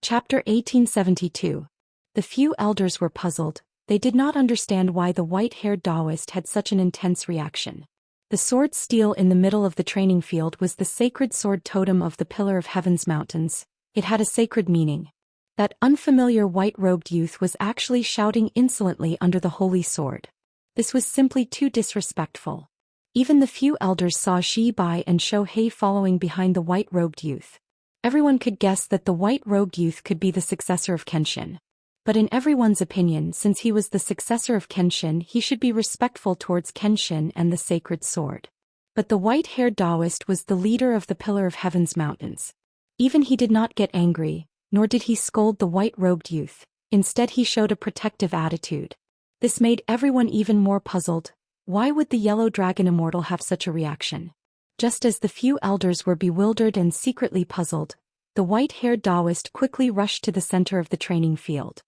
Chapter 1872. The few elders were puzzled. They did not understand why the white-haired Daoist had such an intense reaction. The sword steel in the middle of the training field was the sacred sword totem of the Pillar of Heaven's mountains. It had a sacred meaning. That unfamiliar white-robed youth was actually shouting insolently under the holy sword. This was simply too disrespectful. Even the few elders saw Zhi Bai and Zhou Xian following behind the white-robed youth. Everyone could guess that the white-robed youth could be the successor of Kenshin. But in everyone's opinion, since he was the successor of Kenshin, he should be respectful towards Kenshin and the sacred sword. But the white-haired Daoist was the leader of the Pillar of Heaven's mountains. Even he did not get angry, nor did he scold the white-robed youth. Instead he showed a protective attitude. This made everyone even more puzzled. Why would the yellow dragon Immortal have such a reaction? Just as the few elders were bewildered and secretly puzzled, the white-haired Daoist quickly rushed to the center of the training field.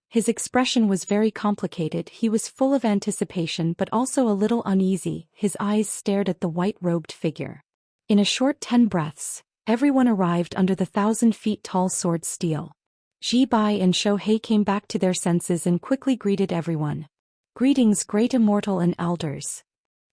His expression was very complicated. He was full of anticipation but also a little uneasy. His eyes stared at the white-robed figure. In a short 10 breaths, everyone arrived under the 1,000 feet tall sword steel. Zhi Bai and Zhou Xian came back to their senses and quickly greeted everyone. "Greetings, great immortal and elders."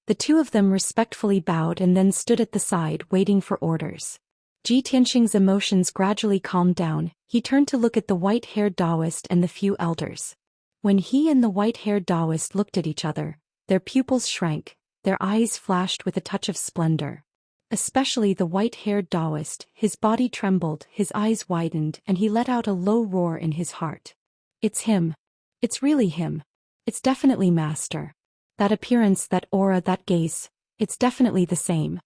The two of them respectfully bowed and then stood at the side waiting for orders. Tianxing's emotions gradually calmed down. He turned to look at the white-haired Daoist and the few elders. When he and the white-haired Daoist looked at each other, their pupils shrank, their eyes flashed with a touch of splendor. Especially the white-haired Daoist, his body trembled, his eyes widened, and he let out a low roar in his heart. "It's him. It's really him. It's definitely Master. That appearance, that aura, that gaze, it's definitely the same."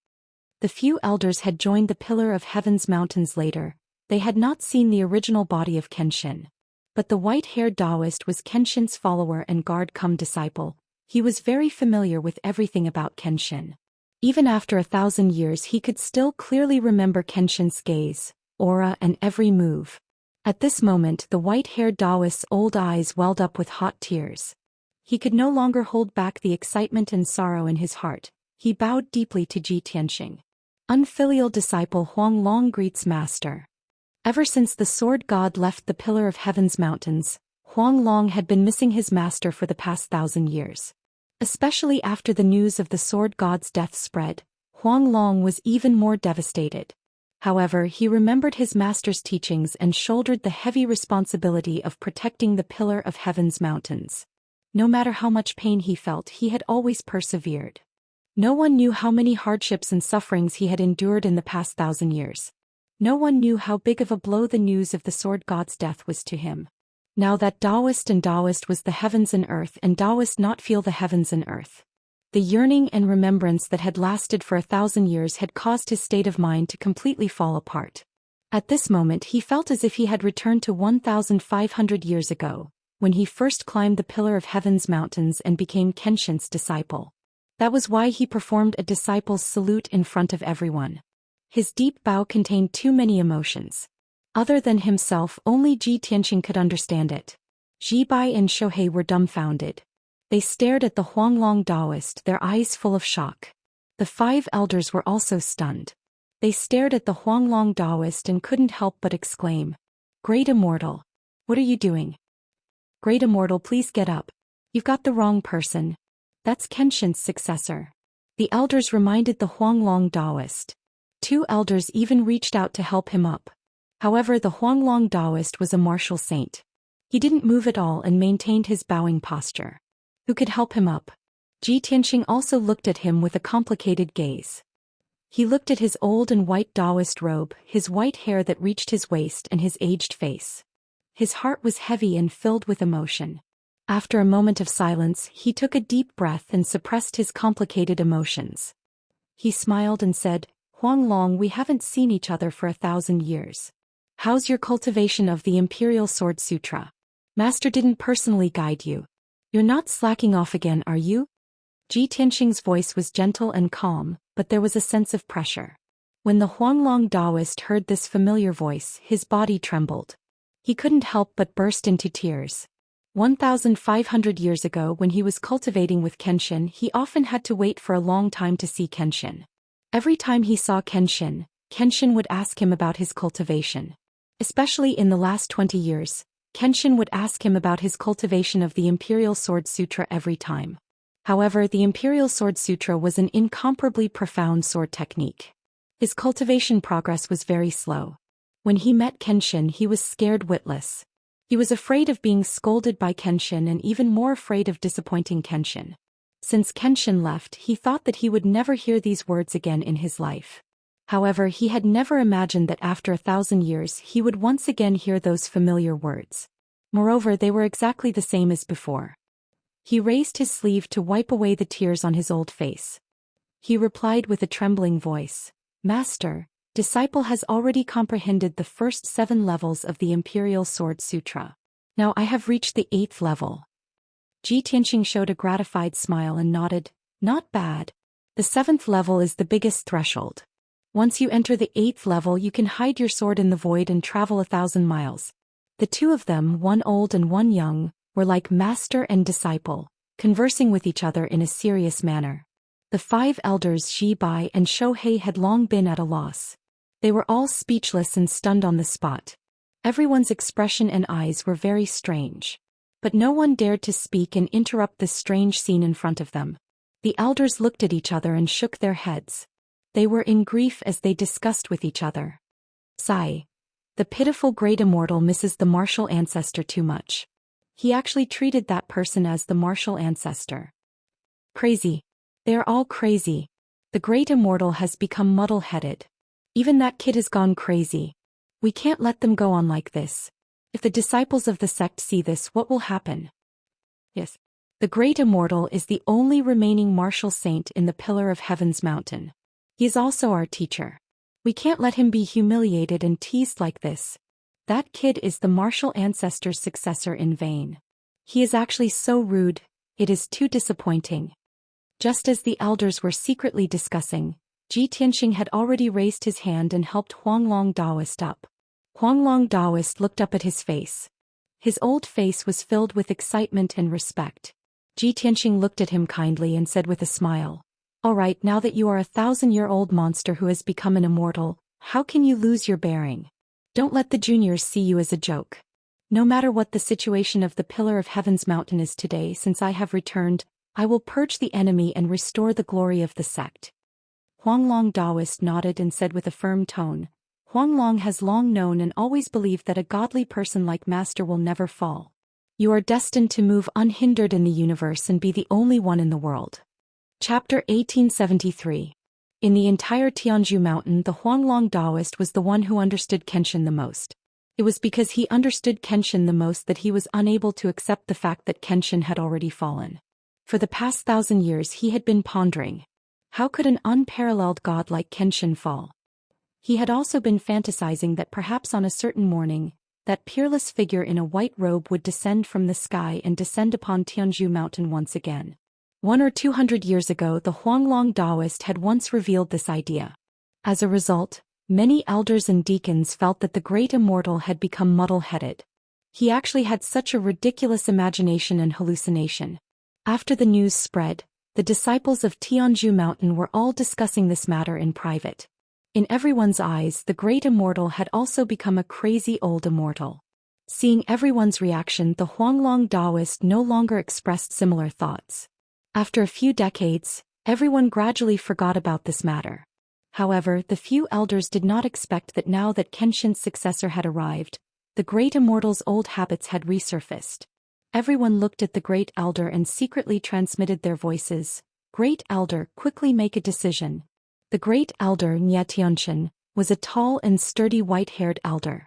The few elders had joined the Pillar of Heaven's mountains later. They had not seen the original body of Kenshin. But the white-haired Daoist was Kenshin's follower and guard-cum-disciple. He was very familiar with everything about Kenshin. Even after 1,000 years he could still clearly remember Kenshin's gaze, aura and every move. At this moment the white-haired Daoist's old eyes welled up with hot tears. He could no longer hold back the excitement and sorrow in his heart. He bowed deeply to Tianxing. Unfilial disciple Huang Long greets Master. Ever since the Sword God left the Pillar of Heaven's mountains, Huang Long had been missing his master for the past 1,000 years. Especially after the news of the Sword God's death spread, Huang Long was even more devastated. However, he remembered his master's teachings and shouldered the heavy responsibility of protecting the Pillar of Heaven's mountains. No matter how much pain he felt, he had always persevered. No one knew how many hardships and sufferings he had endured in the past 1,000 years. No one knew how big of a blow the news of the Sword God's death was to him. Now that Daoist was the heavens and earth, and Daoist not feel the heavens and earth. The yearning and remembrance that had lasted for 1,000 years had caused his state of mind to completely fall apart. At this moment he felt as if he had returned to 1,500 years ago, when he first climbed the Pillar of Heaven's mountains and became Kenshin's disciple. That was why he performed a disciple's salute in front of everyone. His deep bow contained too many emotions. Other than himself, only Tianxing could understand it. Zhi Bai and Zhou Xian were dumbfounded. They stared at the Huanglong Daoist, their eyes full of shock. The 5 elders were also stunned. They stared at the Huanglong Daoist and couldn't help but exclaim, "Great Immortal! What are you doing? Great Immortal, please get up. You've got the wrong person. That's Kenshin's successor." The elders reminded the Huanglong Daoist. 2 elders even reached out to help him up. However, the Huanglong Daoist was a martial saint. He didn't move at all and maintained his bowing posture. Who could help him up? Tianxing also looked at him with a complicated gaze. He looked at his old and white Daoist robe, his white hair that reached his waist, and his aged face. His heart was heavy and filled with emotion. After a moment of silence, he took a deep breath and suppressed his complicated emotions. He smiled and said, "Huang Long, we haven't seen each other for 1,000 years. How's your cultivation of the Imperial Sword Sutra? Master didn't personally guide you. You're not slacking off again, are you?" Tianxing's voice was gentle and calm, but there was a sense of pressure. When the Huanglong Daoist heard this familiar voice, his body trembled. He couldn't help but burst into tears. 1,500 years ago, when he was cultivating with Kenshin, he often had to wait for a long time to see Kenshin. Every time he saw Kenshin, Kenshin would ask him about his cultivation. Especially in the last 20 years, Kenshin would ask him about his cultivation of the Imperial Sword Sutra every time. However, the Imperial Sword Sutra was an incomparably profound sword technique. His cultivation progress was very slow. When he met Kenshin, he was scared witless. He was afraid of being scolded by Kenshin and even more afraid of disappointing Kenshin. Since Kenshin left, he thought that he would never hear these words again in his life. However, he had never imagined that after 1,000 years he would once again hear those familiar words. Moreover, they were exactly the same as before. He raised his sleeve to wipe away the tears on his old face. He replied with a trembling voice, "Master, disciple has already comprehended the first 7 levels of the Imperial Sword Sutra. Now I have reached the 8th level." Ji Tianxing showed a gratified smile and nodded, "Not bad. The 7th level is the biggest threshold. Once you enter the 8th level, you can hide your sword in the void and travel 1,000 miles. The two of them, one old and one young, were like master and disciple, conversing with each other in a serious manner. The 5 elders Xi Bai and Shou Hei had long been at a loss. They were all speechless and stunned on the spot. Everyone's expression and eyes were very strange. But no one dared to speak and interrupt this strange scene in front of them. The elders looked at each other and shook their heads. They were in grief as they discussed with each other. Sigh. The pitiful great immortal misses the martial ancestor too much. He actually treated that person as the martial ancestor. Crazy. They are all crazy. The great immortal has become muddle-headed. Even that kid has gone crazy. We can't let them go on like this. If the disciples of the sect see this, what will happen? Yes. The great immortal is the only remaining martial saint in the Pillar of Heaven's mountain. He is also our teacher. We can't let him be humiliated and teased like this. That kid is the martial ancestor's successor in vain. He is actually so rude, it is too disappointing." Just as the elders were secretly discussing, Ji Tianxing had already raised his hand and helped Huanglong Daoist up. Huanglong Daoist looked up at his face. His old face was filled with excitement and respect. Ji Tianxing looked at him kindly and said with a smile, "All right, now that you are a 1,000-year-old monster who has become an immortal, how can you lose your bearing? Don't let the juniors see you as a joke. No matter what the situation of the Pillar of Heaven's mountain is today, since I have returned, I will purge the enemy and restore the glory of the sect." Huanglong Daoist nodded and said with a firm tone, "Huanglong has long known and always believed that a godly person like Master will never fall. You are destined to move unhindered in the universe and be the only one in the world." Chapter 1873. In the entire Tianzhu mountain, the Huanglong Daoist was the one who understood Kenshin the most. It was because he understood Kenshin the most that he was unable to accept the fact that Kenshin had already fallen. For the past 1,000 years he had been pondering, how could an unparalleled god like Kenshin fall? He had also been fantasizing that perhaps on a certain morning, that peerless figure in a white robe would descend from the sky and descend upon Tianzhu mountain once again. 100 or 200 years ago, the Huanglong Daoist had once revealed this idea. As a result, many elders and deacons felt that the great immortal had become muddle-headed. He actually had such a ridiculous imagination and hallucination. After the news spread, the disciples of Tianzhu mountain were all discussing this matter in private. In everyone's eyes, the great immortal had also become a crazy old immortal. Seeing everyone's reaction, the Huanglong Daoist no longer expressed similar thoughts. After a few decades, everyone gradually forgot about this matter. However, the few elders did not expect that now that Kenshin's successor had arrived, the great immortal's old habits had resurfaced. Everyone looked at the great elder and secretly transmitted their voices. "Great elder, quickly make a decision." The great elder, Nye Tianchen, was a tall and sturdy white-haired elder.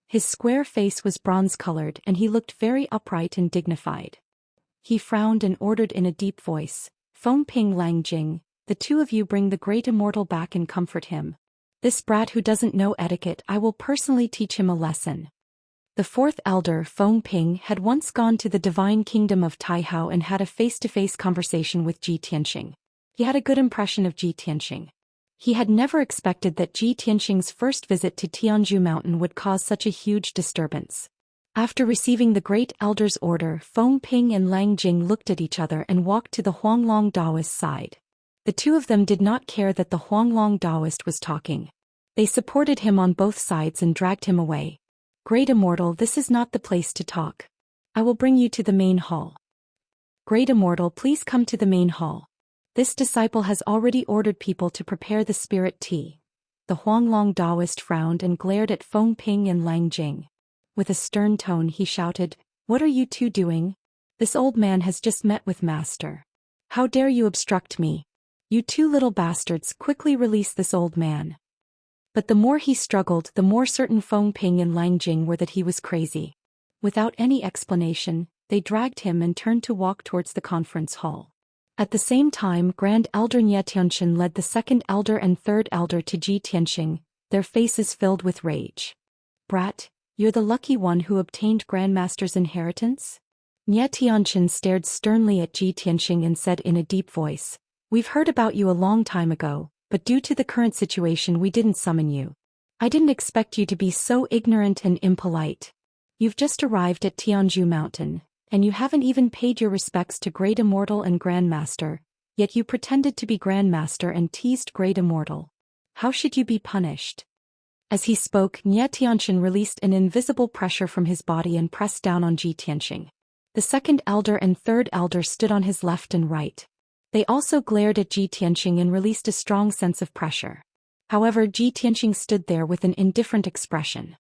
His square face was bronze-colored and he looked very upright and dignified. He frowned and ordered in a deep voice, "Feng Ping Lang Jing, the two of you bring the great immortal back and comfort him. This brat who doesn't know etiquette, I will personally teach him a lesson." The 4th elder, Feng Ping, had once gone to the divine kingdom of Taihao and had a face-to-face conversation with Ji Tianxing. He had a good impression of Ji Tianxing. He had never expected that Ji Tianxing's first visit to Tianzhu mountain would cause such a huge disturbance. After receiving the great elder's order, Feng Ping and Lang Jing looked at each other and walked to the Huanglong Daoist's side. The two of them did not care that the Huanglong Daoist was talking. They supported him on both sides and dragged him away. Great Immortal, this is not the place to talk. I will bring you to the main hall. Great Immortal, please come to the main hall. This disciple has already ordered people to prepare the spirit tea. The Huanglong Daoist frowned and glared at Feng Ping and Lang Jing. With a stern tone he shouted, "What are you two doing? This old man has just met with Master. How dare you obstruct me? You two little bastards, quickly release this old man." But the more he struggled, the more certain Feng Ping and Lang Jing were that he was crazy. Without any explanation, they dragged him and turned to walk towards the conference hall. At the same time, Grand Elder Nie Tianxin led the second elder and third elder to Ji Tianxing, their faces filled with rage. "Brat, you're the lucky one who obtained Grandmaster's inheritance?" Nie Tianxin stared sternly at Ji Tianxing and said in a deep voice, "We've heard about you a long time ago, but due to the current situation we didn't summon you. I didn't expect you to be so ignorant and impolite. You've just arrived at Tianzhu Mountain, and you haven't even paid your respects to Great Immortal and Grandmaster, yet you pretended to be Grandmaster and teased Great Immortal. How should you be punished?" As he spoke, Nie Tianxin released an invisible pressure from his body and pressed down on Ji Tianxing. The second elder and third elder stood on his left and right. They also glared at Ji Tianxing and released a strong sense of pressure. However, Ji Tianxing stood there with an indifferent expression.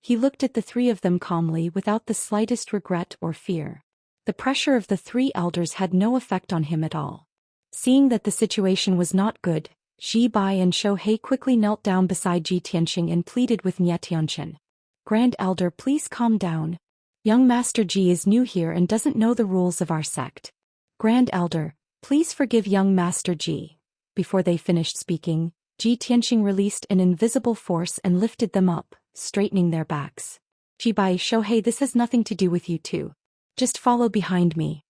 He looked at the three of them calmly without the slightest regret or fear. The pressure of the three elders had no effect on him at all. Seeing that the situation was not good, Xi Bai and Shou Hei quickly knelt down beside Ji Tianxing and pleaded with Nie Tianxin. "Grand Elder, please calm down. Young Master Ji is new here and doesn't know the rules of our sect. Grand Elder, please forgive young Master Ji." Before they finished speaking, Ji Tianxing released an invisible force and lifted them up, straightening their backs. "Xi Bai, Shou Hei, this has nothing to do with you two. Just follow behind me,"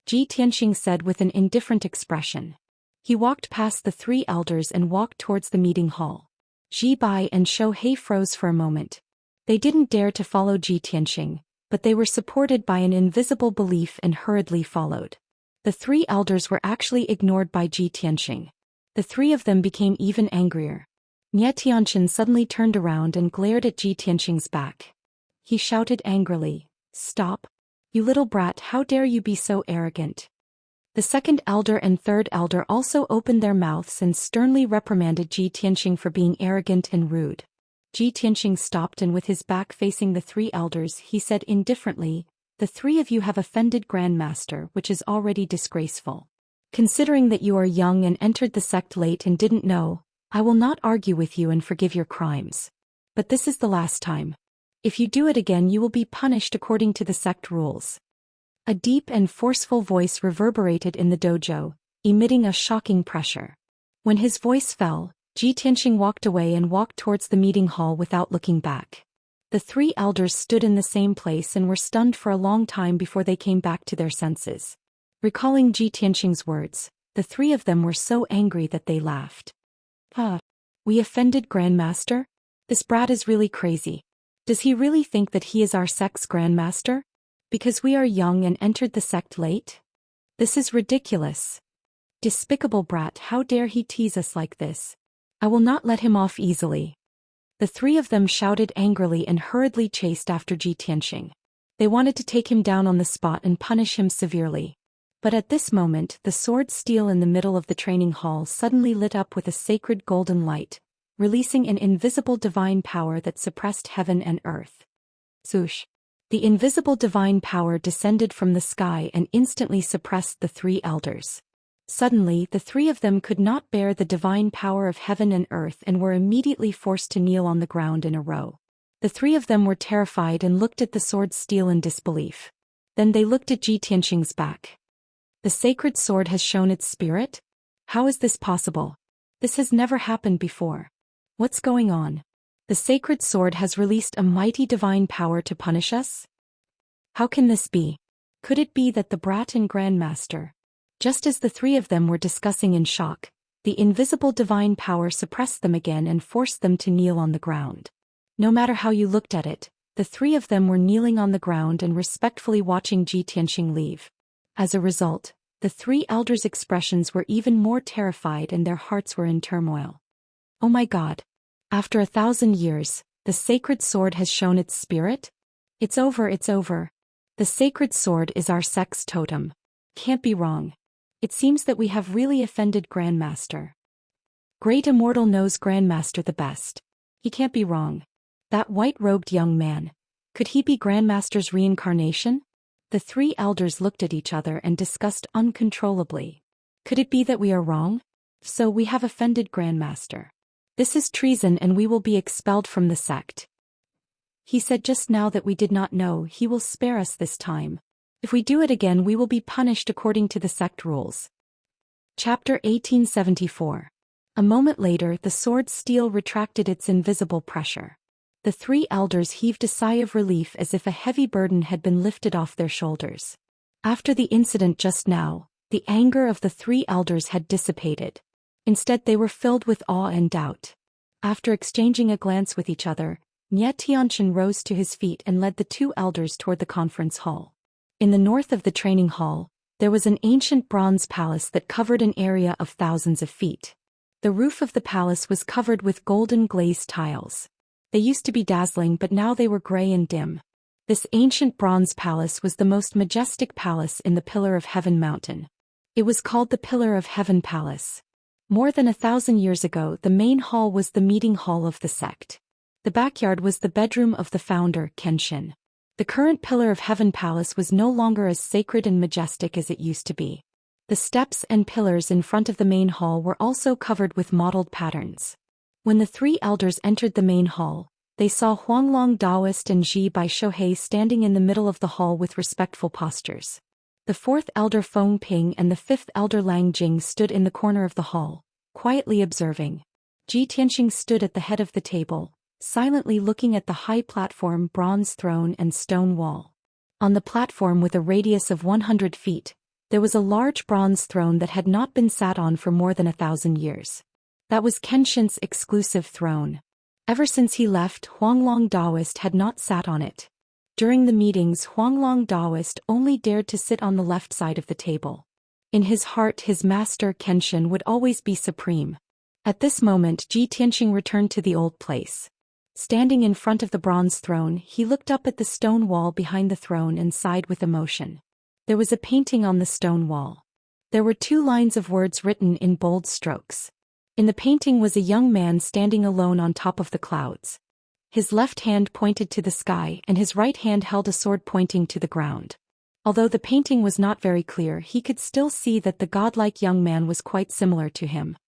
Ji Tianxing said with an indifferent expression. He walked past the three elders and walked towards the meeting hall. Xi Bai and Shou Hei froze for a moment. They didn't dare to follow Ji Tianxing, but they were supported by an invisible belief and hurriedly followed. The three elders were actually ignored by Ji Tianxing. The three of them became even angrier. Nie Tianxin suddenly turned around and glared at Ji Tianxing's back. He shouted angrily, "Stop! You little brat, how dare you be so arrogant!" The second elder and third elder also opened their mouths and sternly reprimanded Ji Tianxing for being arrogant and rude. Ji Tianxing stopped and with his back facing the three elders he said indifferently, "The three of you have offended Grandmaster, which is already disgraceful. Considering that you are young and entered the sect late and didn't know, I will not argue with you and forgive your crimes. But this is the last time. If you do it again you will be punished according to the sect rules." A deep and forceful voice reverberated in the dojo, emitting a shocking pressure. When his voice fell, Ji Tianxing walked away and walked towards the meeting hall without looking back. The three elders stood in the same place and were stunned for a long time before they came back to their senses. Recalling Ji Tianxing's words, the three of them were so angry that they laughed. We offended Grandmaster? This brat is really crazy. Does he really think that he is our sect's Grandmaster? Because we are young and entered the sect late? This is ridiculous. Despicable brat, how dare he tease us like this? I will not let him off easily." The three of them shouted angrily and hurriedly chased after Ji Tianxing. They wanted to take him down on the spot and punish him severely. But at this moment, the sword steel in the middle of the training hall suddenly lit up with a sacred golden light, releasing an invisible divine power that suppressed heaven and earth. Swoosh! The invisible divine power descended from the sky and instantly suppressed the three elders. Suddenly, the three of them could not bear the divine power of heaven and earth and were immediately forced to kneel on the ground in a row. The three of them were terrified and looked at the sword steel in disbelief. Then they looked at Ji Tianxing's back. The sacred sword has shown its spirit? How is this possible? This has never happened before. What's going on? The sacred sword has released a mighty divine power to punish us? How can this be? Could it be that the brat and Grandmaster? Just as the three of them were discussing in shock, the invisible divine power suppressed them again and forced them to kneel on the ground. No matter how you looked at it, the three of them were kneeling on the ground and respectfully watching Ji Tianxing leave. As a result, the three elders' expressions were even more terrified and their hearts were in turmoil. Oh my God! After 1,000 years, The sacred sword has shown its spirit? It's over, it's over. The sacred sword is our sect's totem. Can't be wrong. It seems that we have really offended Grandmaster. Great Immortal knows Grandmaster the best. He can't be wrong. That white-robed young man. Could he be Grandmaster's reincarnation? The three elders looked at each other and discussed uncontrollably. Could it be that we are wrong? So we have offended Grandmaster. This is treason and we will be expelled from the sect. He said just now that we did not know. He will spare us this time. If we do it again we will be punished according to the sect rules. Chapter 1874. A moment later the sword's steel retracted its invisible pressure. The three elders heaved a sigh of relief as if a heavy burden had been lifted off their shoulders. After the incident just now, the anger of the three elders had dissipated. Instead they were filled with awe and doubt. After exchanging a glance with each other, Xianxia rose to his feet and led the two elders toward the conference hall. In the north of the training hall, there was an ancient bronze palace that covered an area of thousands of feet. The roof of the palace was covered with golden glazed tiles. They used to be dazzling but now they were gray and dim. This ancient bronze palace was the most majestic palace in the Pillar of Heaven mountain. It was called the Pillar of Heaven Palace. More than 1,000 years ago the main hall was the meeting hall of the sect. The backyard was the bedroom of the founder, Xianxia. The current Pillar of Heaven Palace was no longer as sacred and majestic as it used to be. The steps and pillars in front of the main hall were also covered with mottled patterns. When the three elders entered the main hall, they saw Huanglong Daoist and Zhi Bai Shouhei standing in the middle of the hall with respectful postures. The fourth elder Feng Ping and the fifth elder Lang Jing stood in the corner of the hall, quietly observing. Ji Tianxing stood at the head of the table, silently looking at the high platform, bronze throne and stone wall. On the platform with a radius of 100 feet, there was a large bronze throne that had not been sat on for more than 1,000 years. That was Xianxia's exclusive throne. Ever since he left, Huanglong Daoist had not sat on it. During the meetings, Huanglong Daoist only dared to sit on the left side of the table. In his heart, his master Xianxia would always be supreme. At this moment, Ji Tianxing returned to the old place. Standing in front of the bronze throne, he looked up at the stone wall behind the throne and sighed with emotion. There was a painting on the stone wall. There were 2 lines of words written in bold strokes. In the painting was a young man standing alone on top of the clouds. His left hand pointed to the sky and his right hand held a sword pointing to the ground. Although the painting was not very clear, he could still see that the godlike young man was quite similar to him.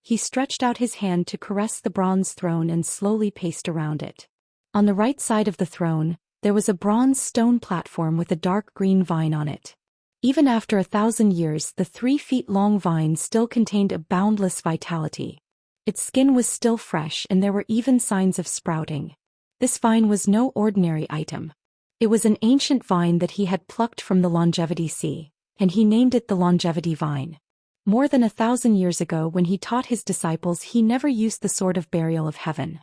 He stretched out his hand to caress the bronze throne and slowly paced around it. On the right side of the throne, there was a bronze stone platform with a dark green vine on it. Even after 1,000 years, the 3-feet-long vine still contained a boundless vitality. Its skin was still fresh and there were even signs of sprouting. This vine was no ordinary item. It was an ancient vine that he had plucked from the Longevity Sea, and he named it the Longevity Vine. More than 1,000 years ago, when he taught his disciples, he never used the Sword of Burial of Heaven.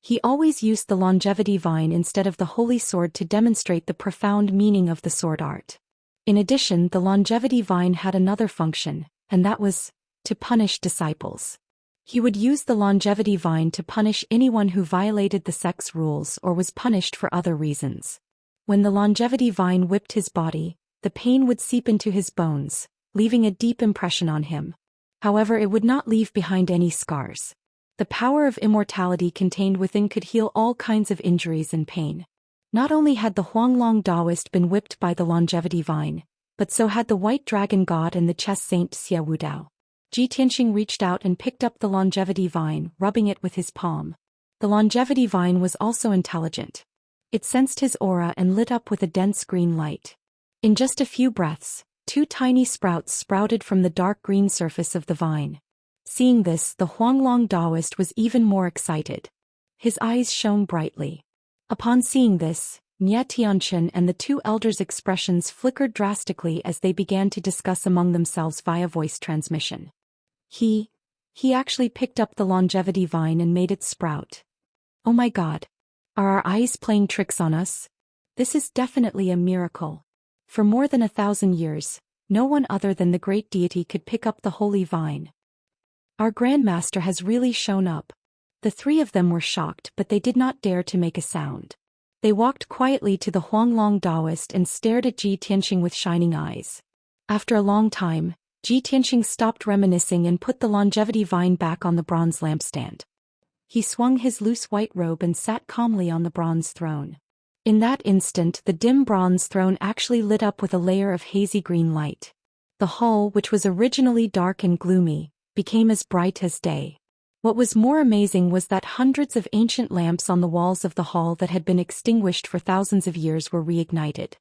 He always used the Longevity Vine instead of the Holy Sword to demonstrate the profound meaning of the sword art. In addition, the Longevity Vine had another function, and that was to punish disciples. He would use the Longevity Vine to punish anyone who violated the sect's rules or was punished for other reasons. When the Longevity Vine whipped his body, the pain would seep into his bones, leaving a deep impression on him. However, it would not leave behind any scars. The power of immortality contained within could heal all kinds of injuries and pain. Not only had the Huanglong Daoist been whipped by the Longevity Vine, but so had the White Dragon God and the Chess Saint Xia Wudao. Ji Tianxing reached out and picked up the Longevity Vine, rubbing it with his palm. The Longevity Vine was also intelligent. It sensed his aura and lit up with a dense green light. In just a few breaths, 2 tiny sprouts sprouted from the dark green surface of the vine. Seeing this, the Huanglong Daoist was even more excited. His eyes shone brightly. Upon seeing this, Xianxia and the 2 elders' expressions flickered drastically as they began to discuss among themselves via voice transmission. He actually picked up the Longevity Vine and made it sprout. Oh my God! Are our eyes playing tricks on us? This is definitely a miracle. For more than 1,000 years, no one other than the great deity could pick up the holy vine. Our Grandmaster has really shown up. The three of them were shocked, but they did not dare to make a sound. They walked quietly to the Huanglong Daoist and stared at Ji Tianxing with shining eyes. After a long time, Ji Tianxing stopped reminiscing and put the longevity vine back on the bronze lampstand. He swung his loose white robe and sat calmly on the bronze throne. In that instant, the dim bronze throne actually lit up with a layer of hazy green light. The hall, which was originally dark and gloomy, became as bright as day. What was more amazing was that hundreds of ancient lamps on the walls of the hall that had been extinguished for thousands of years were reignited.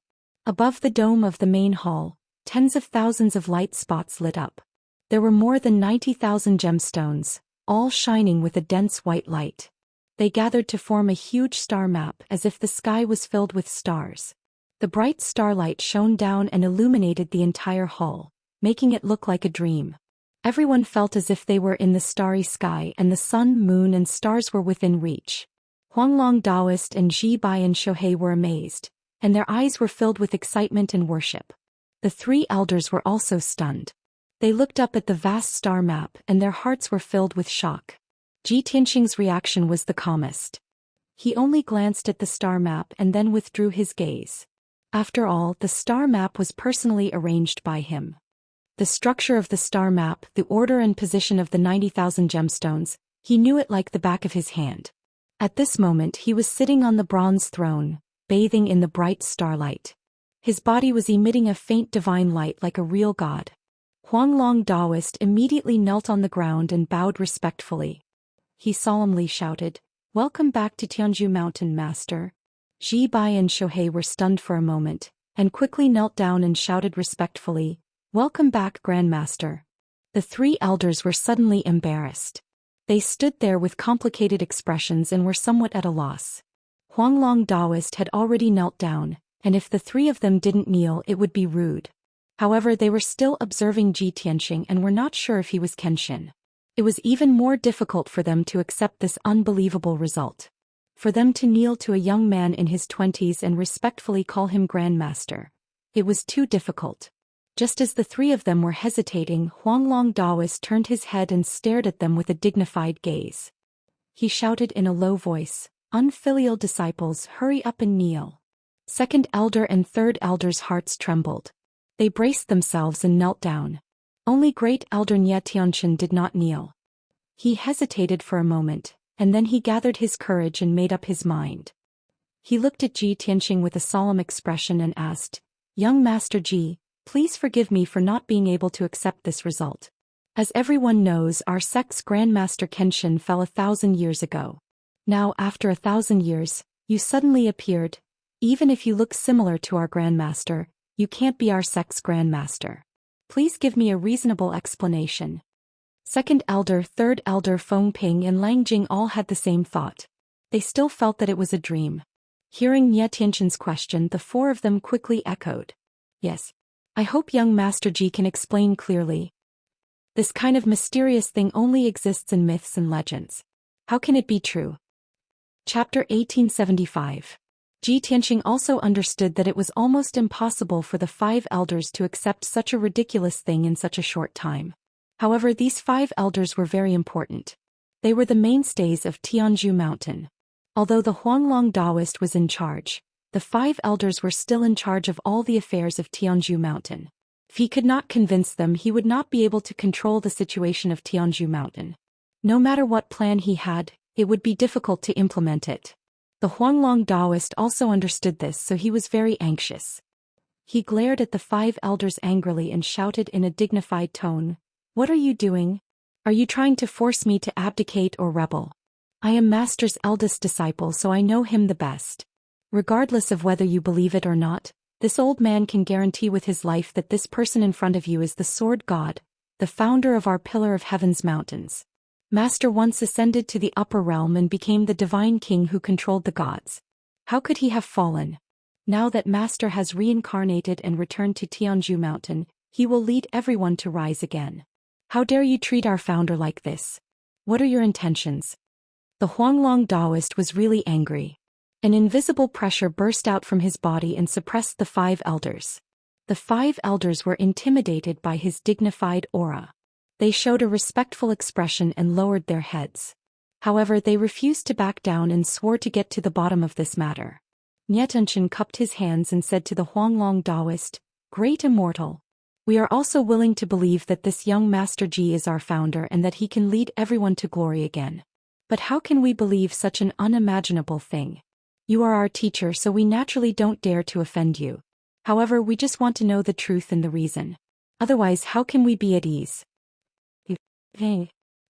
Above the dome of the main hall, tens of thousands of light spots lit up. There were more than 90,000 gemstones, all shining with a dense white light. They gathered to form a huge star map as if the sky was filled with stars. The bright starlight shone down and illuminated the entire hall, making it look like a dream. Everyone felt as if they were in the starry sky and the sun, moon and stars were within reach. Huanglong Daoist and Ji Bai and Shohei were amazed, and their eyes were filled with excitement and worship. The three elders were also stunned. They looked up at the vast star map and their hearts were filled with shock. Ji Tianxing's reaction was the calmest. He only glanced at the star map and then withdrew his gaze. After all, the star map was personally arranged by him. The structure of the star map, the order and position of the 90,000 gemstones, he knew it like the back of his hand. At this moment he was sitting on the bronze throne, bathing in the bright starlight. His body was emitting a faint divine light like a real god. Huanglong Daoist immediately knelt on the ground and bowed respectfully. He solemnly shouted, "Welcome back to Tianzhu Mountain, Master." Ji Bai and Shohei were stunned for a moment, and quickly knelt down and shouted respectfully, "Welcome back, Grandmaster." The three elders were suddenly embarrassed. They stood there with complicated expressions and were somewhat at a loss. Huanglong Daoist had already knelt down, and if the three of them didn't kneel it would be rude. However, they were still observing Ji Tianxing and were not sure if he was Kenshin. It was even more difficult for them to accept this unbelievable result. For them to kneel to a young man in his 20s and respectfully call him Grandmaster. It was too difficult. Just as the three of them were hesitating, Huanglong Daoist turned his head and stared at them with a dignified gaze. He shouted in a low voice, "Unfilial disciples, hurry up and kneel." Second elder and third elder's hearts trembled. They braced themselves and knelt down. Only great elder Nye Tianchen did not kneel. He hesitated for a moment, and then he gathered his courage and made up his mind. He looked at Ji Tianxing with a solemn expression and asked, "Young Master Ji, please forgive me for not being able to accept this result. As everyone knows, our sect's Grandmaster Kenshin fell 1,000 years ago. Now, after 1,000 years, you suddenly appeared. Even if you look similar to our Grandmaster, you can't be our sect's Grandmaster. Please give me a reasonable explanation." Second elder, third elder Feng Ping and Lang Jing all had the same thought. They still felt that it was a dream. Hearing Nye Tianxin's question, the four of them quickly echoed, "Yes. I hope young Master Ji can explain clearly. This kind of mysterious thing only exists in myths and legends. How can it be true?" Chapter 1875. Ji Tianxing also understood that it was almost impossible for the five elders to accept such a ridiculous thing in such a short time. However, these five elders were very important. They were the mainstays of Tianzhu Mountain. Although the Huanglong Daoist was in charge, the five elders were still in charge of all the affairs of Tianzhu Mountain. If he could not convince them, he would not be able to control the situation of Tianzhu Mountain. No matter what plan he had, it would be difficult to implement it. The Huanglong Daoist also understood this, so he was very anxious. He glared at the five elders angrily and shouted in a dignified tone, "What are you doing? Are you trying to force me to abdicate or rebel? I am Master's eldest disciple, so I know him the best. Regardless of whether you believe it or not, this old man can guarantee with his life that this person in front of you is the Sword God, the founder of our Pillar of Heaven's mountains. Master once ascended to the upper realm and became the divine king who controlled the gods. How could he have fallen? Now that Master has reincarnated and returned to Tianzhu Mountain, he will lead everyone to rise again. How dare you treat our founder like this? What are your intentions?" The Huanglong Daoist was really angry. An invisible pressure burst out from his body and suppressed the five elders. The five elders were intimidated by his dignified aura. They showed a respectful expression and lowered their heads. However, they refused to back down and swore to get to the bottom of this matter. Xianxia cupped his hands and said to the Huanglong Daoist, "Great Immortal. We are also willing to believe that this young Master Ji is our founder and that he can lead everyone to glory again. But how can we believe such an unimaginable thing? You are our teacher, so we naturally don't dare to offend you. However, we just want to know the truth and the reason. Otherwise, how can we be at ease?"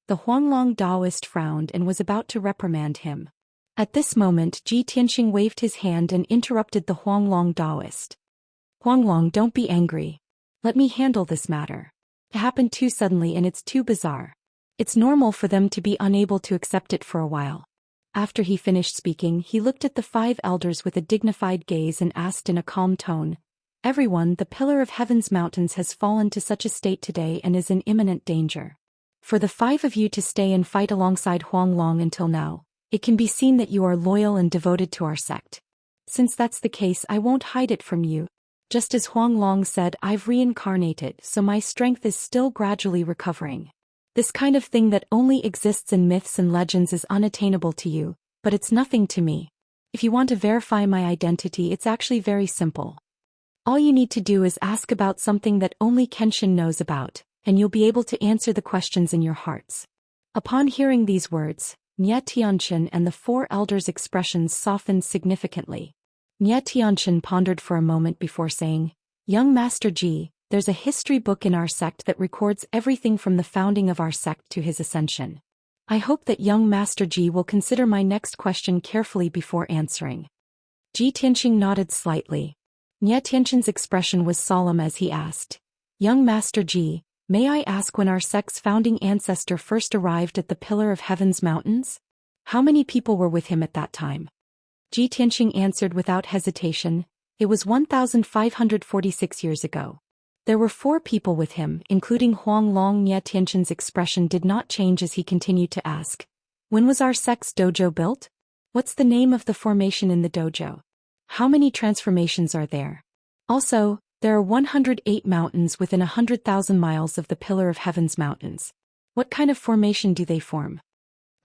The Huanglong Daoist frowned and was about to reprimand him. At this moment, Ji Tianxing waved his hand and interrupted the Huanglong Daoist. "Huanglong, don't be angry. Let me handle this matter. It happened too suddenly and it's too bizarre. It's normal for them to be unable to accept it for a while." After he finished speaking, he looked at the 5 elders with a dignified gaze and asked in a calm tone, "Everyone, the pillar of heaven's mountains has fallen to such a state today and is in imminent danger. For the 5 of you to stay and fight alongside Huanglong until now, it can be seen that you are loyal and devoted to our sect. Since that's the case, I won't hide it from you. Just as Huanglong said, I've reincarnated, so my strength is still gradually recovering. This kind of thing that only exists in myths and legends is unattainable to you, but it's nothing to me. If you want to verify my identity, it's actually very simple. All you need to do is ask about something that only Kenshin knows about, and you'll be able to answer the questions in your hearts." Upon hearing these words, Nye Tianxin and the 4 elders' expressions softened significantly. Nye Tianxin pondered for a moment before saying, "Young Master Ji, there's a history book in our sect that records everything from the founding of our sect to his ascension. I hope that young Master Ji will consider my next question carefully before answering." Ji Tianxing nodded slightly. Nye Tianxin's expression was solemn as he asked, "Young Master Ji, may I ask when our sect's founding ancestor first arrived at the Pillar of Heaven's mountains? How many people were with him at that time?" Ji Tianxing answered without hesitation, "It was 1,546 years ago. There were 4 people with him, including Huanglong." Nye Tianxin's expression did not change as he continued to ask, "When was our sect's dojo built? What's the name of the formation in the dojo? How many transformations are there? Also, there are 108 mountains within 100,000 miles of the Pillar of Heaven's mountains. What kind of formation do they form?"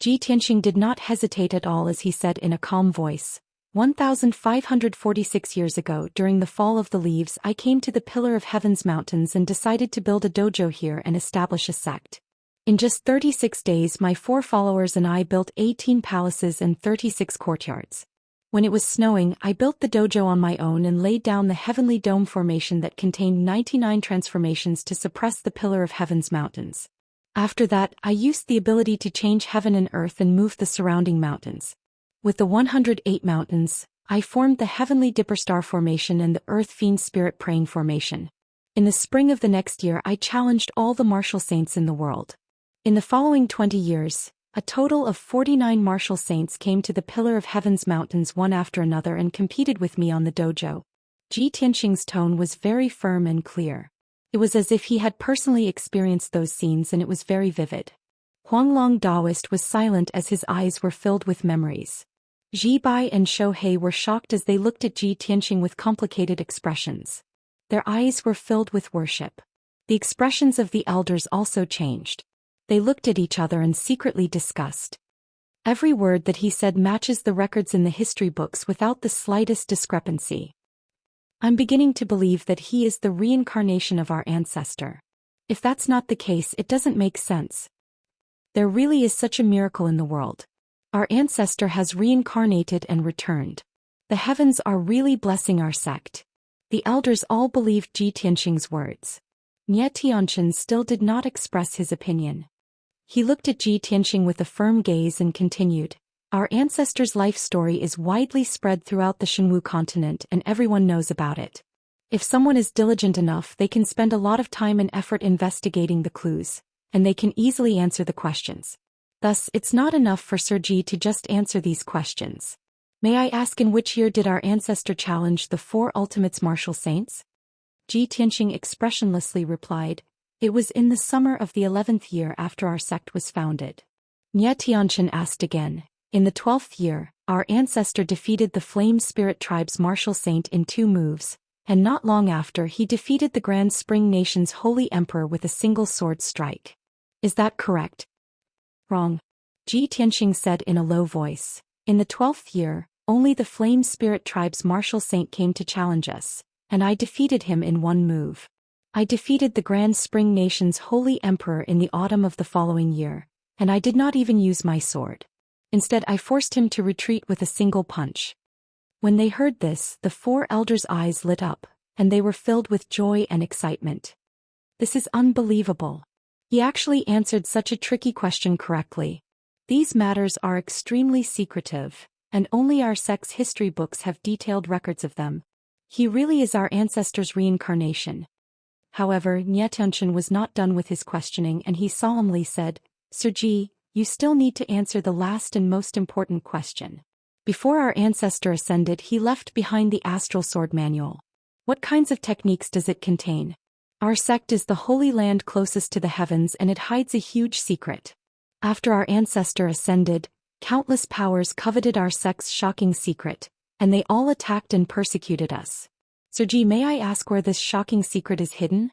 Ji Tianxing did not hesitate at all as he said in a calm voice, 1,546 years ago, during the fall of the leaves, I came to the Pillar of Heaven's mountains and decided to build a dojo here and establish a sect. In just 36 days, my 4 followers and I built 18 palaces and 36 courtyards. When it was snowing, I built the dojo on my own and laid down the heavenly dome formation that contained 99 transformations to suppress the Pillar of Heaven's mountains. After that, I used the ability to change heaven and earth and move the surrounding mountains. With the 108 mountains, I formed the Heavenly Dipper Star Formation and the Earth Fiend Spirit Praying Formation. In the spring of the next year, I challenged all the martial saints in the world. In the following 20 years, a total of 49 martial saints came to the Pillar of Heaven's mountains one after another and competed with me on the dojo." Ji Tianxing's tone was very firm and clear. It was as if he had personally experienced those scenes, and it was very vivid. Huanglong Daoist was silent as his eyes were filled with memories. Ji Bai and Shou Hei were shocked as they looked at Ji Tianxing with complicated expressions. Their eyes were filled with worship. The expressions of the elders also changed. They looked at each other and secretly discussed. Every word that he said matches the records in the history books without the slightest discrepancy. "I'm beginning to believe that he is the reincarnation of our ancestor. If that's not the case, it doesn't make sense. There really is such a miracle in the world. Our ancestor has reincarnated and returned. The heavens are really blessing our sect." The elders all believed Ji Tianxing's words. Nye Tianxin still did not express his opinion. He looked at Ji Tianxing with a firm gaze and continued, "Our ancestor's life story is widely spread throughout the Shenwu continent and everyone knows about it. If someone is diligent enough, they can spend a lot of time and effort investigating the clues, and they can easily answer the questions. Thus, it's not enough for Sir Ji to just answer these questions. May I ask, in which year did our ancestor challenge the 4 ultimates martial saints?" Ji Tianxing expressionlessly replied, "It was in the summer of the 11th year after our sect was founded." Nye Tianxin asked again, "In the 12th year, our ancestor defeated the Flame Spirit Tribe's martial saint in 2 moves, and not long after he defeated the Grand Spring Nation's Holy Emperor with a single sword strike. Is that correct?" "Wrong." Ji Tianxing said in a low voice. In the 12th year, only the Flame Spirit Tribe's martial saint came to challenge us, and I defeated him in one move. I defeated the Grand Spring Nation's Holy Emperor in the autumn of the following year, and I did not even use my sword. Instead, I forced him to retreat with a single punch. When they heard this, the 4 elders' eyes lit up, and they were filled with joy and excitement. This is unbelievable. He actually answered such a tricky question correctly. These matters are extremely secretive, and only our sect's history books have detailed records of them. He really is our ancestors' reincarnation. However, Tianxing was not done with his questioning, and he solemnly said, Sir Ji, you still need to answer the last and most important question. Before our ancestor ascended, he left behind the Astral Sword Manual. What kinds of techniques does it contain? Our sect is the holy land closest to the heavens, and it hides a huge secret. After our ancestor ascended, countless powers coveted our sect's shocking secret, and they all attacked and persecuted us. Sir Ji, may I ask where this shocking secret is hidden?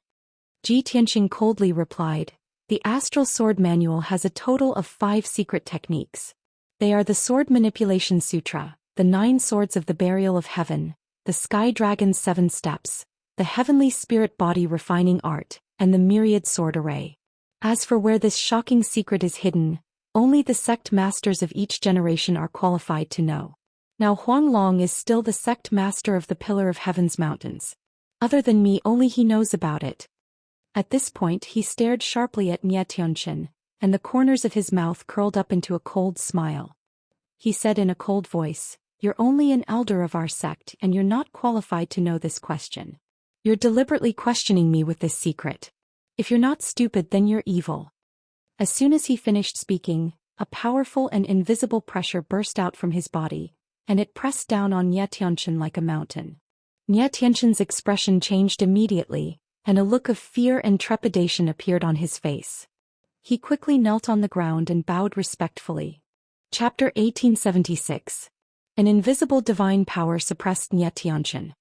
Ji Tianxing coldly replied, the Astral Sword Manual has a total of 5 secret techniques. They are the Sword Manipulation Sutra, the 9 Swords of the Burial of Heaven, the Sky Dragon's 7 Steps, the Heavenly Spirit Body Refining Art, and the Myriad Sword Array. As for where this shocking secret is hidden, only the sect masters of each generation are qualified to know. Now Huanglong is still the sect master of the Pillar of Heaven's mountains. Other than me, only he knows about it. At this point he stared sharply at Tianxing, and the corners of his mouth curled up into a cold smile. He said in a cold voice, You're only an elder of our sect, and you're not qualified to know this question. You're deliberately questioning me with this secret. If you're not stupid, then you're evil. As soon as he finished speaking, a powerful and invisible pressure burst out from his body, and it pressed down on Tianxing like a mountain. Tianxing's expression changed immediately, and a look of fear and trepidation appeared on his face. He quickly knelt on the ground and bowed respectfully. Chapter 1876. An invisible divine power suppressed Tianxing.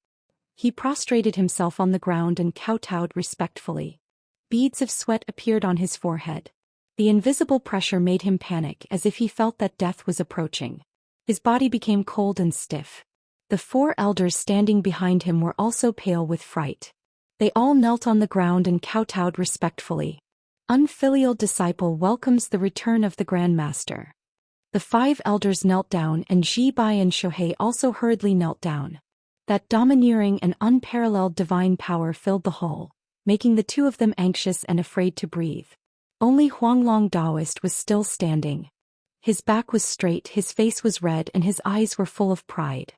He prostrated himself on the ground and kowtowed respectfully. Beads of sweat appeared on his forehead. The invisible pressure made him panic, as if he felt that death was approaching. His body became cold and stiff. The 4 elders standing behind him were also pale with fright. They all knelt on the ground and kowtowed respectfully. Unfilial disciple welcomes the return of the Grand Master. The 5 elders knelt down, and Ji Bai and Shohei also hurriedly knelt down. That domineering and unparalleled divine power filled the hall, making the 2 of them anxious and afraid to breathe. Only Huanglong Daoist was still standing. His back was straight, his face was red, and his eyes were full of pride.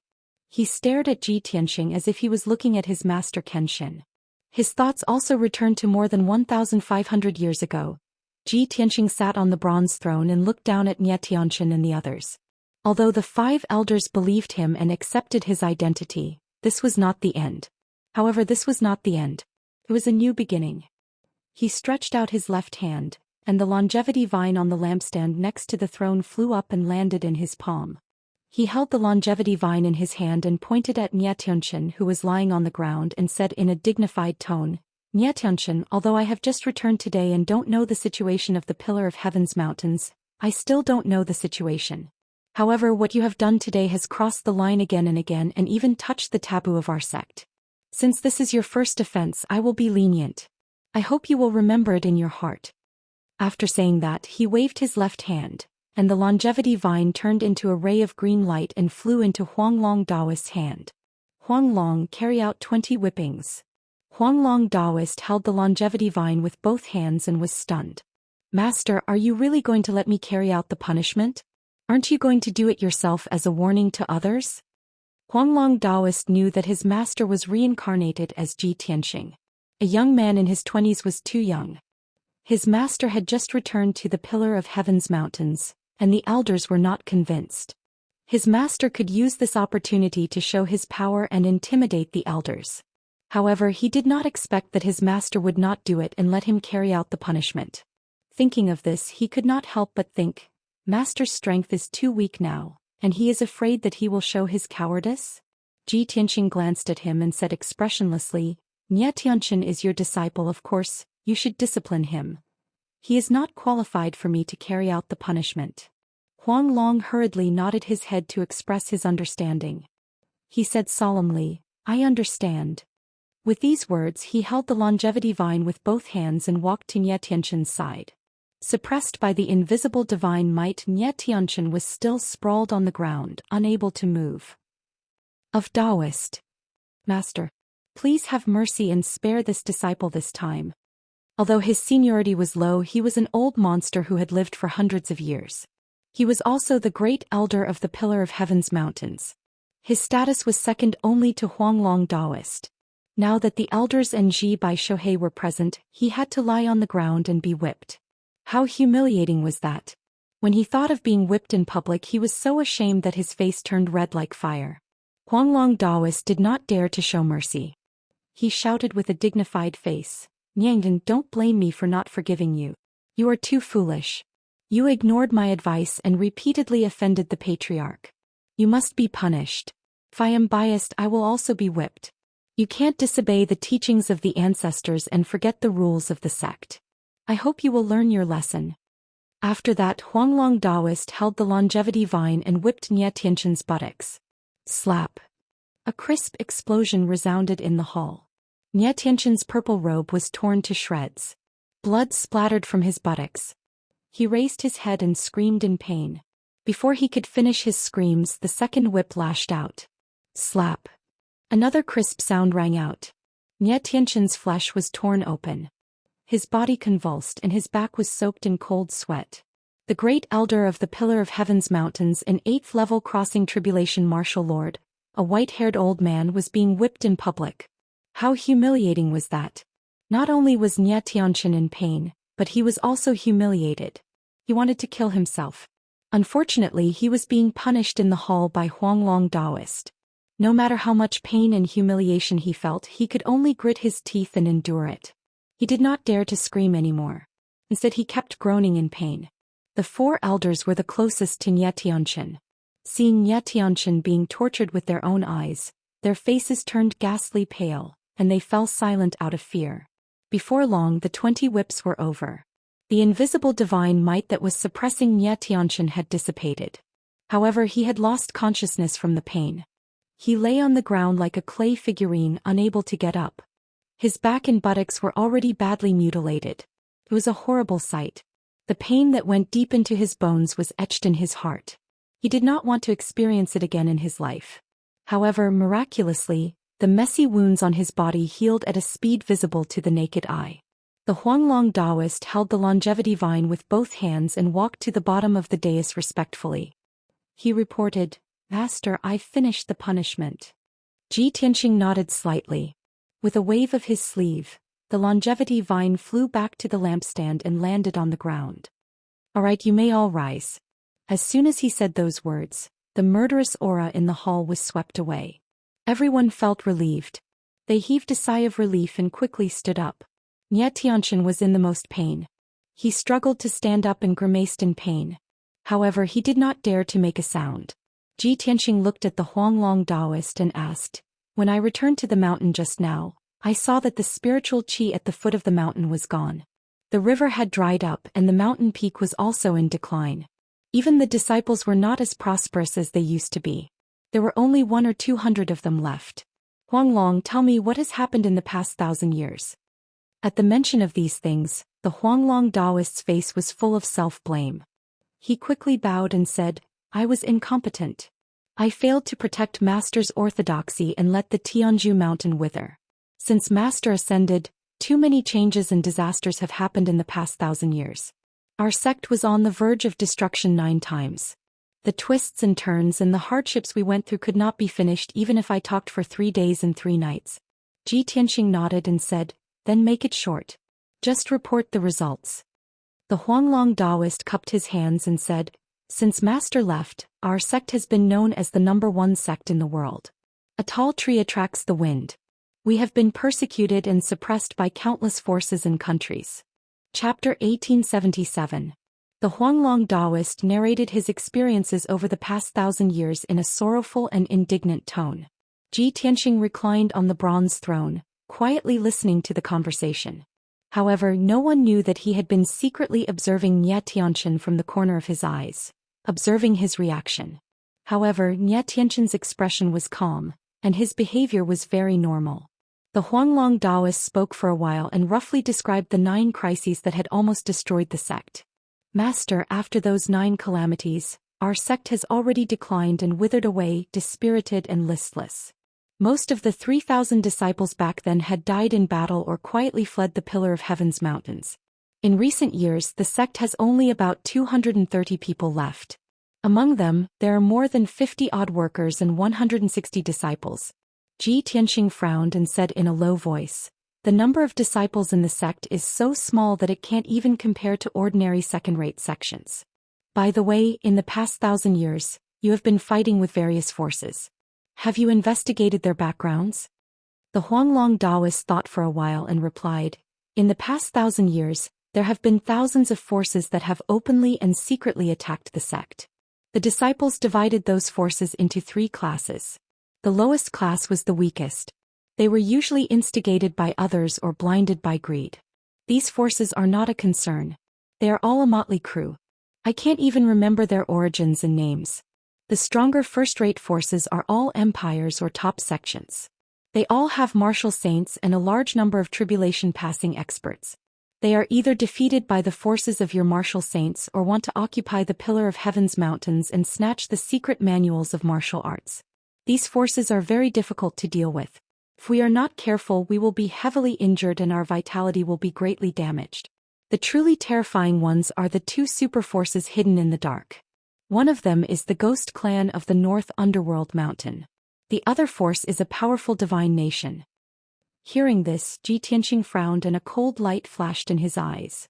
He stared at Ji Tianxing as if he was looking at his master Kenshin. His thoughts also returned to more than 1,500 years ago. Ji Tianxing sat on the bronze throne and looked down at Tianxing and the others. Although the 5 elders believed him and accepted his identity, this was not the end. However, this was not the end. It was a new beginning. He stretched out his left hand, and the longevity vine on the lampstand next to the throne flew up and landed in his palm. He held the longevity vine in his hand and pointed at Tianxing, who was lying on the ground, and said in a dignified tone, Tianxing, although I have just returned today and don't know the situation of the Pillar of Heaven's mountains, I still don't know the situation. However, what you have done today has crossed the line again and even touched the taboo of our sect. Since this is your first offense, I will be lenient. I hope you will remember it in your heart. After saying that, he waved his left hand, and the longevity vine turned into a ray of green light and flew into Huanglong Daoist's hand. Huanglong, carry out 20 whippings. Huanglong Daoist held the longevity vine with both hands and was stunned. Master, are you really going to let me carry out the punishment? Aren't you going to do it yourself as a warning to others? Huanglong Daoist knew that his master was reincarnated as Ji Tianxing. A young man in his 20s was too young. His master had just returned to the Pillar of Heaven's mountains, and the elders were not convinced. His master could use this opportunity to show his power and intimidate the elders. However, he did not expect that his master would not do it and let him carry out the punishment. Thinking of this, he could not help but think, Master's strength is too weak now, and he is afraid that he will show his cowardice? Ji Tianxing glanced at him and said expressionlessly, Tianxing is your disciple, of course, you should discipline him. He is not qualified for me to carry out the punishment. Huang Long hurriedly nodded his head to express his understanding. He said solemnly, "I understand." With these words he held the longevity vine with both hands and walked to Nie Tianqian's side. Suppressed by the invisible divine might, Nie Tianqian was still sprawled on the ground, unable to move. Of Daoist. "Master, please have mercy and spare this disciple this time." Although his seniority was low, he was an old monster who had lived for hundreds of years. He was also the great elder of the Pillar of Heaven's mountains. His status was second only to Huanglong Daoist. Now that the elders and Ji Bai Shohei were present, he had to lie on the ground and be whipped. How humiliating was that? When he thought of being whipped in public, he was so ashamed that his face turned red like fire. Huanglong Daoist did not dare to show mercy. He shouted with a dignified face, "Niangdan, don't blame me for not forgiving you. You are too foolish. You ignored my advice and repeatedly offended the patriarch. You must be punished. If I am biased, I will also be whipped. You can't disobey the teachings of the ancestors and forget the rules of the sect. I hope you will learn your lesson." After that, Huanglong Daoist held the longevity vine and whipped Nie Tianqian's buttocks. Slap. A crisp explosion resounded in the hall. Nie Tianqian's purple robe was torn to shreds. Blood splattered from his buttocks. He raised his head and screamed in pain. Before he could finish his screams, the second whip lashed out. Slap. Another crisp sound rang out. Nie Tianqian's flesh was torn open. His body convulsed and his back was soaked in cold sweat. The great elder of the Pillar of Heaven's mountains and 8th level crossing tribulation martial lord, a white-haired old man, was being whipped in public. How humiliating was that? Not only was Nie Tianqian in pain, but he was also humiliated. He wanted to kill himself. Unfortunately, he was being punished in the hall by Huanglong Daoist. No matter how much pain and humiliation he felt, he could only grit his teeth and endure it. He did not dare to scream anymore. Instead, he kept groaning in pain. The 4 elders were the closest to Nie Tianqian. Seeing Nie Tianqian being tortured with their own eyes, their faces turned ghastly pale, and they fell silent out of fear. Before long, the 20 whips were over. The invisible divine might that was suppressing Nie Tianqian had dissipated. However, he had lost consciousness from the pain. He lay on the ground like a clay figurine, unable to get up. His back and buttocks were already badly mutilated. It was a horrible sight. The pain that went deep into his bones was etched in his heart. He did not want to experience it again in his life. However, miraculously, the messy wounds on his body healed at a speed visible to the naked eye. The Huanglong Daoist held the longevity vine with both hands and walked to the bottom of the dais respectfully. He reported, "Master, I finished the punishment." Ji Tianqing nodded slightly. With a wave of his sleeve, the longevity vine flew back to the lampstand and landed on the ground. "All right, you may all rise." As soon as he said those words, the murderous aura in the hall was swept away. Everyone felt relieved. They heaved a sigh of relief and quickly stood up. Nie Tianqian was in the most pain. He struggled to stand up and grimaced in pain. However, he did not dare to make a sound. Ji Tianqing looked at the Huanglong Daoist and asked, "When I returned to the mountain just now, I saw that the spiritual qi at the foot of the mountain was gone. The river had dried up and the mountain peak was also in decline. Even the disciples were not as prosperous as they used to be. There were only 100 or 200 of them left. Huanglong, tell me what has happened in the past 1,000 years." At the mention of these things, the Huanglong Daoist's face was full of self-blame. He quickly bowed and said, "I was incompetent. I failed to protect Master's orthodoxy and let the Tianju mountain wither. Since Master ascended, too many changes and disasters have happened in the past 1,000 years. Our sect was on the verge of destruction 9 times. The twists and turns and the hardships we went through could not be finished even if I talked for 3 days and 3 nights. Ji Tianqing nodded and said, "Then make it short. Just report the results." The Huanglong Daoist cupped his hands and said, "Since Master left, our sect has been known as the #1 sect in the world. A tall tree attracts the wind. We have been persecuted and suppressed by countless forces and countries." Chapter 1877. The Huanglong Daoist narrated his experiences over the past 1,000 years in a sorrowful and indignant tone. Ji Tianqing reclined on the bronze throne, quietly listening to the conversation. However, no one knew that he had been secretly observing Nie Tianqian from the corner of his eyes. observing his reaction. However, Nie Tianqin's expression was calm, and his behavior was very normal. The Huanglong Daoist spoke for a while and roughly described the 9 crises that had almost destroyed the sect. Master, after those 9 calamities, our sect has already declined and withered away, dispirited and listless. Most of the 3,000 disciples back then had died in battle or quietly fled the Pillar of Heaven's mountains. In recent years, the sect has only about 230 people left. Among them, there are more than 50-odd workers and 160 disciples. Ji Tianxing frowned and said in a low voice, "The number of disciples in the sect is so small that it can't even compare to ordinary second-rate sections. By the way, in the past 1,000 years, you have been fighting with various forces. Have you investigated their backgrounds?" The Huanglong Daoist thought for a while and replied, "In the past 1,000 years, there have been thousands of forces that have openly and secretly attacked the sect. The disciples divided those forces into 3 classes. The lowest class was the weakest. They were usually instigated by others or blinded by greed. These forces are not a concern. They are all a motley crew. I can't even remember their origins and names. The stronger first-rate forces are all empires or top sections. They all have martial saints and a large number of tribulation-passing experts. They are either defeated by the forces of your martial saints or want to occupy the Pillar of Heaven's mountains and snatch the secret manuals of martial arts. These forces are very difficult to deal with. If we are not careful, we will be heavily injured and our vitality will be greatly damaged. The truly terrifying ones are the 2 super forces hidden in the dark. One of them is the ghost clan of the North Underworld Mountain. The other force is a powerful divine nation." Hearing this, Ji Tianxing frowned and a cold light flashed in his eyes.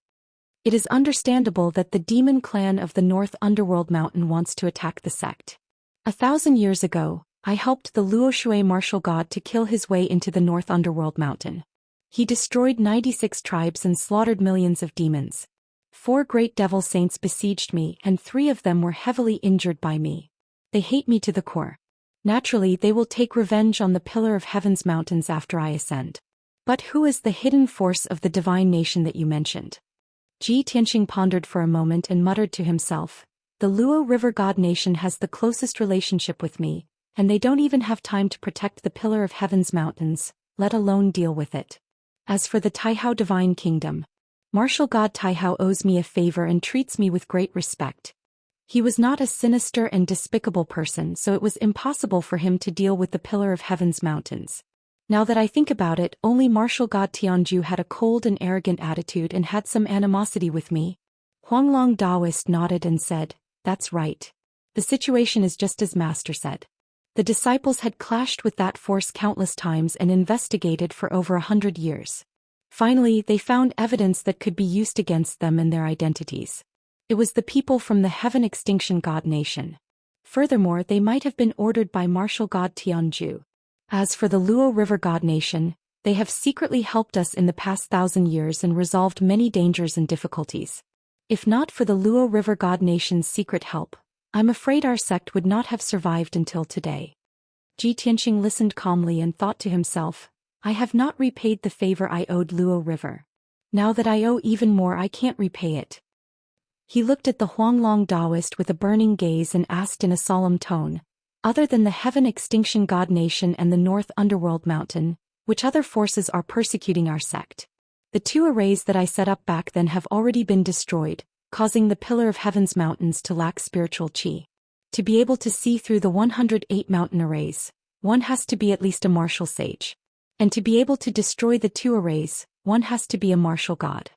It is understandable that the demon clan of the North Underworld Mountain wants to attack the sect. 1,000 years ago, I helped the Luoshui martial god to kill his way into the North Underworld Mountain. He destroyed 96 tribes and slaughtered millions of demons. 4 great devil saints besieged me and 3 of them were heavily injured by me. They hate me to the core. Naturally, they will take revenge on the Pillar of Heaven's mountains after I ascend. But who is the hidden force of the divine nation that you mentioned? Ji Tianxing pondered for a moment and muttered to himself, "The Luo River God Nation has the closest relationship with me, and they don't even have time to protect the Pillar of Heaven's mountains, let alone deal with it. As for the Taihao Divine Kingdom, martial god Taihao owes me a favor and treats me with great respect. He was not a sinister and despicable person, so it was impossible for him to deal with the Pillar of Heaven's mountains. Now that I think about it, only martial god Tianju had a cold and arrogant attitude and had some animosity with me." Huanglong Daoist nodded and said, "That's right. The situation is just as Master said. The disciples had clashed with that force countless times and investigated for over 100 years. Finally, they found evidence that could be used against them and their identities. It was the people from the Heaven Extinction God Nation. Furthermore, they might have been ordered by martial god Tianju. As for the Luo River God Nation, they have secretly helped us in the past 1,000 years and resolved many dangers and difficulties. If not for the Luo River God Nation's secret help, I'm afraid our sect would not have survived until today." Ji Tianxing listened calmly and thought to himself, "I have not repaid the favor I owed Luo River. Now that I owe even more, I can't repay it." He looked at the Huanglong Daoist with a burning gaze and asked in a solemn tone, "Other than the Heaven Extinction God Nation and the North Underworld Mountain, which other forces are persecuting our sect?" "The 2 arrays that I set up back then have already been destroyed, causing the Pillar of Heaven's mountains to lack spiritual qi. To be able to see through the 108 mountain arrays, one has to be at least a martial sage. And to be able to destroy the 2 arrays, one has to be a martial god."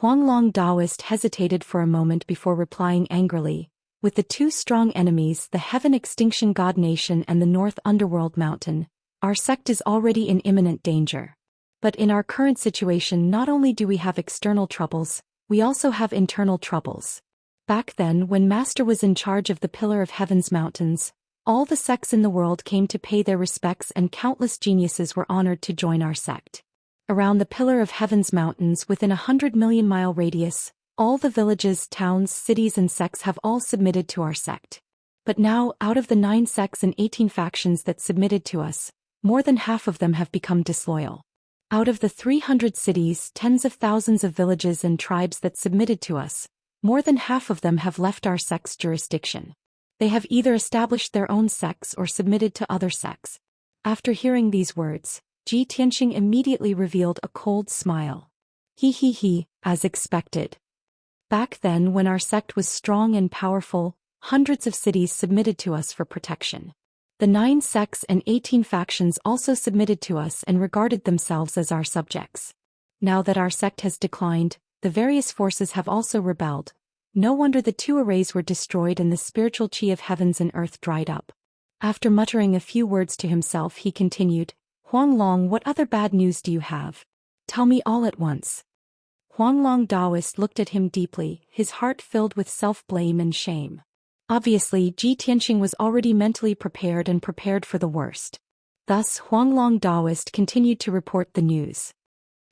Huanglong Daoist hesitated for a moment before replying angrily, "With the 2 strong enemies, the Heaven Extinction God Nation and the North Underworld Mountain, our sect is already in imminent danger. But in our current situation, not only do we have external troubles, we also have internal troubles. Back then, when Master was in charge of the Pillar of Heaven's mountains, all the sects in the world came to pay their respects and countless geniuses were honored to join our sect. Around the Pillar of Heaven's mountains, within a 100-million-mile radius, all the villages, towns, cities and sects have all submitted to our sect. But now, out of the 9 sects and 18 factions that submitted to us, more than half of them have become disloyal. Out of the 300 cities, tens of thousands of villages and tribes that submitted to us, More than half of them have left our sect's jurisdiction. They have either established their own sects or submitted to other sects. After hearing these words, Ji Tianxing immediately revealed a cold smile. He, as expected. Back then, when our sect was strong and powerful, hundreds of cities submitted to us for protection. The 9 sects and 18 factions also submitted to us and regarded themselves as our subjects. Now that our sect has declined, the various forces have also rebelled. No wonder the 2 arrays were destroyed and the spiritual chi of heavens and earth dried up. After muttering a few words to himself, he continued, Huanglong, what other bad news do you have? Tell me all at once. Huanglong Daoist looked at him deeply, his heart filled with self-blame and shame. Obviously, Ji Tianxing was already mentally prepared and prepared for the worst. Thus, Huanglong Daoist continued to report the news.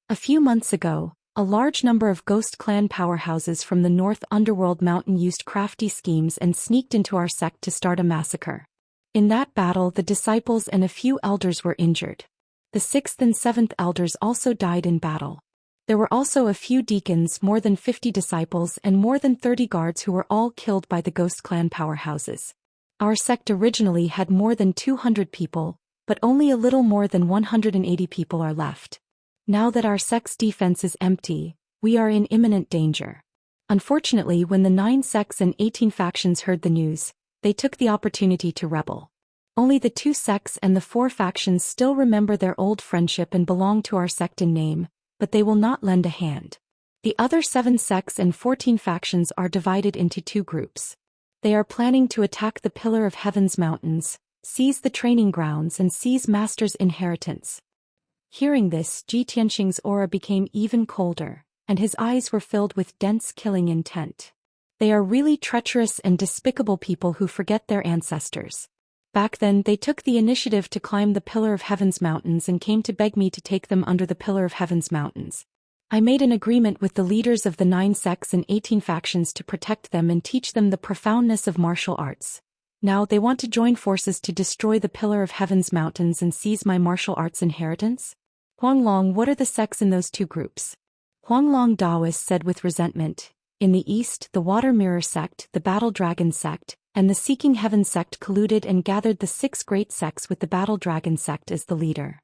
A few months ago, a large number of ghost clan powerhouses from the North Underworld Mountain used crafty schemes and sneaked into our sect to start a massacre. In that battle, the disciples and a few elders were injured. The 6th and 7th elders also died in battle. There were also a few deacons, more than 50 disciples, and more than 30 guards who were all killed by the ghost clan powerhouses. Our sect originally had more than 200 people, but only a little more than 180 people are left. Now that our sect's defense is empty, we are in imminent danger. Unfortunately, when the 9 sects and 18 factions heard the news, they took the opportunity to rebel. Only the 2 sects and the 4 factions still remember their old friendship and belong to our sect in name, but they will not lend a hand. The other 7 sects and 14 factions are divided into 2 groups. They are planning to attack the Pillar of Heaven's mountains, seize the training grounds and seize Master's inheritance. Hearing this, Ji Tianxing's aura became even colder, and his eyes were filled with dense killing intent. They are really treacherous and despicable people who forget their ancestors. Back then, they took the initiative to climb the Pillar of Heaven's mountains and came to beg me to take them under the Pillar of Heaven's mountains. I made an agreement with the leaders of the 9 sects and 18 factions to protect them and teach them the profoundness of martial arts. Now they want to join forces to destroy the Pillar of Heaven's mountains and seize my martial arts inheritance? Huanglong, what are the sects in those 2 groups? Huanglong Daoist said with resentment. In the east, the Water Mirror sect, the Battle Dragon sect, and the Seeking Heaven sect colluded and gathered the 6 great sects with the Battle Dragon sect as the leader.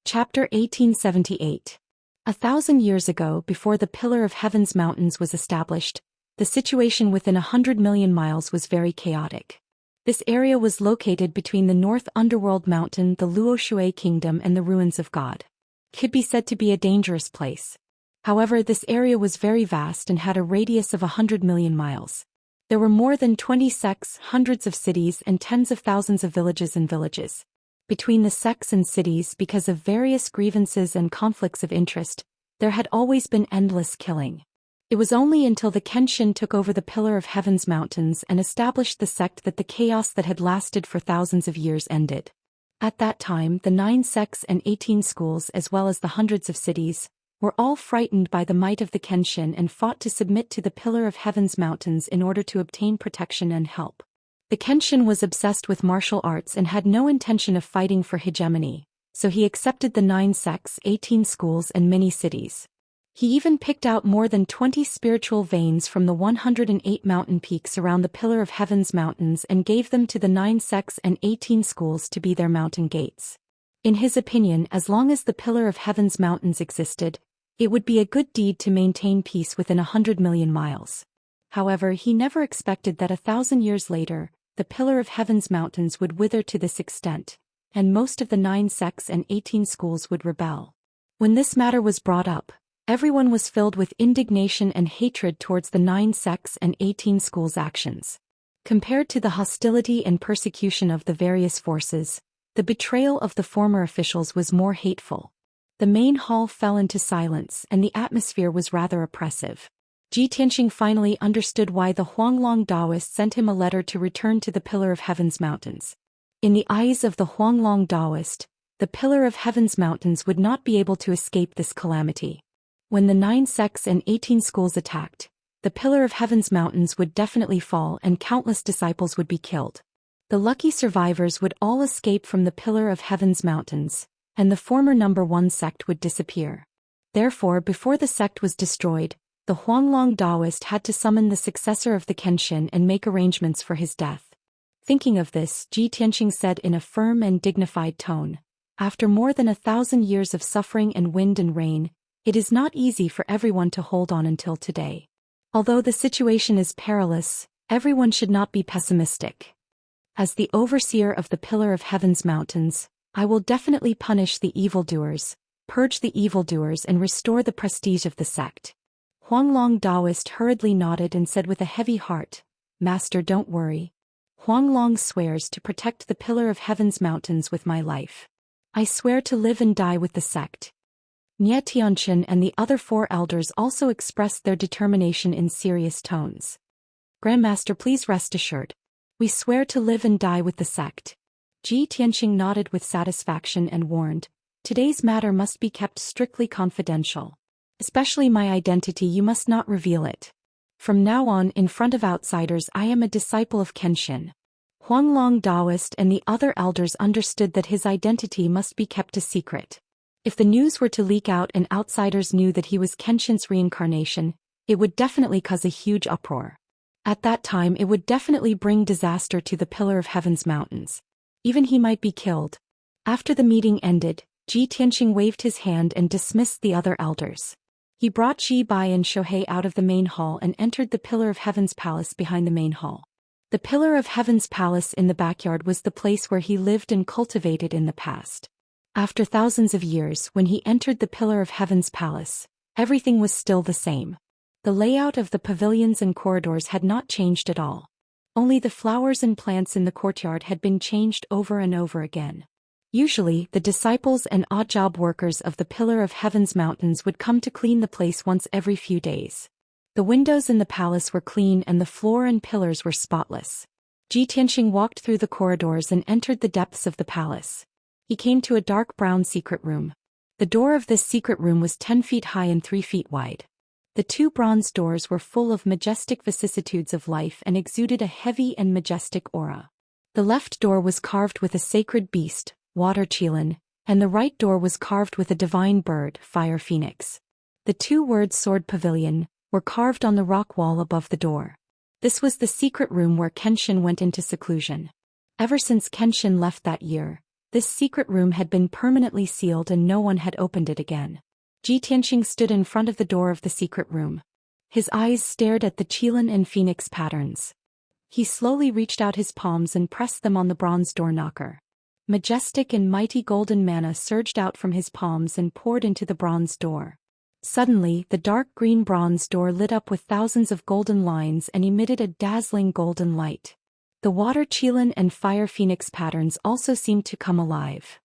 Chapter 1878. 1,000 years ago, before the Pillar of Heaven's mountains was established, the situation within 100 million miles was very chaotic. This area was located between the North Underworld Mountain, the Luoshui Kingdom, and the Ruins of God. Could be said to be a dangerous place. However, this area was very vast and had a radius of 100 million miles. There were more than 20 sects, hundreds of cities, and tens of thousands of villages and villages. Between the sects and cities, because of various grievances and conflicts of interest, there had always been endless killing. It was only until the Kenshin took over the Pillar of Heaven's mountains and established the sect that the chaos that had lasted for thousands of years ended. At that time, the 9 sects and 18 schools, as well as the hundreds of cities, were all frightened by the might of the Kenshin and fought to submit to the Pillar of Heaven's mountains in order to obtain protection and help. The Kenshin was obsessed with martial arts and had no intention of fighting for hegemony, so he accepted the 9 sects, 18 schools, and many cities. He even picked out more than 20 spiritual veins from the 108 mountain peaks around the Pillar of Heaven's mountains and gave them to the 9 sects and 18 schools to be their mountain gates. In his opinion, as long as the Pillar of Heaven's mountains existed, it would be a good deed to maintain peace within 100 million miles. However, he never expected that 1,000 years later, the Pillar of Heaven's mountains would wither to this extent, and most of the 9 sects and 18 schools would rebel. When this matter was brought up, everyone was filled with indignation and hatred towards the 9 sects and 18 schools' actions. Compared to the hostility and persecution of the various forces, the betrayal of the former officials was more hateful. The main hall fell into silence and the atmosphere was rather oppressive. Ji Tianxing finally understood why the Huanglong Daoist sent him a letter to return to the Pillar of Heaven's mountains. In the eyes of the Huanglong Daoist, the Pillar of Heaven's mountains would not be able to escape this calamity. When the 9 sects and 18 schools attacked, the Pillar of Heaven's mountains would definitely fall and countless disciples would be killed. The lucky survivors would all escape from the Pillar of Heaven's mountains, and the former number 1 sect would disappear. Therefore, before the sect was destroyed, The Huanglong Daoist had to summon the successor of the Kenshin and make arrangements for his death. Thinking of this, Ji Tianqing said in a firm and dignified tone, "After more than 1,000 years of suffering and wind and rain, it is not easy for everyone to hold on until today. Although the situation is perilous, everyone should not be pessimistic. As the overseer of the Pillar of Heaven's mountains, I will definitely punish the evildoers, purge the evildoers and restore the prestige of the sect." Huanglong Daoist hurriedly nodded and said with a heavy heart, "Master, don't worry. Huanglong swears to protect the Pillar of Heaven's mountains with my life. I swear to live and die with the sect." Nie Tianchen and the other 4 elders also expressed their determination in serious tones. "Grandmaster, please rest assured. We swear to live and die with the sect." Ji Tianqing nodded with satisfaction and warned, "Today's matter must be kept strictly confidential. Especially my identity, you must not reveal it. From now on, in front of outsiders, I am a disciple of Kenshin." Huanglong Daoist and the other elders understood that his identity must be kept a secret. If the news were to leak out and outsiders knew that he was Kenshin's reincarnation, it would definitely cause a huge uproar. At that time, it would definitely bring disaster to the Pillar of Heaven's mountains. Even he might be killed. After the meeting ended, Ji Tianqing waved his hand and dismissed the other elders. He brought Ji Bai and Shohei out of the main hall and entered the Pillar of Heaven's palace behind the main hall. The Pillar of Heaven's palace in the backyard was the place where he lived and cultivated in the past. After thousands of years, when he entered the Pillar of Heaven's palace, everything was still the same. The layout of the pavilions and corridors had not changed at all. Only the flowers and plants in the courtyard had been changed over and over again. Usually, the disciples and odd job workers of the Pillar of Heaven's mountains would come to clean the place once every few days. The windows in the palace were clean and the floor and pillars were spotless. Ji Tianqing walked through the corridors and entered the depths of the palace. He came to a dark brown secret room. The door of this secret room was 10 feet high and 3 feet wide. The 2 bronze doors were full of majestic vicissitudes of life and exuded a heavy and majestic aura. The left door was carved with a sacred beast, Water Qilin, and the right door was carved with a divine bird, Fire Phoenix. The 2 words Sword Pavilion were carved on the rock wall above the door. This was the secret room where Kenshin went into seclusion. Ever since Kenshin left that year, this secret room had been permanently sealed and no one had opened it again. Ji Tianqing stood in front of the door of the secret room. His eyes stared at the Qilin and Phoenix patterns. He slowly reached out his palms and pressed them on the bronze door knocker. Majestic and mighty golden mana surged out from his palms and poured into the bronze door. Suddenly, the dark green bronze door lit up with thousands of golden lines and emitted a dazzling golden light. The Water Qilin and Fire Phoenix patterns also seemed to come alive.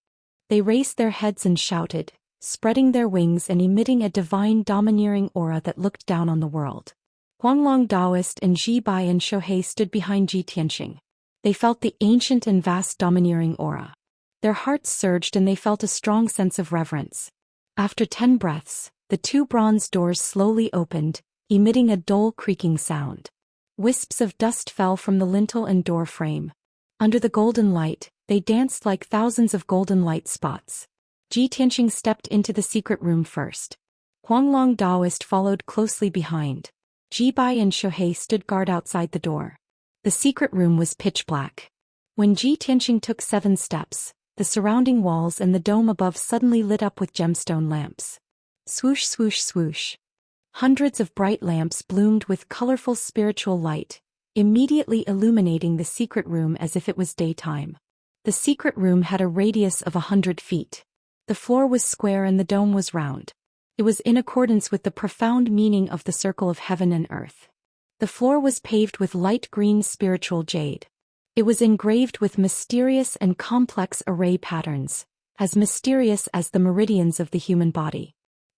They raised their heads and shouted, spreading their wings and emitting a divine domineering aura that looked down on the world. Huanglong Daoist and Ji Bai and Shohei stood behind Ji Tianqing. They felt the ancient and vast domineering aura. Their hearts surged and they felt a strong sense of reverence. After 10 breaths, the 2 bronze doors slowly opened, emitting a dull creaking sound. Wisps of dust fell from the lintel and door frame. Under the golden light, they danced like thousands of golden light spots. Ji Tianqing stepped into the secret room first. Huanglong Daoist followed closely behind. Ji Bai and Shohei stood guard outside the door. The secret room was pitch black. When Ji Tianqing took 7 steps, the surrounding walls and the dome above suddenly lit up with gemstone lamps. Swoosh swoosh swoosh. Hundreds of bright lamps bloomed with colorful spiritual light, immediately illuminating the secret room as if it was daytime. The secret room had a radius of 100 feet. The floor was square and the dome was round. It was in accordance with the profound meaning of the circle of heaven and earth. The floor was paved with light green spiritual jade. It was engraved with mysterious and complex array patterns, as mysterious as the meridians of the human body.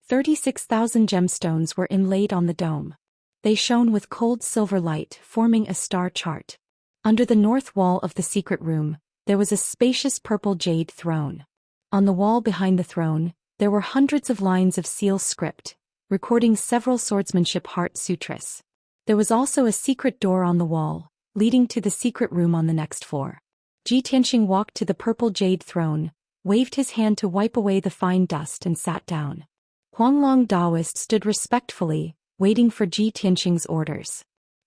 36,000 gemstones were inlaid on the dome. They shone with cold silver light, forming a star chart. Under the north wall of the secret room, there was a spacious purple jade throne. On the wall behind the throne, there were hundreds of lines of seal script, recording several swordsmanship heart sutras. There was also a secret door on the wall, leading to the secret room on the next floor. Ji Tianqing walked to the purple jade throne, waved his hand to wipe away the fine dust and sat down. Huanglong Daoist stood respectfully, waiting for Ji Tianqing's orders.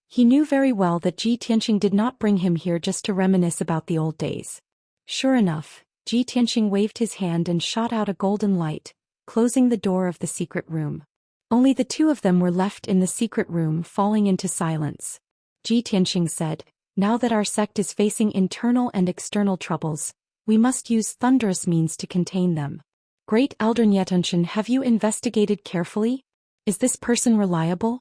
He knew very well that Ji Tianqing did not bring him here just to reminisce about the old days. Sure enough, Ji Tianqing waved his hand and shot out a golden light, closing the door of the secret room. Only the two of them were left in the secret room, falling into silence. Ji Tianqing said, "Now that our sect is facing internal and external troubles, we must use thunderous means to contain them. Great Elder Nietianchen, have you investigated carefully? Is this person reliable?"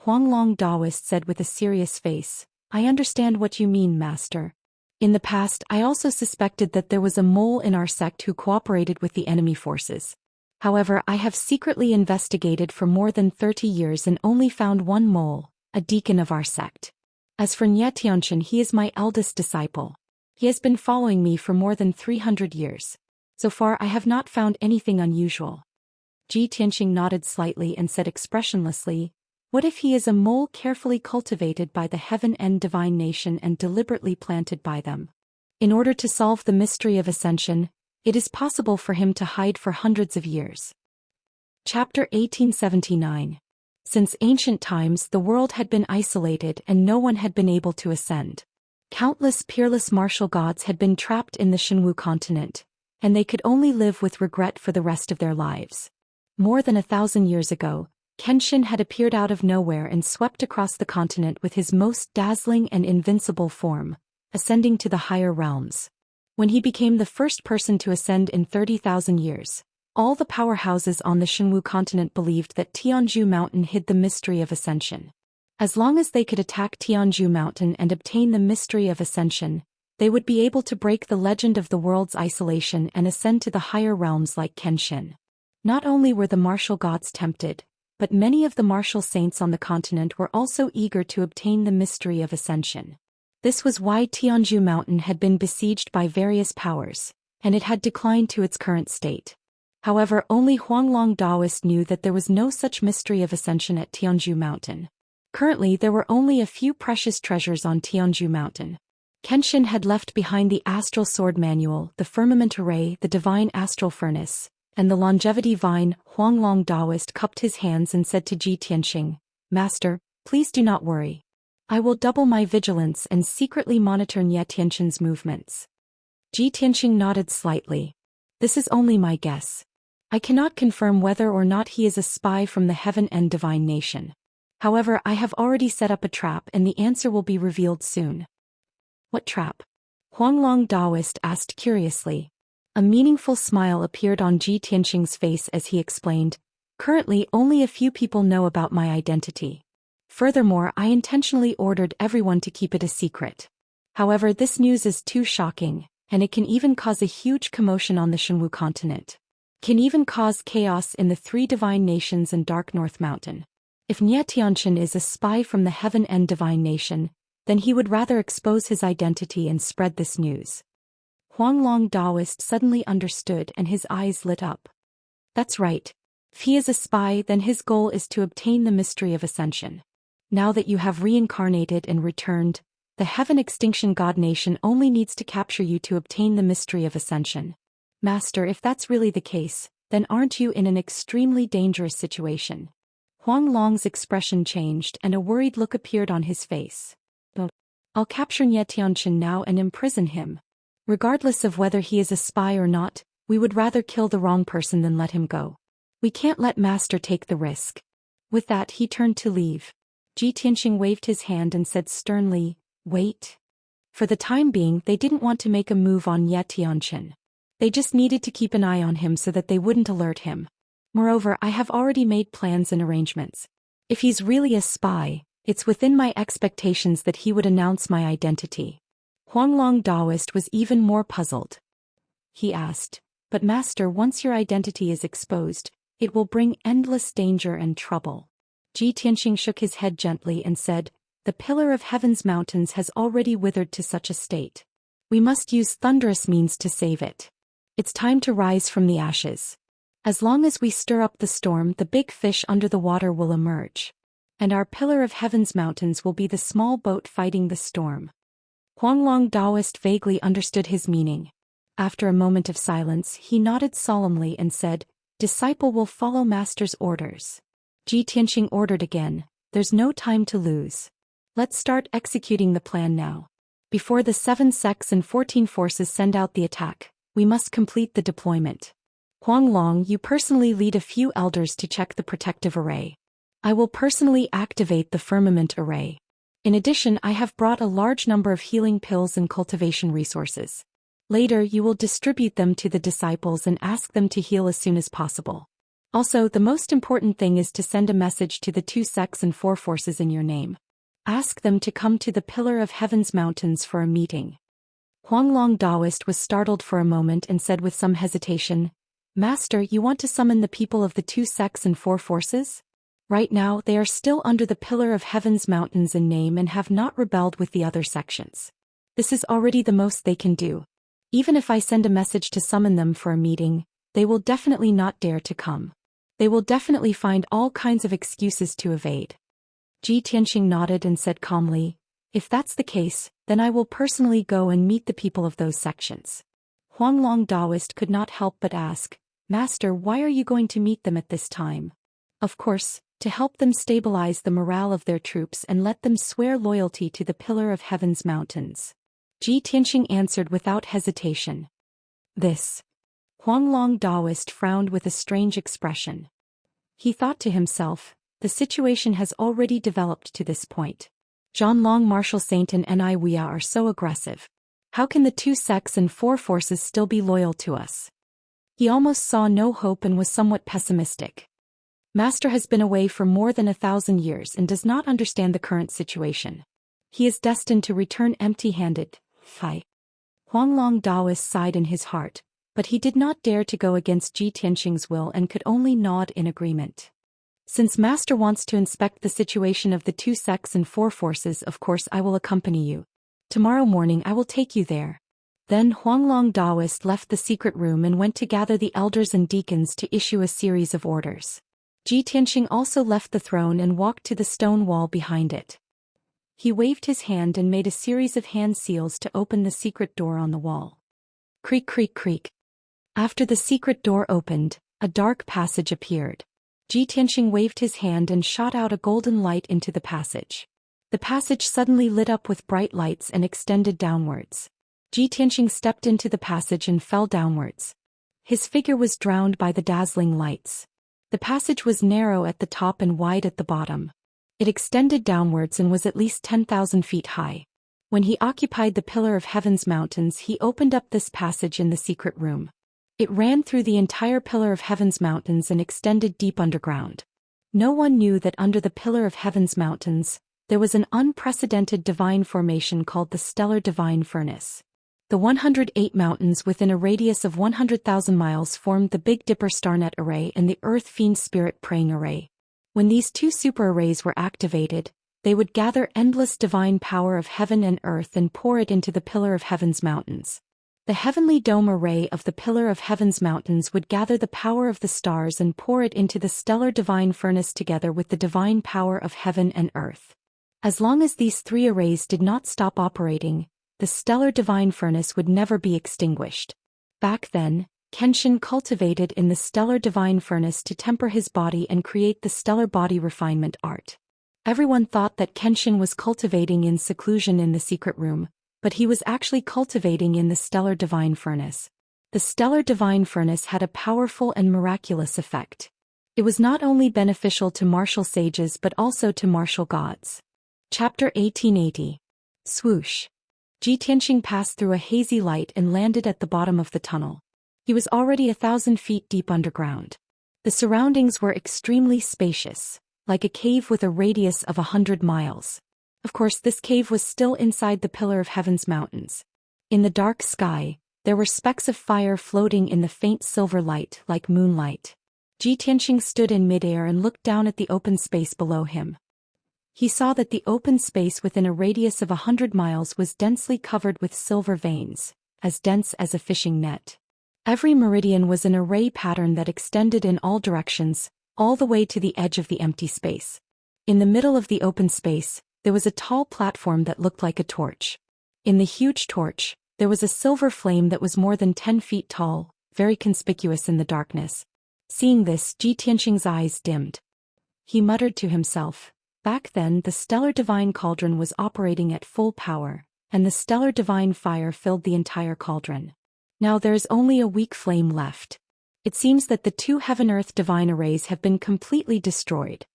Huanglong Daoist said with a serious face, "I understand what you mean, Master. In the past, I also suspected that there was a mole in our sect who cooperated with the enemy forces. However, I have secretly investigated for more than 30 years and only found one mole, a deacon of our sect. As for Nietianchen, he is my eldest disciple. He has been following me for more than 300 years. So far I have not found anything unusual." Ji Tianqing nodded slightly and said expressionlessly, "What if he is a mole carefully cultivated by the Heaven End Divine Nation and deliberately planted by them? In order to solve the mystery of ascension, it is possible for him to hide for hundreds of years." Chapter 1879. Since ancient times the world had been isolated and no one had been able to ascend. Countless peerless martial gods had been trapped in the Shenwu continent, and they could only live with regret for the rest of their lives. More than 1,000 years ago, Kenshin had appeared out of nowhere and swept across the continent with his most dazzling and invincible form, ascending to the higher realms. When he became the first person to ascend in 30,000 years, all the powerhouses on the Shenwu continent believed that Tianzhu Mountain hid the mystery of ascension. As long as they could attack Tianzhu Mountain and obtain the mystery of ascension, they would be able to break the legend of the world's isolation and ascend to the higher realms like Kenshin. Not only were the martial gods tempted, but many of the martial saints on the continent were also eager to obtain the mystery of ascension. This was why Tianzhu Mountain had been besieged by various powers, and it had declined to its current state. However, only Huanglong Daoist knew that there was no such mystery of ascension at Tianzhu Mountain. Currently there were only a few precious treasures on Tianzhu Mountain. Kenshin had left behind the Astral Sword Manual, the Firmament Array, the Divine Astral Furnace, and the Longevity Vine. Huanglong Daoist cupped his hands and said to Ji Tianqing, "Master, please do not worry. I will double my vigilance and secretly monitor Nietianchen's movements." Ji Tianqing nodded slightly. "This is only my guess. I cannot confirm whether or not he is a spy from the Heaven End Divine Nation. However, I have already set up a trap and the answer will be revealed soon." "What trap?" Huanglong Daoist asked curiously. A meaningful smile appeared on Ji Tianqing's face as he explained, "Currently only a few people know about my identity. Furthermore, I intentionally ordered everyone to keep it a secret. However, this news is too shocking, and it can even cause a huge commotion on the Shenwu continent. Can even cause chaos in the three divine nations and Dark North Mountain. If Nietianchen is a spy from the Heaven End Divine Nation, then he would rather expose his identity and spread this news." Huanglong Daoist suddenly understood and his eyes lit up. "That's right. If he is a spy, then his goal is to obtain the mystery of ascension. Now that you have reincarnated and returned, the Heaven Extinction God Nation only needs to capture you to obtain the mystery of ascension. Master, if that's really the case, then aren't you in an extremely dangerous situation?" Huanglong's expression changed and a worried look appeared on his face. "I'll capture Nietianchen now and imprison him. Regardless of whether he is a spy or not, we would rather kill the wrong person than let him go. We can't let Master take the risk." With that he turned to leave. Ji Tianqing waved his hand and said sternly, "Wait." For the time being they didn't want to make a move on Nietianchen. They just needed to keep an eye on him so that they wouldn't alert him. Moreover, I have already made plans and arrangements. If he's really a spy, it's within my expectations that he would announce my identity. Huanglong Daoist was even more puzzled. He asked, "But Master, once your identity is exposed, it will bring endless danger and trouble." Ji Tianqing shook his head gently and said, "The Pillar of Heaven's mountains has already withered to such a state. We must use thunderous means to save it. It's time to rise from the ashes. As long as we stir up the storm, the big fish under the water will emerge. And our Pillar of Heaven's mountains will be the small boat fighting the storm." Huanglong Daoist vaguely understood his meaning. After a moment of silence, he nodded solemnly and said, "Disciple will follow Master's orders." Ji Tianqing ordered again, "There's no time to lose. Let's start executing the plan now. Before the 7 sects and 14 forces send out the attack, we must complete the deployment. Huang Long, you personally lead a few elders to check the protective array. I will personally activate the firmament array. In addition, I have brought a large number of healing pills and cultivation resources. Later you will distribute them to the disciples and ask them to heal as soon as possible. Also, the most important thing is to send a message to the 2 sects and 4 forces in your name. Ask them to come to the Pillar of Heaven's mountains for a meeting." Huanglong Daoist was startled for a moment and said with some hesitation, "Master, you want to summon the people of the 2 sects and 4 forces? Right now they are still under the Pillar of Heaven's mountains in name and have not rebelled with the other sections. This is already the most they can do. Even if I send a message to summon them for a meeting, they will definitely not dare to come. They will definitely find all kinds of excuses to evade." Ji Tianqing nodded and said calmly, "If that's the case, then I will personally go and meet the people of those sections." Huanglong Daoist could not help but ask, "Master, why are you going to meet them at this time?" "Of course, to help them stabilize the morale of their troops and let them swear loyalty to the Pillar of Heaven's mountains." Ji Tianqing answered without hesitation. "This." Huanglong Daoist frowned with a strange expression. He thought to himself, the situation has already developed to this point. Zhanlong, Martial Saint and Wuxia are so aggressive. How can the 2 sects and 4 forces still be loyal to us? He almost saw no hope and was somewhat pessimistic. Master has been away for more than 1,000 years and does not understand the current situation. He is destined to return empty-handed. Fi. Huanglong Daoist sighed in his heart, but he did not dare to go against Ji Tianqing's will and could only nod in agreement. "Since Master wants to inspect the situation of the 2 sects and 4 forces, of course I will accompany you. Tomorrow morning I will take you there." Then Huanglong Daoist left the secret room and went to gather the elders and deacons to issue a series of orders. Ji Tianqing also left the throne and walked to the stone wall behind it. He waved his hand and made a series of hand seals to open the secret door on the wall. Creak, creak, creak. After the secret door opened, a dark passage appeared. Ji Tianqing waved his hand and shot out a golden light into the passage. The passage suddenly lit up with bright lights and extended downwards. Ji Tianqing stepped into the passage and fell downwards. His figure was drowned by the dazzling lights. The passage was narrow at the top and wide at the bottom. It extended downwards and was at least 10,000 feet high. When he occupied the Pillar of Heaven's mountains, he opened up this passage in the secret room. It ran through the entire Pillar of Heaven's mountains and extended deep underground. No one knew that under the Pillar of Heaven's mountains, there was an unprecedented divine formation called the Stellar Divine Furnace. The 108 mountains within a radius of 100,000 miles formed the Big Dipper Starnet Array and the Earth Fiend Spirit Praying Array. When these 2 super arrays were activated, they would gather endless divine power of heaven and earth and pour it into the Pillar of Heaven's mountains. The heavenly dome array of the Pillar of Heaven's mountains would gather the power of the stars and pour it into the stellar divine furnace together with the divine power of heaven and earth. As long as these 3 arrays did not stop operating, the stellar divine furnace would never be extinguished. Back then, Kenshin cultivated in the stellar divine furnace to temper his body and create the stellar body refinement art. Everyone thought that Kenshin was cultivating in seclusion in the secret room, but he was actually cultivating in the stellar divine furnace. The stellar divine furnace had a powerful and miraculous effect. It was not only beneficial to martial sages but also to martial gods. Chapter 1880. Swoosh. Ji Tianqing passed through a hazy light and landed at the bottom of the tunnel. He was already 1,000 feet deep underground. The surroundings were extremely spacious, like a cave with a radius of 100 miles. Of course, this cave was still inside the Pillar of Heaven's mountains. In the dark sky, there were specks of fire floating in the faint silver light like moonlight. Ji Tianqing stood in midair and looked down at the open space below him. He saw that the open space within a radius of 100 miles was densely covered with silver veins, as dense as a fishing net. Every meridian was an array pattern that extended in all directions, all the way to the edge of the empty space. In the middle of the open space, there was a tall platform that looked like a torch. In the huge torch, there was a silver flame that was more than 10 feet tall, very conspicuous in the darkness. Seeing this, Ji Tianqing's eyes dimmed. He muttered to himself. Back then the stellar divine cauldron was operating at full power, and the stellar divine fire filled the entire cauldron. Now there's only a weak flame left. It seems that the two heaven-earth divine arrays have been completely destroyed.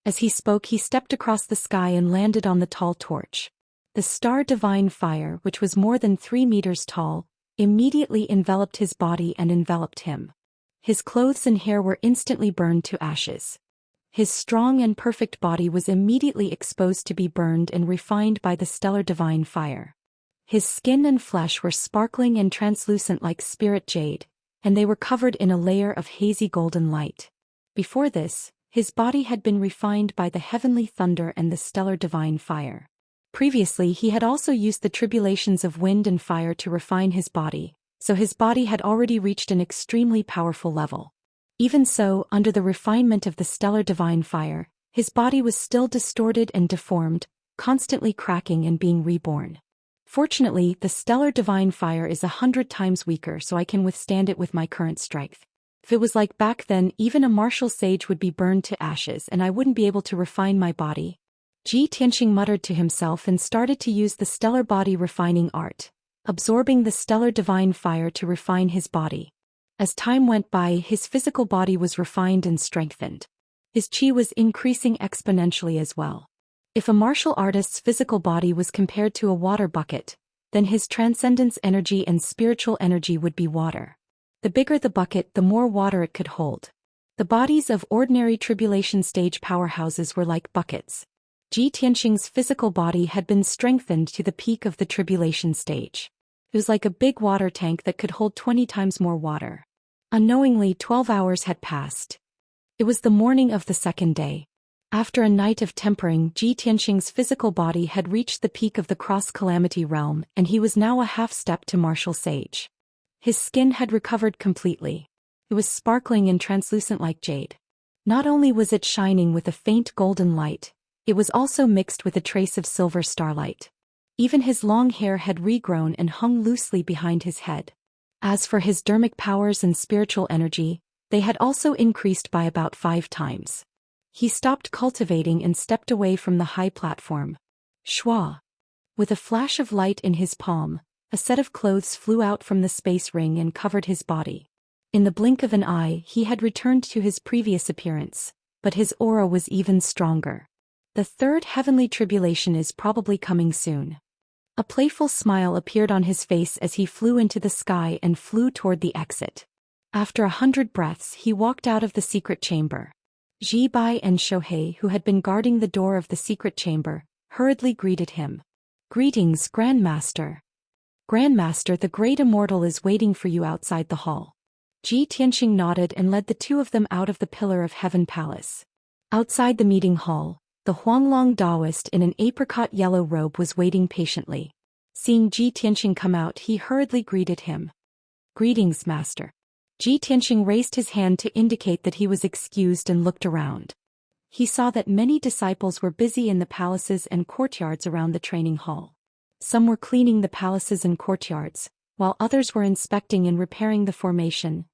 As he spoke, he stepped across the sky and landed on the tall torch. The star divine fire, which was more than 3 meters tall, immediately enveloped his body and enveloped him. His clothes and hair were instantly burned to ashes. His strong and perfect body was immediately exposed to be burned and refined by the stellar divine fire. His skin and flesh were sparkling and translucent like spirit jade, and they were covered in a layer of hazy golden light. Before this, his body had been refined by the heavenly thunder and the stellar divine fire. Previously he had also used the tribulations of wind and fire to refine his body, so his body had already reached an extremely powerful level. Even so, under the refinement of the stellar divine fire, his body was still distorted and deformed, constantly cracking and being reborn. Fortunately, the stellar divine fire is 100 times weaker, so I can withstand it with my current strength. If it was like back then, even a martial sage would be burned to ashes and I wouldn't be able to refine my body. Ji Tianxing muttered to himself and started to use the stellar body refining art, absorbing the stellar divine fire to refine his body. As time went by, his physical body was refined and strengthened. His qi was increasing exponentially as well. If a martial artist's physical body was compared to a water bucket, then his transcendence energy and spiritual energy would be water. The bigger the bucket, the more water it could hold. The bodies of ordinary tribulation stage powerhouses were like buckets. Ji Tianxing's physical body had been strengthened to the peak of the tribulation stage. It was like a big water tank that could hold 20 times more water. Unknowingly, 12 hours had passed. It was the morning of the second day. After a night of tempering, Ji Tianxing's physical body had reached the peak of the cross-calamity realm, and he was now a half-step to martial sage. His skin had recovered completely. It was sparkling and translucent like jade. Not only was it shining with a faint golden light, it was also mixed with a trace of silver starlight. Even his long hair had regrown and hung loosely behind his head. As for his dermic powers and spiritual energy, they had also increased by about 5 times. He stopped cultivating and stepped away from the high platform. Shwa! With a flash of light in his palm, a set of clothes flew out from the space ring and covered his body. In the blink of an eye, he had returned to his previous appearance, but his aura was even stronger. The third heavenly tribulation is probably coming soon. A playful smile appeared on his face as he flew into the sky and flew toward the exit. After 100 breaths, he walked out of the secret chamber. Ji Bai and Shohei, who had been guarding the door of the secret chamber, hurriedly greeted him. "Greetings, Grandmaster. Grandmaster, the great Immortal is waiting for you outside the hall." Ji Tianxing nodded and led the two of them out of the Pillar of Heaven Palace. Outside the meeting hall, the Huanglong Daoist in an apricot yellow robe was waiting patiently. Seeing Ji Tianxing come out, he hurriedly greeted him. "Greetings, Master." Ji Tianxing raised his hand to indicate that he was excused and looked around. He saw that many disciples were busy in the palaces and courtyards around the training hall. Some were cleaning the palaces and courtyards, while others were inspecting and repairing the formation.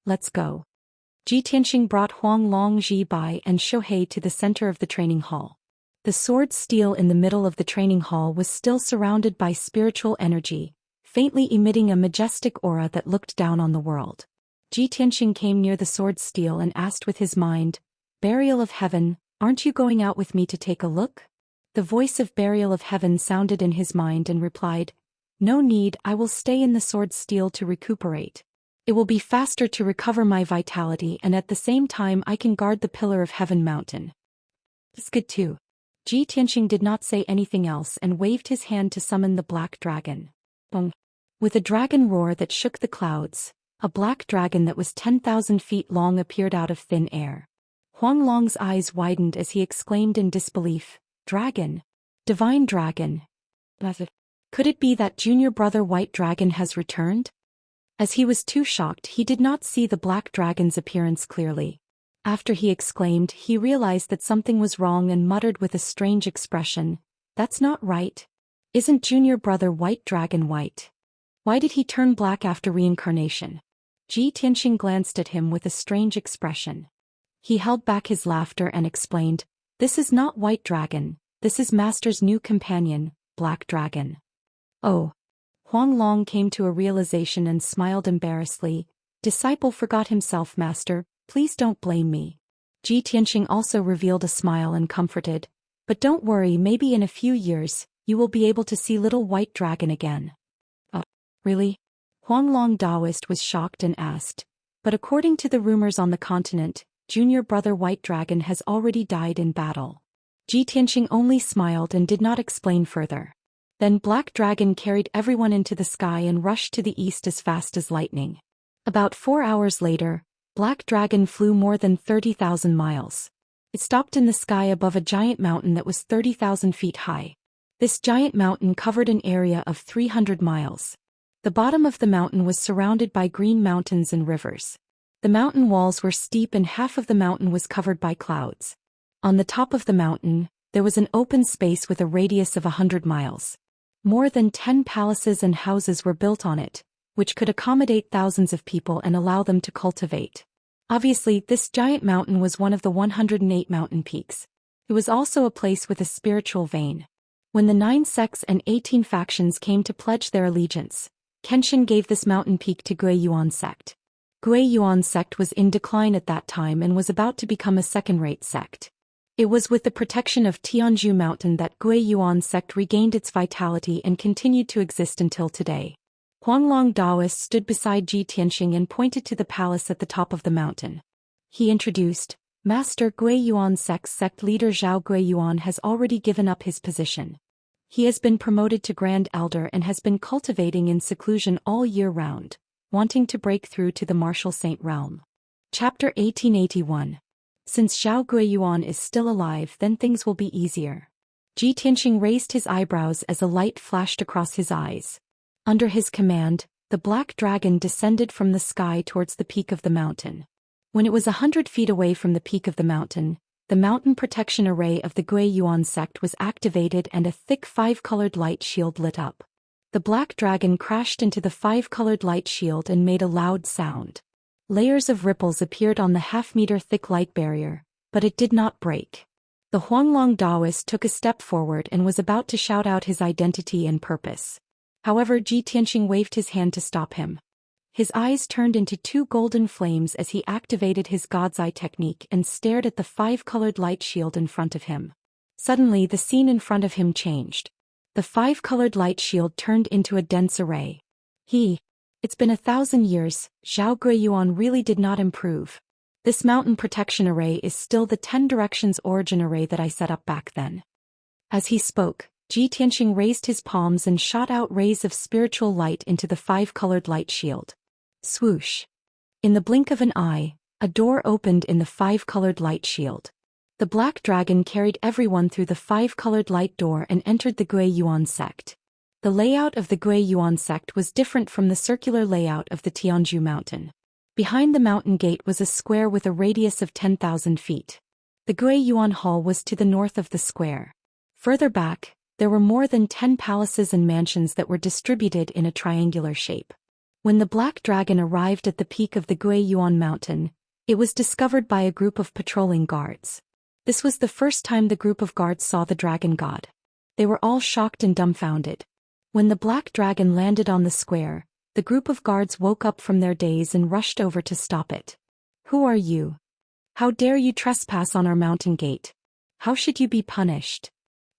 "Let's go." Ji Tianxing brought Huanglong, Ji Bai and Shohei to the center of the training hall. The sword steel in the middle of the training hall was still surrounded by spiritual energy, faintly emitting a majestic aura that looked down on the world. Ji Tianxing came near the sword steel and asked with his mind, "Burial of Heaven, aren't you going out with me to take a look?" The voice of Burial of Heaven sounded in his mind and replied, "No need, I will stay in the sword steel to recuperate. It will be faster to recover my vitality, and at the same time I can guard the Pillar of Heaven mountain." "It's good too." Ji Tianxing did not say anything else and waved his hand to summon the black dragon. Bong! With a dragon roar that shook the clouds, a black dragon that was 10,000 feet long appeared out of thin air. Huanglong's eyes widened as he exclaimed in disbelief, "Dragon! Divine dragon! Could it be that junior brother White Dragon has returned?" As he was too shocked, he did not see the black dragon's appearance clearly. After he exclaimed, he realized that something was wrong and muttered with a strange expression, "That's not right. Isn't junior brother White Dragon white? Why did he turn black after reincarnation?" Ji Tianxing glanced at him with a strange expression. He held back his laughter and explained, "This is not White Dragon, this is Master's new companion, Black Dragon." Oh. Huang Long came to a realization and smiled embarrassedly. "Disciple forgot himself, Master, please don't blame me." Ji Tianxing also revealed a smile and comforted, "But don't worry, maybe in a few years, you will be able to see little White Dragon again." "Oh, really?" Huang Long Daoist was shocked and asked, "But according to the rumors on the continent, junior brother White Dragon has already died in battle." Ji Tianxing only smiled and did not explain further. Then Black Dragon carried everyone into the sky and rushed to the east as fast as lightning. About 4 hours later, Black Dragon flew more than 30,000 miles. It stopped in the sky above a giant mountain that was 30,000 feet high. This giant mountain covered an area of 300 miles. The bottom of the mountain was surrounded by green mountains and rivers. The mountain walls were steep and half of the mountain was covered by clouds. On the top of the mountain, there was an open space with a radius of 100 miles. More than 10 palaces and houses were built on it, which could accommodate thousands of people and allow them to cultivate. Obviously, this giant mountain was one of the 108 mountain peaks. It was also a place with a spiritual vein. When the 9 sects and 18 factions came to pledge their allegiance, Kenshin gave this mountain peak to Gui Yuan sect. Gui Yuan sect was in decline at that time and was about to become a second-rate sect. It was with the protection of Tianzhu Mountain that Gui Yuan sect regained its vitality and continued to exist until today. Huanglong Daoist stood beside Ji Tianxing and pointed to the palace at the top of the mountain. He introduced, "Master, Gui Yuan sect's sect leader Zhao Guiyuan has already given up his position. He has been promoted to Grand Elder and has been cultivating in seclusion all year round, wanting to break through to the martial saint realm." Chapter 1881. Since Zhao Guiyuan is still alive, then things will be easier. Ji Tianxing raised his eyebrows as a light flashed across his eyes. Under his command, the Black Dragon descended from the sky towards the peak of the mountain. When it was 100 feet away from the peak of the mountain protection array of the Gui Yuan sect was activated and a thick 5-colored light shield lit up. The Black Dragon crashed into the 5-colored light shield and made a loud sound. Layers of ripples appeared on the half-meter thick light barrier, but it did not break. The Huanglong Daoist took a step forward and was about to shout out his identity and purpose. However, Ji Tianxing waved his hand to stop him. His eyes turned into 2 golden flames as he activated his God's Eye technique and stared at the 5-colored light shield in front of him. Suddenly, the scene in front of him changed. The 5-colored light shield turned into a dense array. It's been 1,000 years, Zhao Guiyuan really did not improve. This mountain protection array is still the 10 directions origin array that I set up back then. As he spoke, Ji Tianxing raised his palms and shot out rays of spiritual light into the 5-colored light shield. Swoosh! In the blink of an eye, a door opened in the 5-colored light shield. The Black Dragon carried everyone through the 5-colored light door and entered the Gui Yuan sect. The layout of the Gui Yuan sect was different from the circular layout of the Tianzhu Mountain. Behind the mountain gate was a square with a radius of 10,000 feet. The Gui Yuan Hall was to the north of the square. Further back, there were more than 10 palaces and mansions that were distributed in a triangular shape. When the Black Dragon arrived at the peak of the Gui Yuan Mountain, it was discovered by a group of patrolling guards. This was the first time the group of guards saw the dragon god. They were all shocked and dumbfounded. When the Black Dragon landed on the square, the group of guards woke up from their daze and rushed over to stop it. "Who are you? How dare you trespass on our mountain gate? How should you be punished?"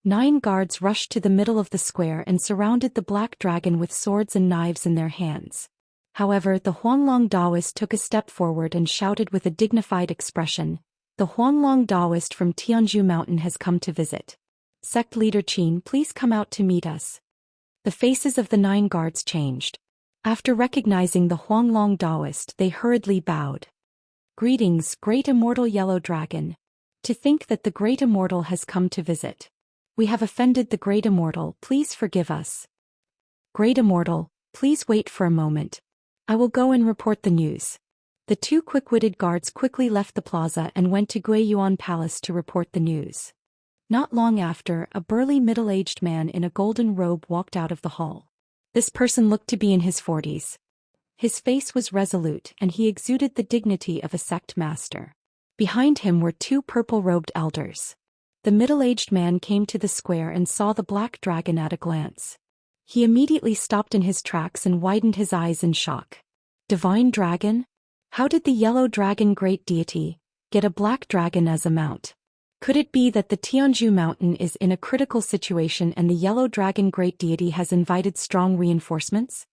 9 guards rushed to the middle of the square and surrounded the Black Dragon with swords and knives in their hands. However, the Huanglong Daoist took a step forward and shouted with a dignified expression, "The Huanglong Daoist from Tianzhu Mountain has come to visit. Sect leader Qin, please come out to meet us." The faces of the 9 guards changed. After recognizing the Huanglong Daoist, they hurriedly bowed. "Greetings, great immortal yellow dragon. To think that the great immortal has come to visit. We have offended the great immortal, please forgive us." "Great immortal, please wait for a moment. I will go and report the news." The 2 quick-witted guards quickly left the plaza and went to Gui Yuan Palace to report the news. Not long after, a burly middle-aged man in a golden robe walked out of the hall. This person looked to be in his 40s. His face was resolute and he exuded the dignity of a sect master. Behind him were two purple-robed elders. The middle-aged man came to the square and saw the black dragon at a glance. He immediately stopped in his tracks and widened his eyes in shock. Divine dragon? How did the yellow dragon great deity get a black dragon as a mount? Could it be that the Tianzhu mountain is in a critical situation and the yellow dragon great deity has invited strong reinforcements?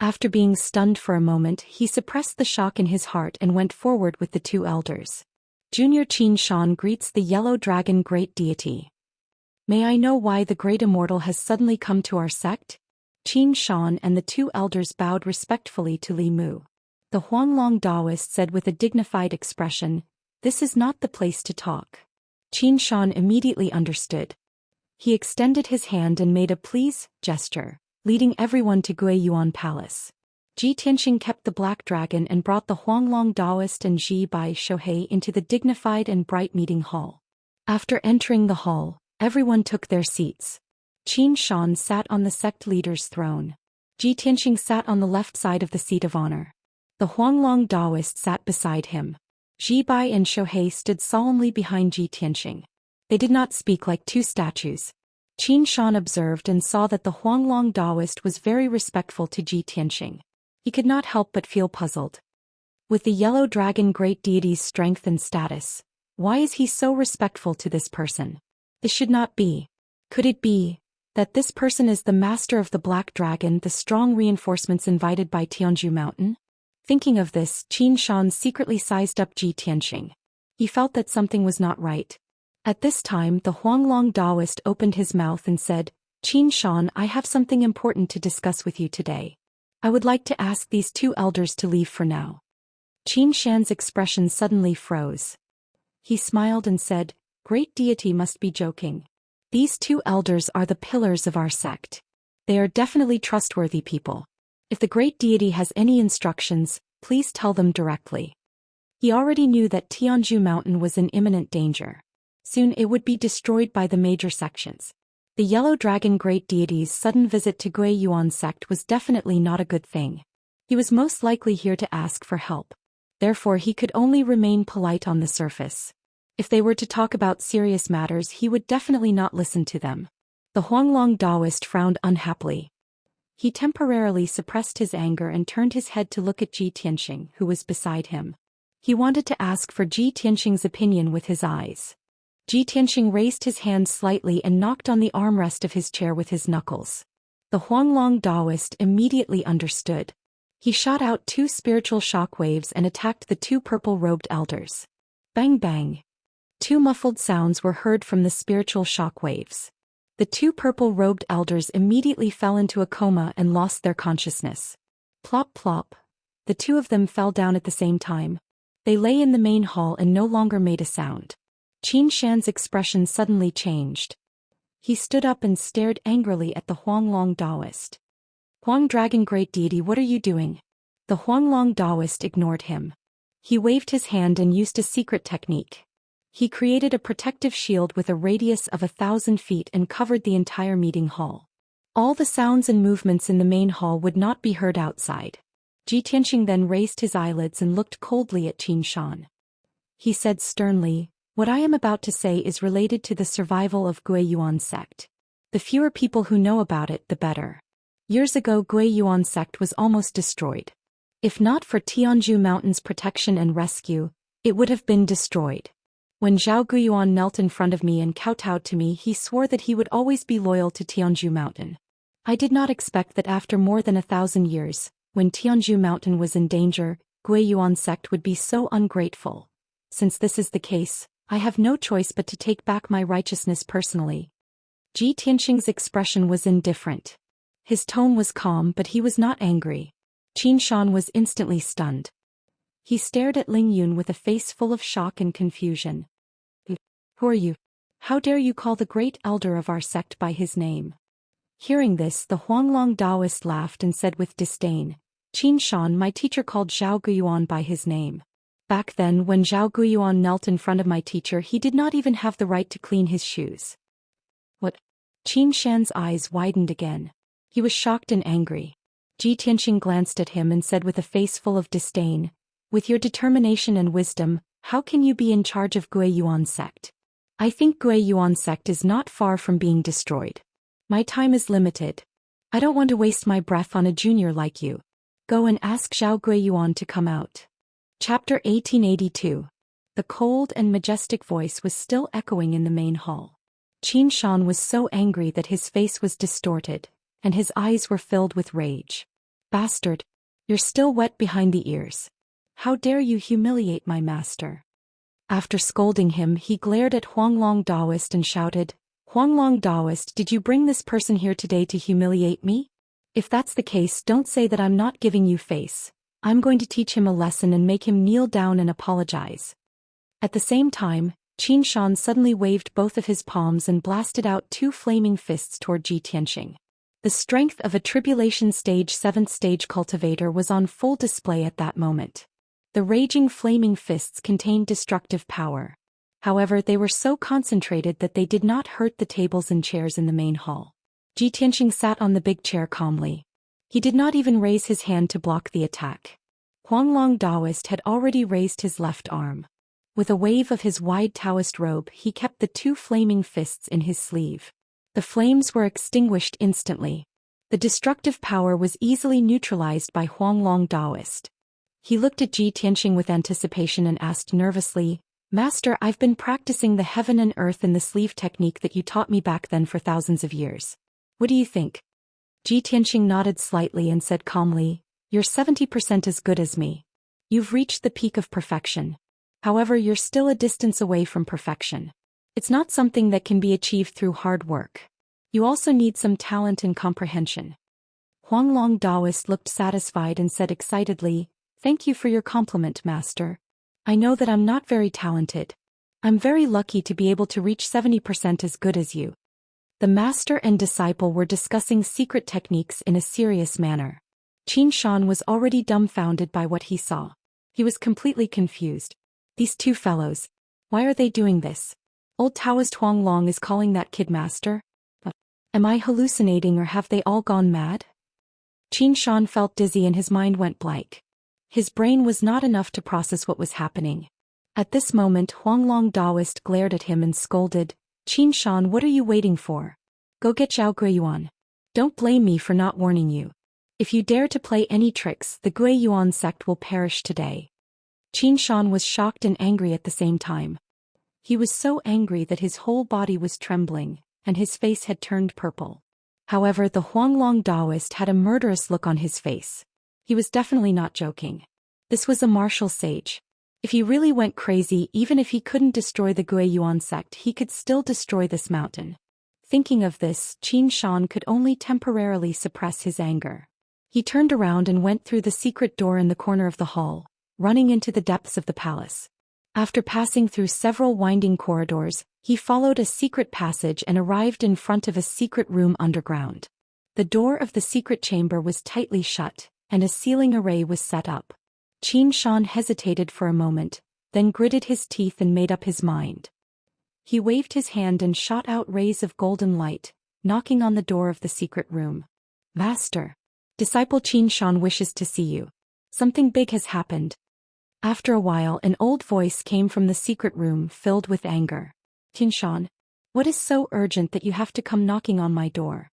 After being stunned for a moment, he suppressed the shock in his heart and went forward with the two elders. Junior Xianxia greets the yellow dragon great deity. May I know why the great immortal has suddenly come to our sect? Xianxia and the two elders bowed respectfully to Li Mu. The Huanglong Daoist said with a dignified expression, "This is not the place to talk." Xianxia immediately understood. He extended his hand and made a please gesture, leading everyone to Guiyuan Palace. Ji Tianxing kept the black dragon and brought the Huanglong Daoist and Ji Bai Shohei into the dignified and bright meeting hall. After entering the hall, everyone took their seats. Xianxia sat on the sect leader's throne. Ji Tianxing sat on the left side of the seat of honor. The Huanglong Daoist sat beside him. Ji Bai and Shohei stood solemnly behind Ji Tianxing. They did not speak like two statues. Xianxia observed and saw that the Huanglong Daoist was very respectful to Ji Tianxing. He could not help but feel puzzled. With the yellow dragon great deity's strength and status, why is he so respectful to this person? This should not be. Could it be that this person is the master of the black dragon, the strong reinforcements invited by Tianzhu mountain? Thinking of this, Xianxia secretly sized up Ji Tianxing. He felt that something was not right. At this time, the Huanglong Daoist opened his mouth and said, "Xianxia, I have something important to discuss with you today. I would like to ask these two elders to leave for now." Xianxia's expression suddenly froze. He smiled and said, "Great deity must be joking. These two elders are the pillars of our sect. They are definitely trustworthy people. If the great deity has any instructions, please tell them directly." He already knew that Tianzhu mountain was in imminent danger. Soon it would be destroyed by the major sections. The yellow dragon great deity's sudden visit to Guiyuan sect was definitely not a good thing. He was most likely here to ask for help. Therefore he could only remain polite on the surface. If they were to talk about serious matters, he would definitely not listen to them. The Huanglong Daoist frowned unhappily. He temporarily suppressed his anger and turned his head to look at Ji Tianxing, who was beside him. He wanted to ask for Ji Tianxing's opinion with his eyes. Ji Tianxing raised his hand slightly and knocked on the armrest of his chair with his knuckles. The Huanglong Daoist immediately understood. He shot out two spiritual shockwaves and attacked the two purple-robed elders. Bang bang. Two muffled sounds were heard from the spiritual shockwaves. The two purple-robed elders immediately fell into a coma and lost their consciousness. Plop plop. The two of them fell down at the same time. They lay in the main hall and no longer made a sound. Xianxia's expression suddenly changed. He stood up and stared angrily at the Huanglong Daoist. "Huang Dragon Great Deity, what are you doing?" The Huanglong Daoist ignored him. He waved his hand and used a secret technique. He created a protective shield with a radius of 1,000 feet and covered the entire meeting hall. All the sounds and movements in the main hall would not be heard outside. Ji Tianxing then raised his eyelids and looked coldly at Xianxia. He said sternly, "What I am about to say is related to the survival of Guiyuan sect. The fewer people who know about it, the better. Years ago, Guiyuan sect was almost destroyed. If not for Tianzhu mountain's protection and rescue, it would have been destroyed. When Zhao Guiyuan knelt in front of me and kowtowed to me, he swore that he would always be loyal to Tianzhu mountain. I did not expect that after more than 1,000 years, when Tianzhu mountain was in danger, Guiyuan sect would be so ungrateful. Since this is the case, I have no choice but to take back my righteousness personally." Ji Tianxing's expression was indifferent. His tone was calm, but he was not angry. Xianxia was instantly stunned. He stared at Ling Yun with a face full of shock and confusion. "Who are you? How dare you call the great elder of our sect by his name?" Hearing this, the Huanglong Daoist laughed and said with disdain, "Xianxia, my teacher called Zhao Guiyuan by his name. Back then, when Zhao Guiyuan knelt in front of my teacher, he did not even have the right to clean his shoes." "What?" Xianxia's eyes widened again. He was shocked and angry. Ji Tianxing glanced at him and said with a face full of disdain, "With your determination and wisdom, How can you be in charge of Gui Yuan sect? I think Gui Yuan sect is not far from being destroyed. My time is limited. I don't want to waste my breath on a junior like you. Go and ask Zhao Gui Yuan to come out. Chapter 1882. The cold and majestic voice was still echoing in the main hall. Xianxia was so angry that his face was distorted, and his eyes were filled with rage. Bastard! You're still wet behind the ears. How dare you humiliate my master? After scolding him, he glared at Huanglong Daoist and shouted, Huanglong Daoist, did you bring this person here today to humiliate me? If that's the case, don't say that I'm not giving you face. I'm going to teach him a lesson and make him kneel down and apologize. At the same time, Xianxia suddenly waved both of his palms and blasted out 2 flaming fists toward Ji Tianxing. The strength of a Tribulation Stage 7th stage cultivator was on full display at that moment. The raging flaming fists contained destructive power. However, they were so concentrated that they did not hurt the tables and chairs in the main hall. Ji Tianxing sat on the big chair calmly. He did not even raise his hand to block the attack. Huanglong Daoist had already raised his left arm. With a wave of his wide Taoist robe, he kept the 2 flaming fists in his sleeve. The flames were extinguished instantly. The destructive power was easily neutralized by Huanglong Daoist. He looked at Ji Tianxing with anticipation and asked nervously, Master, I've been practicing the heaven and earth in the sleeve technique that you taught me back then for thousands of years. What do you think? Ji Tianxing nodded slightly and said calmly, You're 70% as good as me. You've reached the peak of perfection. However, you're still a distance away from perfection. It's not something that can be achieved through hard work. You also need some talent and comprehension. Huanglong Daoist looked satisfied and said excitedly, Thank you for your compliment, Master. I know that I'm not very talented. I'm very lucky to be able to reach 70% as good as you. The master and disciple were discussing secret techniques in a serious manner. Xianxia was already dumbfounded by what he saw. He was completely confused. These 2 fellows. Why are they doing this? Old Taoist Huanglong is calling that kid master? Am I hallucinating or have they all gone mad? Xianxia felt dizzy and his mind went blank. His brain was not enough to process what was happening. At this moment, Huanglong Daoist glared at him and scolded, Xianxia, what are you waiting for? Go get Zhao Gui Yuan. Don't blame me for not warning you. If you dare to play any tricks, the Gui Yuan sect will perish today. Xianxia was shocked and angry at the same time. He was so angry that his whole body was trembling, and his face had turned purple. However, the Huanglong Daoist had a murderous look on his face. He was definitely not joking. This was a martial sage. If he really went crazy, even if he couldn't destroy the Gui Yuan sect, he could still destroy this mountain. Thinking of this, Xianxia could only temporarily suppress his anger. He turned around and went through the secret door in the corner of the hall, running into the depths of the palace. After passing through several winding corridors, he followed a secret passage and arrived in front of a secret room underground. The door of the secret chamber was tightly shut, and a ceiling array was set up. Xianxia hesitated for a moment, then gritted his teeth and made up his mind. He waved his hand and shot out rays of golden light, knocking on the door of the secret room. Master! Disciple Xianxia wishes to see you. Something big has happened. After a while, an old voice came from the secret room filled with anger. Xianxia, what is so urgent that you have to come knocking on my door?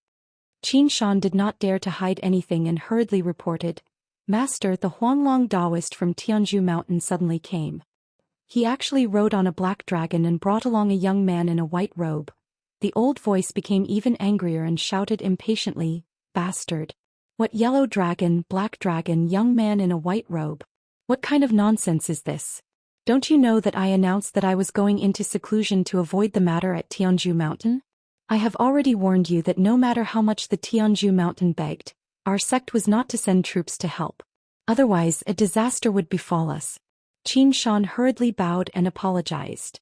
Xianxia did not dare to hide anything and hurriedly reported, Master, the Huanglong Daoist from Tianzhu Mountain suddenly came. He actually rode on a black dragon and brought along a young man in a white robe. The old voice became even angrier and shouted impatiently, Bastard! What yellow dragon, black dragon, young man in a white robe? What kind of nonsense is this? Don't you know that I announced that I was going into seclusion to avoid the matter at Tianzhu Mountain? I have already warned you that no matter how much the Tianzhu Mountain begged, our sect was not to send troops to help. Otherwise, a disaster would befall us. Xianxia hurriedly bowed and apologized.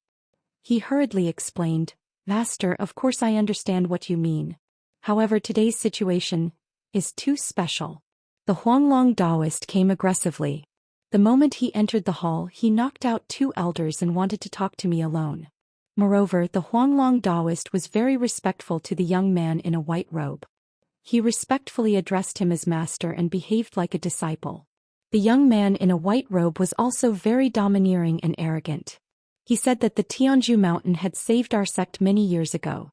He hurriedly explained, Master, of course I understand what you mean. However, today's situation is too special. The Huanglong Daoist came aggressively. The moment he entered the hall, he knocked out 2 elders and wanted to talk to me alone. Moreover, the Huanglong Daoist was very respectful to the young man in a white robe. He respectfully addressed him as master and behaved like a disciple. The young man in a white robe was also very domineering and arrogant. He said that the Tianzhu mountain had saved our sect many years ago.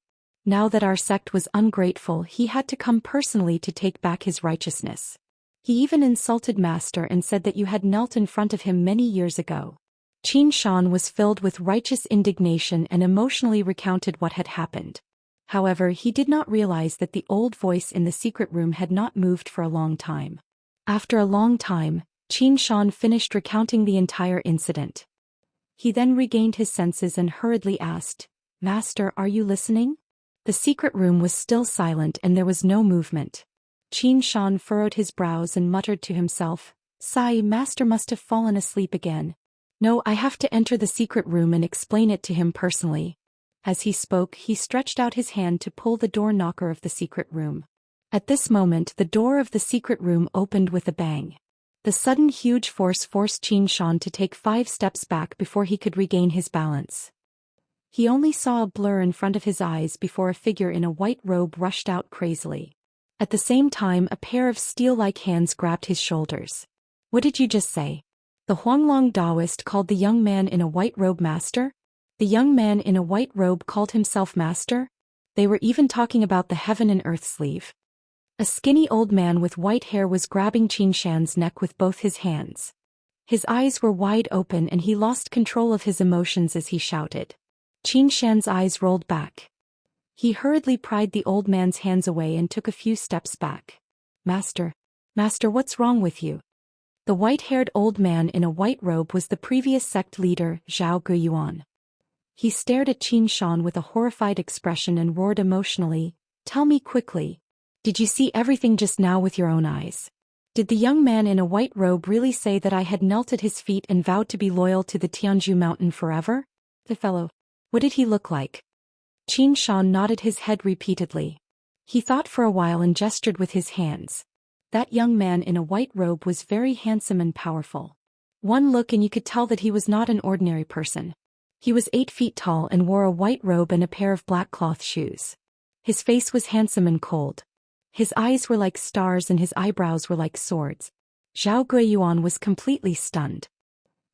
Now that our sect was ungrateful, he had to come personally to take back his righteousness. He even insulted Master and said that you had knelt in front of him many years ago. Xianxia was filled with righteous indignation and emotionally recounted what had happened. However, he did not realize that the old voice in the secret room had not moved for a long time. After a long time, Xianxia finished recounting the entire incident. He then regained his senses and hurriedly asked, "Master, are you listening?" The secret room was still silent and there was no movement. Xianxia furrowed his brows and muttered to himself, "Sigh, Master must have fallen asleep again. No, I have to enter the secret room and explain it to him personally." As he spoke, he stretched out his hand to pull the door knocker of the secret room. At this moment, the door of the secret room opened with a bang. The sudden huge force forced Xianxia to take 5 steps back before he could regain his balance. He only saw a blur in front of his eyes before a figure in a white robe rushed out crazily. At the same time, a pair of steel-like hands grabbed his shoulders. "What did you just say?" The Huanglong Daoist called the young man in a white robe master? The young man in a white robe called himself master? They were even talking about the heaven and earth sleeve. A skinny old man with white hair was grabbing Xianxia's neck with both his hands. His eyes were wide open and he lost control of his emotions as he shouted. Xianxia's eyes rolled back. He hurriedly pried the old man's hands away and took a few steps back. Master, what's wrong with you?" The white-haired old man in a white robe was the previous sect leader, Zhou Xian. He stared at Xianxia with a horrified expression and roared emotionally, "Tell me quickly. Did you see everything just now with your own eyes? Did the young man in a white robe really say that I had knelt at his feet and vowed to be loyal to the Tianzhu mountain forever? The fellow. What did he look like?" Xianxia nodded his head repeatedly. He thought for a while and gestured with his hands. That young man in a white robe was very handsome and powerful. One look and you could tell that he was not an ordinary person. He was 8 feet tall and wore a white robe and a pair of black cloth shoes. His face was handsome and cold. His eyes were like stars and his eyebrows were like swords. Zhou Xian was completely stunned.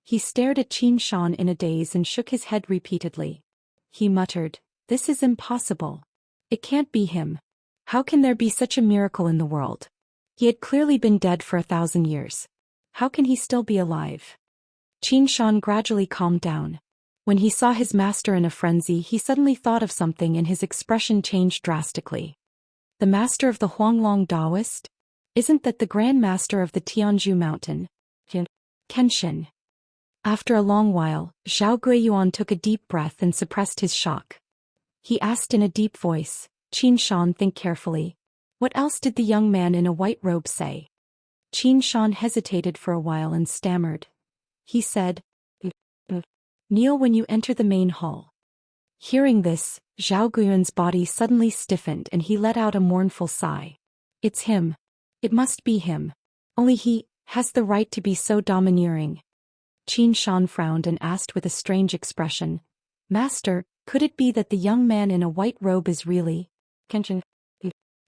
He stared at Xianxia in a daze and shook his head repeatedly. He muttered, "This is impossible. It can't be him. How can there be such a miracle in the world? He had clearly been dead for 1,000 years. How can he still be alive?" Xianxia gradually calmed down. When he saw his master in a frenzy, he suddenly thought of something and his expression changed drastically. "The master of the Huanglong Daoist? Isn't that the Grand Master of the Tianzhu mountain? Kenshin." After a long while, Zhou Xian took a deep breath and suppressed his shock. He asked in a deep voice, "Xianxia, think carefully. What else did the young man in a white robe say?" Xianxia hesitated for a while and stammered. He said, "Kneel when you enter the main hall." Hearing this, Zhou Xian's body suddenly stiffened and he let out a mournful sigh. "It's him. It must be him. Only he has the right to be so domineering." Xianxia frowned and asked with a strange expression, "Master, could it be that the young man in a white robe is really Kenshin?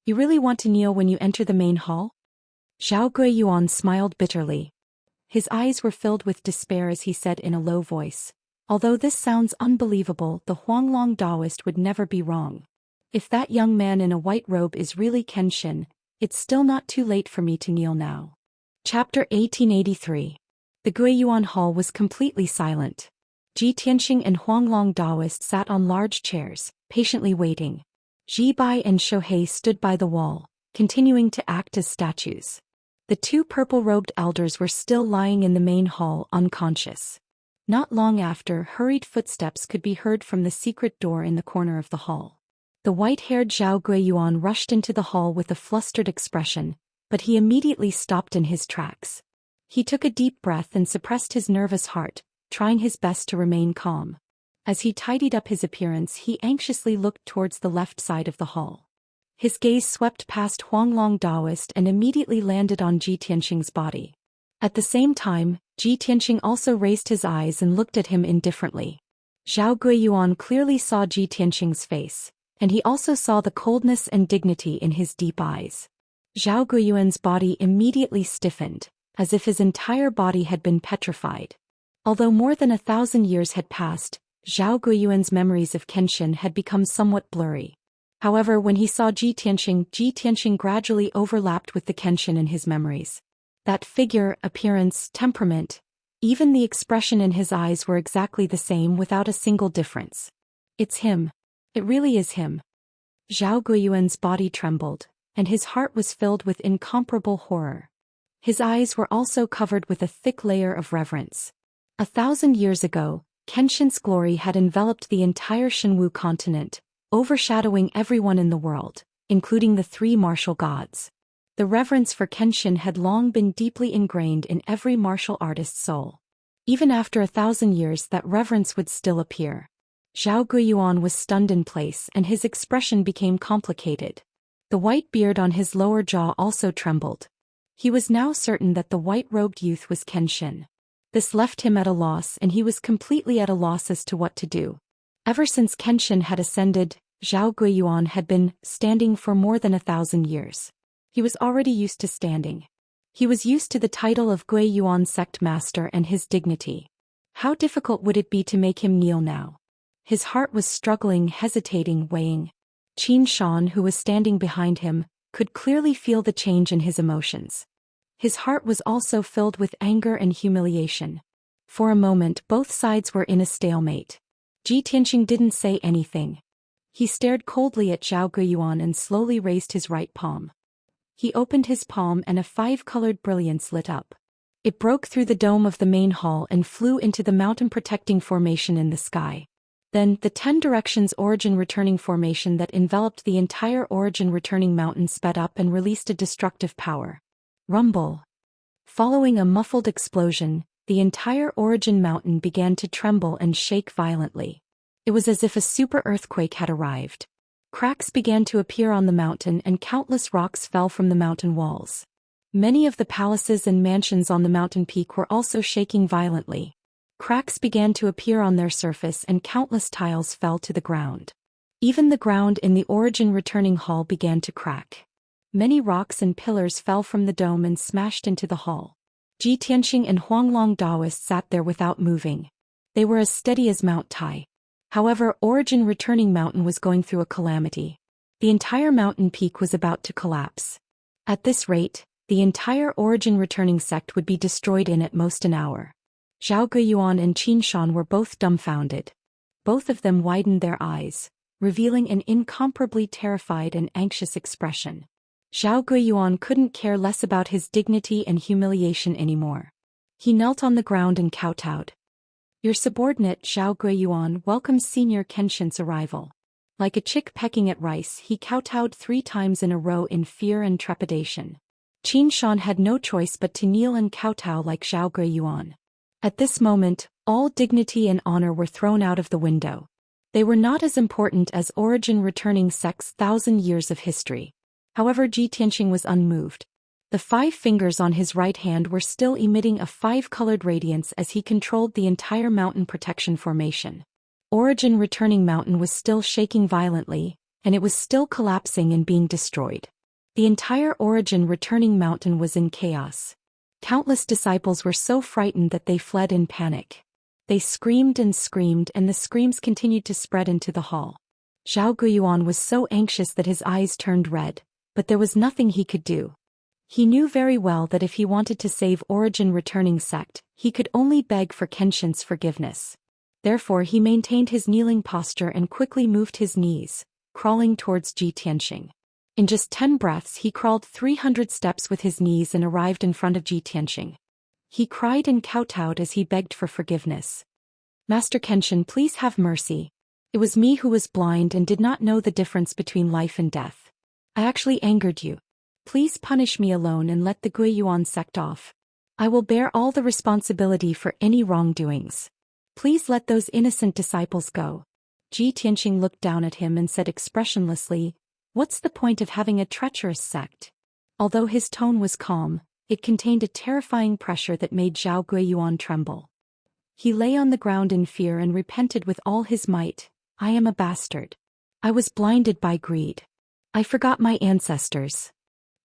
You really want to kneel when you enter the main hall?" Zhou Xian smiled bitterly. His eyes were filled with despair as he said in a low voice, "Although this sounds unbelievable, the Huanglong Daoist would never be wrong. If that young man in a white robe is really Kenshin, it's still not too late for me to kneel now." Chapter 1883. The Guiyuan Hall was completely silent. Ji Tianxing and Huanglong Daoist sat on large chairs, patiently waiting. Ji Bai and Shohei stood by the wall, continuing to act as statues. The 2 purple-robed elders were still lying in the main hall, unconscious. Not long after, hurried footsteps could be heard from the secret door in the corner of the hall. The white-haired Zhou Xian rushed into the hall with a flustered expression, but he immediately stopped in his tracks. He took a deep breath and suppressed his nervous heart, trying his best to remain calm. As he tidied up his appearance, he anxiously looked towards the left side of the hall. His gaze swept past Huanglong Daoist and immediately landed on Ji Tianxing's body. At the same time, Ji Tianxing also raised his eyes and looked at him indifferently. Zhou Xian clearly saw Ji Tianxing's face, and he also saw the coldness and dignity in his deep eyes. Zhou Xian's body immediately stiffened. as if his entire body had been petrified. Although more than 1,000 years had passed, Zhao Guiyuan's memories of Kenshin had become somewhat blurry. However, when he saw Ji Tianxing gradually overlapped with the Kenshin in his memories. That figure, appearance, temperament, even the expression in his eyes were exactly the same without a single difference. It's him. It really is him. Zhao Guiyuan's body trembled, and his heart was filled with incomparable horror. His eyes were also covered with a thick layer of reverence. 1,000 years ago, Kenshin's glory had enveloped the entire Shenwu continent, overshadowing everyone in the world, including the three martial gods. The reverence for Kenshin had long been deeply ingrained in every martial artist's soul. Even after 1,000 years, that reverence would still appear. Zhao Guiyuan was stunned in place, and his expression became complicated. The white beard on his lower jaw also trembled. He was now certain that the white-robed youth was Kenshin. This left him at a loss, and he was completely at a loss as to what to do. Ever since Kenshin had ascended, Zhao Guiyuan had been standing for more than 1,000 years. He was already used to standing. He was used to the title of Guiyuan sect master and his dignity. How difficult would it be to make him kneel now? His heart was struggling, hesitating, weighing. Qin Shan, who was standing behind him, could clearly feel the change in his emotions. His heart was also filled with anger and humiliation. For a moment, both sides were in a stalemate. Ji Tianxing didn't say anything. He stared coldly at Zhao Guiyuan and slowly raised his right palm. He opened his palm and a 5-colored brilliance lit up. It broke through the dome of the main hall and flew into the mountain-protecting formation in the sky. Then, the 10 directions origin-returning formation that enveloped the entire origin-returning mountain sped up and released a destructive power. Rumble. Following a muffled explosion, the entire origin mountain began to tremble and shake violently. It was as if a super earthquake had arrived. Cracks began to appear on the mountain and countless rocks fell from the mountain walls. Many of the palaces and mansions on the mountain peak were also shaking violently. Cracks began to appear on their surface and countless tiles fell to the ground. Even the ground in the origin returning hall began to crack. Many rocks and pillars fell from the dome and smashed into the hall. Ji Tianxing and Huanglong Daoist sat there without moving. They were as steady as Mount Tai. However, origin returning mountain was going through a calamity. The entire mountain peak was about to collapse. At this rate, the entire origin returning sect would be destroyed in at most an hour. Zhao Guiyuan and Qin Shan were both dumbfounded. Both of them widened their eyes, revealing an incomparably terrified and anxious expression. Zhao Guiyuan couldn't care less about his dignity and humiliation anymore. He knelt on the ground and kowtowed. Your subordinate Zhao Guiyuan welcomes Senior Kenshin's arrival. Like a chick pecking at rice, he kowtowed 3 times in a row in fear and trepidation. Qin Shan had no choice but to kneel and kowtow like Zhao Guiyuan. At this moment, all dignity and honor were thrown out of the window. They were not as important as origin returning sect's 1,000 years of history. However, Ji Tianxing was unmoved. The 5 fingers on his right hand were still emitting a 5-colored radiance as he controlled the entire mountain protection formation. Origin returning mountain was still shaking violently, and it was still collapsing and being destroyed. The entire origin returning mountain was in chaos. Countless disciples were so frightened that they fled in panic. They screamed, and the screams continued to spread into the hall. Zhao Guiyuan was so anxious that his eyes turned red, but there was nothing he could do. He knew very well that if he wanted to save origin returning sect, he could only beg for Kenshin's forgiveness. Therefore he maintained his kneeling posture and quickly moved his knees, crawling towards Ji Tianxing. In just 10 breaths he crawled 300 steps with his knees and arrived in front of Ji Tianxing. He cried and kowtowed as he begged for forgiveness. Master Kenshin, please have mercy. It was me who was blind and did not know the difference between life and death. I actually angered you. Please punish me alone and let the Guiyuan sect off. I will bear all the responsibility for any wrongdoings. Please let those innocent disciples go. Ji Tianxing looked down at him and said expressionlessly, "What's the point of having a treacherous sect?" Although his tone was calm, it contained a terrifying pressure that made Zhao Guiyuan tremble. He lay on the ground in fear and repented with all his might. I am a bastard. I was blinded by greed. I forgot my ancestors.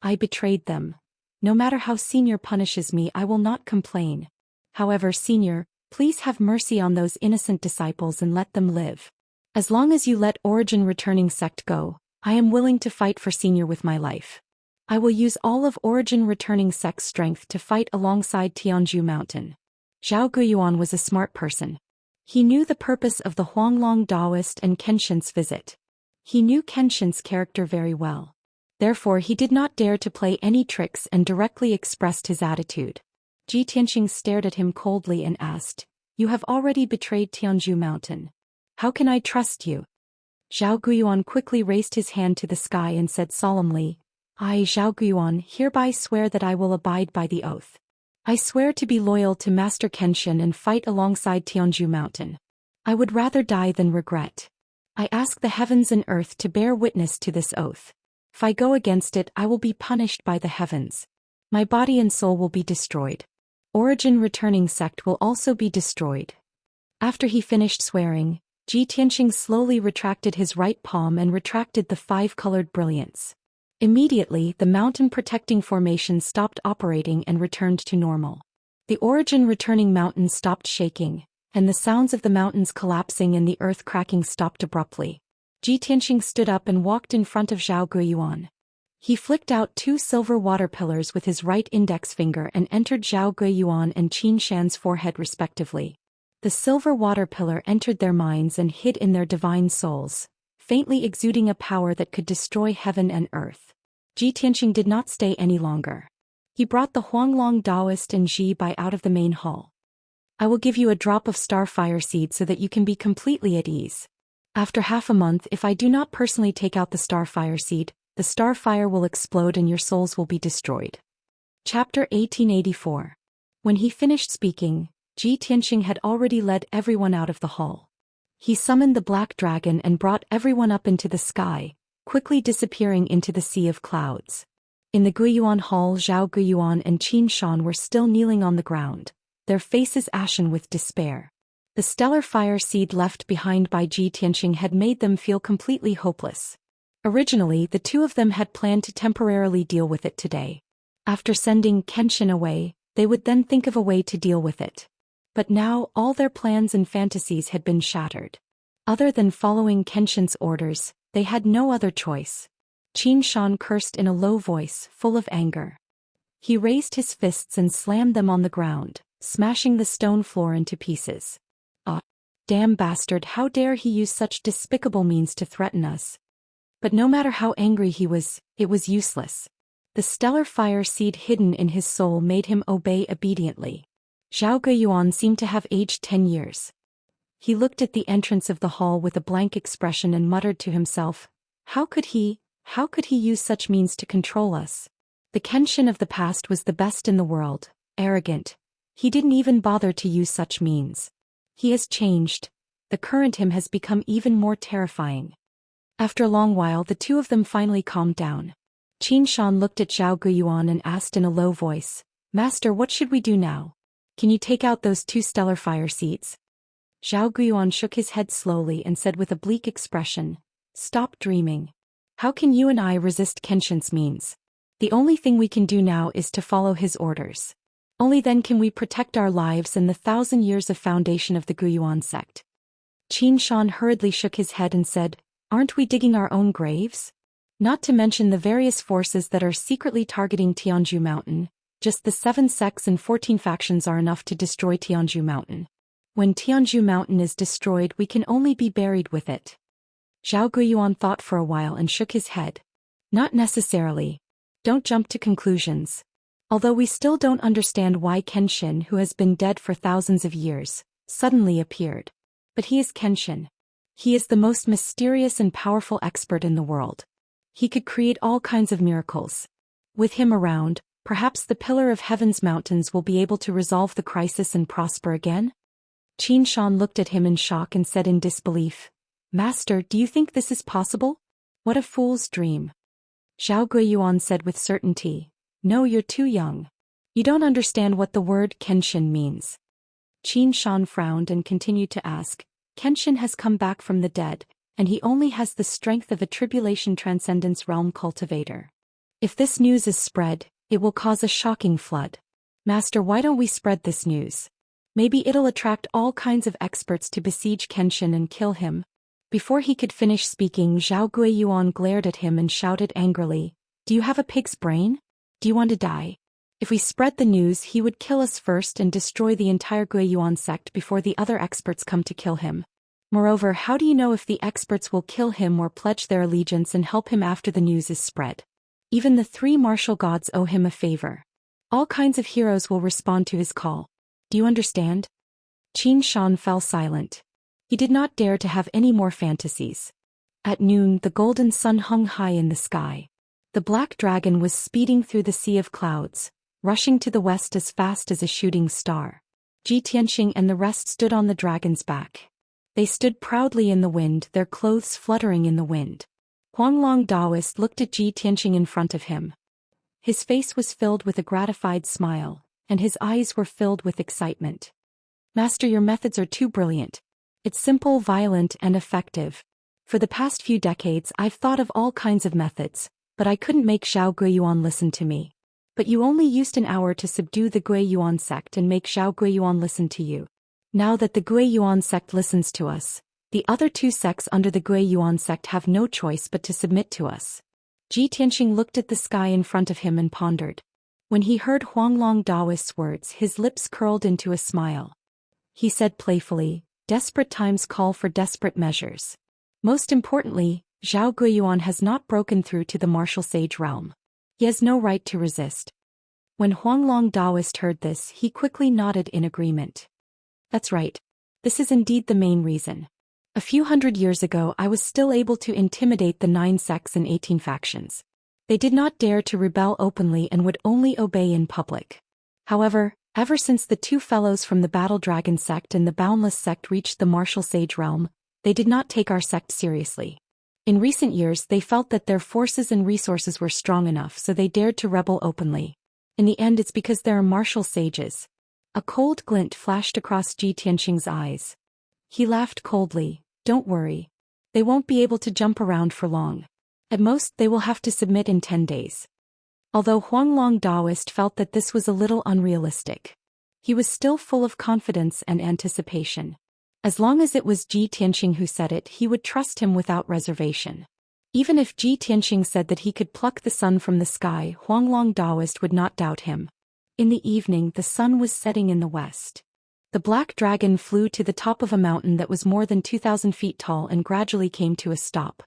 I betrayed them. No matter how Senior punishes me, I will not complain. However, Senior, please have mercy on those innocent disciples and let them live. As long as you let Origin Returning Sect go, I am willing to fight for Senior with my life. I will use all of Origin Returning Sect's strength to fight alongside Tianzhu Mountain. Zhao Guiyuan was a smart person. He knew the purpose of the Huanglong Daoist and Kenshin's visit. He knew Kenshin's character very well. Therefore he did not dare to play any tricks and directly expressed his attitude. Ji Tianxing stared at him coldly and asked, "You have already betrayed Tianzhu Mountain. How can I trust you?" Zhao Guiyuan quickly raised his hand to the sky and said solemnly, "I, Zhao Guiyuan, hereby swear that I will abide by the oath. I swear to be loyal to Master Kenshin and fight alongside Tianzhu Mountain. I would rather die than regret. I ask the heavens and earth to bear witness to this oath. If I go against it, I will be punished by the heavens. My body and soul will be destroyed. Origin Returning Sect will also be destroyed." After he finished swearing, Ji Tianxing slowly retracted his right palm and retracted the five-colored brilliance. Immediately, the mountain-protecting formation stopped operating and returned to normal. The Origin Returning Mountain stopped shaking, and the sounds of the mountains collapsing and the earth cracking stopped abruptly. Ji Tianxing stood up and walked in front of Zhao Guiyuan. He flicked out two silver water pillars with his right index finger and entered Zhao Guiyuan and Qin Shan's forehead respectively. The silver water pillar entered their minds and hid in their divine souls, faintly exuding a power that could destroy heaven and earth. Ji Tianxing did not stay any longer. He brought the Huanglong Daoist and Ji Bai out of the main hall. "I will give you a drop of starfire seed so that you can be completely at ease. After half a month, if I do not personally take out the starfire seed, the starfire will explode and your souls will be destroyed." Chapter 1884. When he finished speaking, Ji Tianxing had already led everyone out of the hall. He summoned the black dragon and brought everyone up into the sky, quickly disappearing into the sea of clouds. In the Guiyuan Hall, Zhao Guiyuan and Qin Shan were still kneeling on the ground, their faces ashen with despair. The stellar fire seed left behind by Ji Tianxing had made them feel completely hopeless. Originally, the two of them had planned to temporarily deal with it today. After sending Kenshin away, they would then think of a way to deal with it. But now, all their plans and fantasies had been shattered. Other than following Kenshin's orders, they had no other choice. Qin Shan cursed in a low voice, full of anger. He raised his fists and slammed them on the ground, smashing the stone floor into pieces. "Ah, damn bastard, how dare he use such despicable means to threaten us?" But no matter how angry he was, it was useless. The stellar fire seed hidden in his soul made him obey obediently. Zhao Guiyuan seemed to have aged 10 years. He looked at the entrance of the hall with a blank expression and muttered to himself, How could he use such means to control us? The Kenshin of the past was the best in the world, arrogant. He didn't even bother to use such means. He has changed. The current him has become even more terrifying. After a long while, the two of them finally calmed down. Qin Shan looked at Zhao Guiyuan and asked in a low voice, "Master, what should we do now? Can you take out those two stellar fire seeds?" Zhao Guiyuan shook his head slowly and said with a bleak expression, "Stop dreaming. How can you and I resist Kenshin's means? The only thing we can do now is to follow his orders. Only then can we protect our lives and the 1,000 years of foundation of the Guiyuan sect." Qin Shan hurriedly shook his head and said, "Aren't we digging our own graves? Not to mention the various forces that are secretly targeting Tianzhu Mountain. Just the 7 sects and 14 factions are enough to destroy Tianzhu Mountain. When Tianzhu Mountain is destroyed, we can only be buried with it." Zhao Guiyuan thought for a while and shook his head. "Not necessarily. Don't jump to conclusions. Although we still don't understand why Kenshin, who has been dead for thousands of years, suddenly appeared. But he is Kenshin. He is the most mysterious and powerful expert in the world. He could create all kinds of miracles. With him around, perhaps the Pillar of Heaven's mountains will be able to resolve the crisis and prosper again?" Qin Shan looked at him in shock and said in disbelief, "Master, do you think this is possible? What a fool's dream." Zhao Guiyuan said with certainty, "No, you're too young. You don't understand what the word Kenshin means." Qin Shan frowned and continued to ask, "Kenshin has come back from the dead, and he only has the strength of a tribulation transcendence realm cultivator. If this news is spread, It will cause a shocking flood. Master, why don't we spread this news? Maybe it'll attract all kinds of experts to besiege Kenshin and kill him. Before he could finish speaking, Zhao Guiyuan glared at him and shouted angrily, "Do you have a pig's brain? Do you want to die? If we spread the news, he would kill us first and destroy the entire Guiyuan sect before the other experts come to kill him. Moreover, how do you know if the experts will kill him or pledge their allegiance and help him after the news is spread? Even the three martial gods owe him a favor. All kinds of heroes will respond to his call. Do you understand?" Qin Shan fell silent. He did not dare to have any more fantasies. At noon, the golden sun hung high in the sky. The black dragon was speeding through the sea of clouds, rushing to the west as fast as a shooting star. Ji Tianxing and the rest stood on the dragon's back. They stood proudly in the wind, their clothes fluttering in the wind. Huanglong Daoist looked at Ji Tianxing in front of him. His face was filled with a gratified smile, and his eyes were filled with excitement. "Master, your methods are too brilliant. It's simple, violent, and effective. For the past few decades I've thought of all kinds of methods, but I couldn't make Zhao Guiyuan listen to me. But you only used an hour to subdue the Guiyuan sect and make Zhao Guiyuan listen to you. Now that the Guiyuan sect listens to us, the other two sects under the Guiyuan sect have no choice but to submit to us." Ji Tianxing looked at the sky in front of him and pondered. When he heard Huanglong Daoist's words, his lips curled into a smile. He said playfully, "Desperate times call for desperate measures. Most importantly, Zhao Guiyuan has not broken through to the martial sage realm. He has no right to resist." When Huanglong Daoist heard this, he quickly nodded in agreement. "That's right. This is indeed the main reason. A few hundred years ago I was still able to intimidate the 9 sects and 18 factions. They did not dare to rebel openly and would only obey in public. However, ever since the 2 fellows from the Battle Dragon sect and the Boundless sect reached the martial sage realm, they did not take our sect seriously. In recent years they felt that their forces and resources were strong enough, so they dared to rebel openly. In the end, it's because there are martial sages." A cold glint flashed across Ji Tianxing's eyes. He laughed coldly. "Don't worry. They won't be able to jump around for long. At most they will have to submit in 10 days. Although Huanglong Daoist felt that this was a little unrealistic, he was still full of confidence and anticipation. As long as it was Ji Tianxing who said it, he would trust him without reservation. Even if Ji Tianxing said that he could pluck the sun from the sky, Huanglong Daoist would not doubt him. In the evening, the sun was setting in the west. The black dragon flew to the top of a mountain that was more than 2,000 feet tall and gradually came to a stop.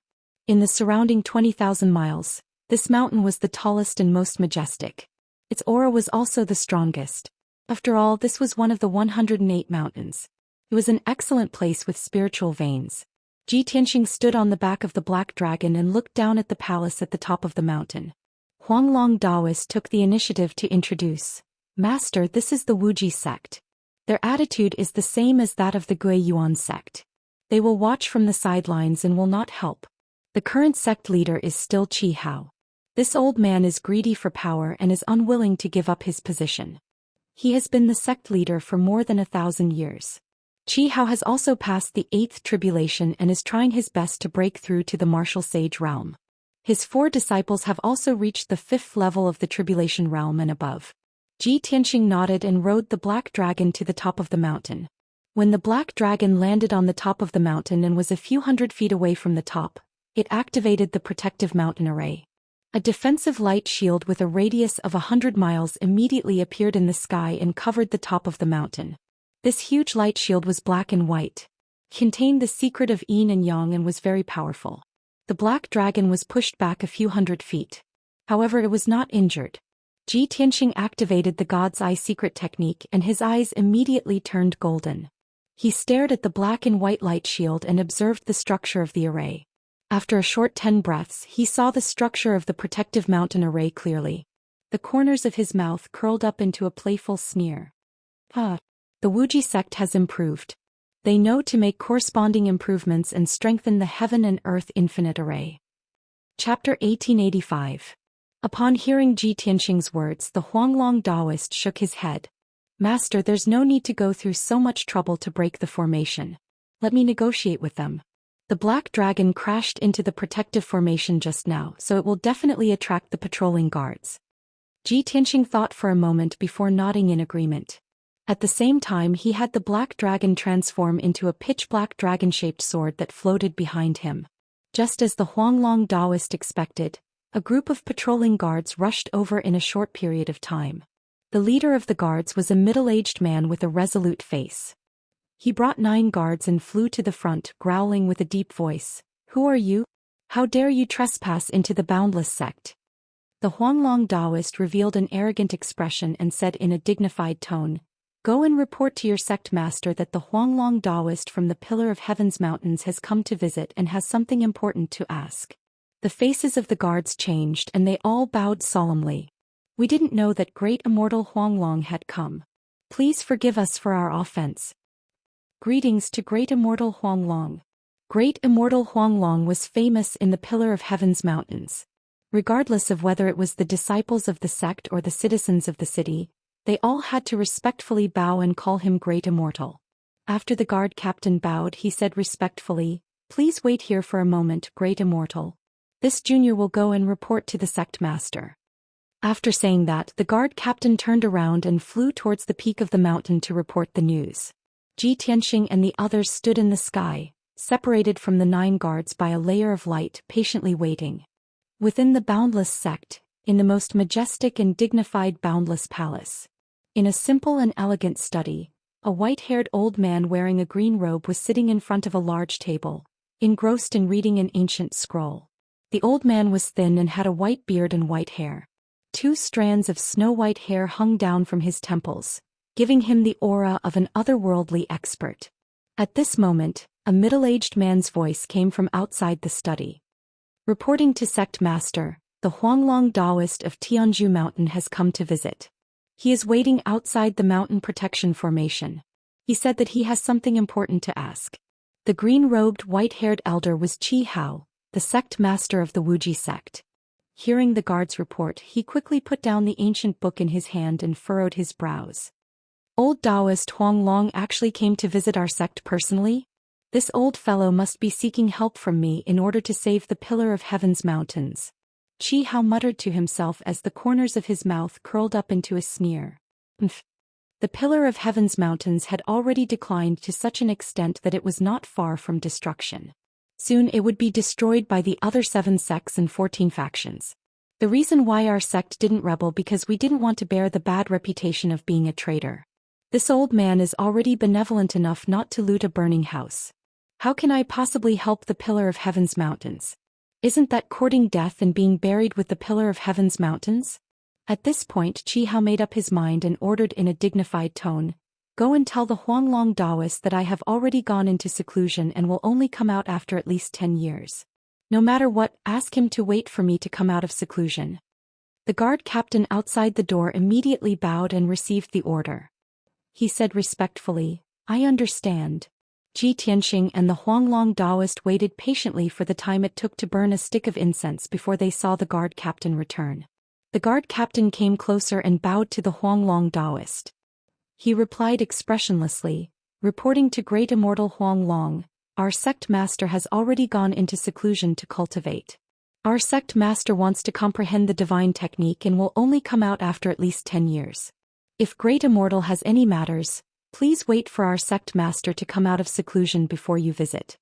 In the surrounding 20,000 miles, this mountain was the tallest and most majestic. Its aura was also the strongest. After all, this was one of the 108 mountains. It was an excellent place with spiritual veins. Ji Tianxing stood on the back of the black dragon and looked down at the palace at the top of the mountain. Huanglong Daoist took the initiative to introduce, "Master, this is the Wuji sect. Their attitude is the same as that of the Guiyuan sect. They will watch from the sidelines and will not help. The current sect leader is still Qi Hao. This old man is greedy for power and is unwilling to give up his position. He has been the sect leader for more than 1,000 years. Qi Hao has also passed the 8th tribulation and is trying his best to break through to the martial sage realm. His 4 disciples have also reached the 5th level of the tribulation realm and above." Ji Tianxing nodded and rode the black dragon to the top of the mountain. When the black dragon landed on the top of the mountain and was a few hundred feet away from the top, it activated the protective mountain array. A defensive light shield with a radius of 100 miles immediately appeared in the sky and covered the top of the mountain. This huge light shield was black and white, contained the secret of yin and yang, and was very powerful. The black dragon was pushed back a few hundred feet. However, it was not injured. Ji Tianxing activated the God's Eye secret technique and his eyes immediately turned golden. He stared at the black and white light shield and observed the structure of the array. After a short 10 breaths, he saw the structure of the protective mountain array clearly. The corners of his mouth curled up into a playful sneer. The Wuji sect has improved. They know to make corresponding improvements and strengthen the heaven and earth infinite array. Chapter 1885. Upon hearing Ji Tianxing's words, the Huanglong Daoist shook his head. "Master, there's no need to go through so much trouble to break the formation. Let me negotiate with them. The black dragon crashed into the protective formation just now, so it will definitely attract the patrolling guards." Tianxing thought for a moment before nodding in agreement. At the same time he had the black dragon transform into a pitch-black dragon-shaped sword that floated behind him. Just as the Huanglong Daoist expected, a group of patrolling guards rushed over in a short period of time. The leader of the guards was a middle-aged man with a resolute face. He brought 9 guards and flew to the front, growling with a deep voice, "Who are you? How dare you trespass into the boundless sect?" The Huanglong Daoist revealed an arrogant expression and said in a dignified tone, "Go and report to your sect master that the Huanglong Daoist from the Pillar of Heaven's mountains has come to visit and has something important to ask." The faces of the guards changed and they all bowed solemnly. "We didn't know that great immortal Huanglong had come. Please forgive us for our offense." Greetings to great immortal Huanglong. Great immortal Huanglong was famous in the Pillar of Heaven's mountains. Regardless of whether it was the disciples of the sect or the citizens of the city, they all had to respectfully bow and call him Great Immortal. After the guard captain bowed, he said respectfully, "Please wait here for a moment, Great Immortal. This junior will go and report to the sect master." After saying that, the guard captain turned around and flew towards the peak of the mountain to report the news. Tianxing and the others stood in the sky, separated from the 9 guards by a layer of light, patiently waiting. Within the boundless sect, in the most majestic and dignified boundless palace. In a simple and elegant study, a white-haired old man wearing a green robe was sitting in front of a large table, engrossed in reading an ancient scroll. The old man was thin and had a white beard and white hair. 2 strands of snow-white hair hung down from his temples, giving him the aura of an otherworldly expert. At this moment, a middle-aged man's voice came from outside the study. "Reporting to Sect Master, the Huanglong Daoist of Tianzhu Mountain has come to visit. He is waiting outside the mountain protection formation. He said that he has something important to ask." The green-robed, white-haired elder was Qi Hao, the sect master of the Wuji sect. Hearing the guard's report, he quickly put down the ancient book in his hand and furrowed his brows. "Old Daoist Huanglong actually came to visit our sect personally? This old fellow must be seeking help from me in order to save the Pillar of Heaven's mountains." Qi Hao muttered to himself as the corners of his mouth curled up into a sneer. The Pillar of Heaven's mountains had already declined to such an extent that it was not far from destruction. Soon it would be destroyed by the other 7 sects and 14 factions. The reason why our sect didn't rebel because we didn't want to bear the bad reputation of being a traitor. This old man is already benevolent enough not to loot a burning house. How can I possibly help the Pillar of Heaven's mountains? Isn't that courting death and being buried with the Pillar of Heaven's mountains? At this point Qi Hao made up his mind and ordered in a dignified tone, "Go and tell the Huanglong Daoist that I have already gone into seclusion and will only come out after at least 10 years. No matter what, ask him to wait for me to come out of seclusion." The guard captain outside the door immediately bowed and received the order. He said respectfully, "I understand." Tianxing and the Huanglong Daoist waited patiently for the time it took to burn a stick of incense before they saw the guard captain return. The guard captain came closer and bowed to the Huanglong Daoist. He replied expressionlessly, "Reporting to Great Immortal Huanglong, our sect master has already gone into seclusion to cultivate. Our sect master wants to comprehend the divine technique and will only come out after at least 10 years. If Great Immortal has any matters, please wait for our sect master to come out of seclusion before you visit."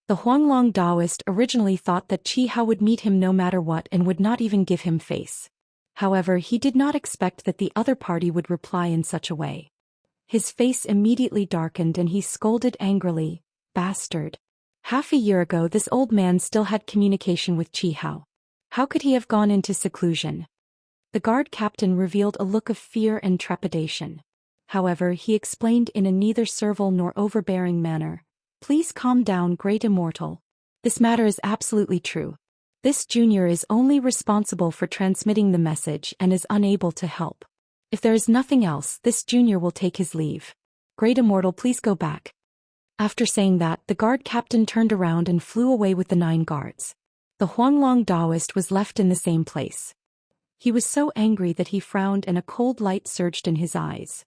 The Huanglong Daoist originally thought that Qi Hao would meet him no matter what and would not even give him face. However, he did not expect that the other party would reply in such a way. His face immediately darkened and he scolded angrily, "Bastard. Half a year ago this old man still had communication with Qi Hao. How could he have gone into seclusion?" The guard captain revealed a look of fear and trepidation. However, he explained in a neither servile nor overbearing manner, "Please calm down, Great Immortal. This matter is absolutely true. This junior is only responsible for transmitting the message and is unable to help. If there is nothing else, this junior will take his leave. Great Immortal, please go back." After saying that, the guard captain turned around and flew away with the 9 guards. The Huanglong Daoist was left in the same place. He was so angry that he frowned and a cold light surged in his eyes.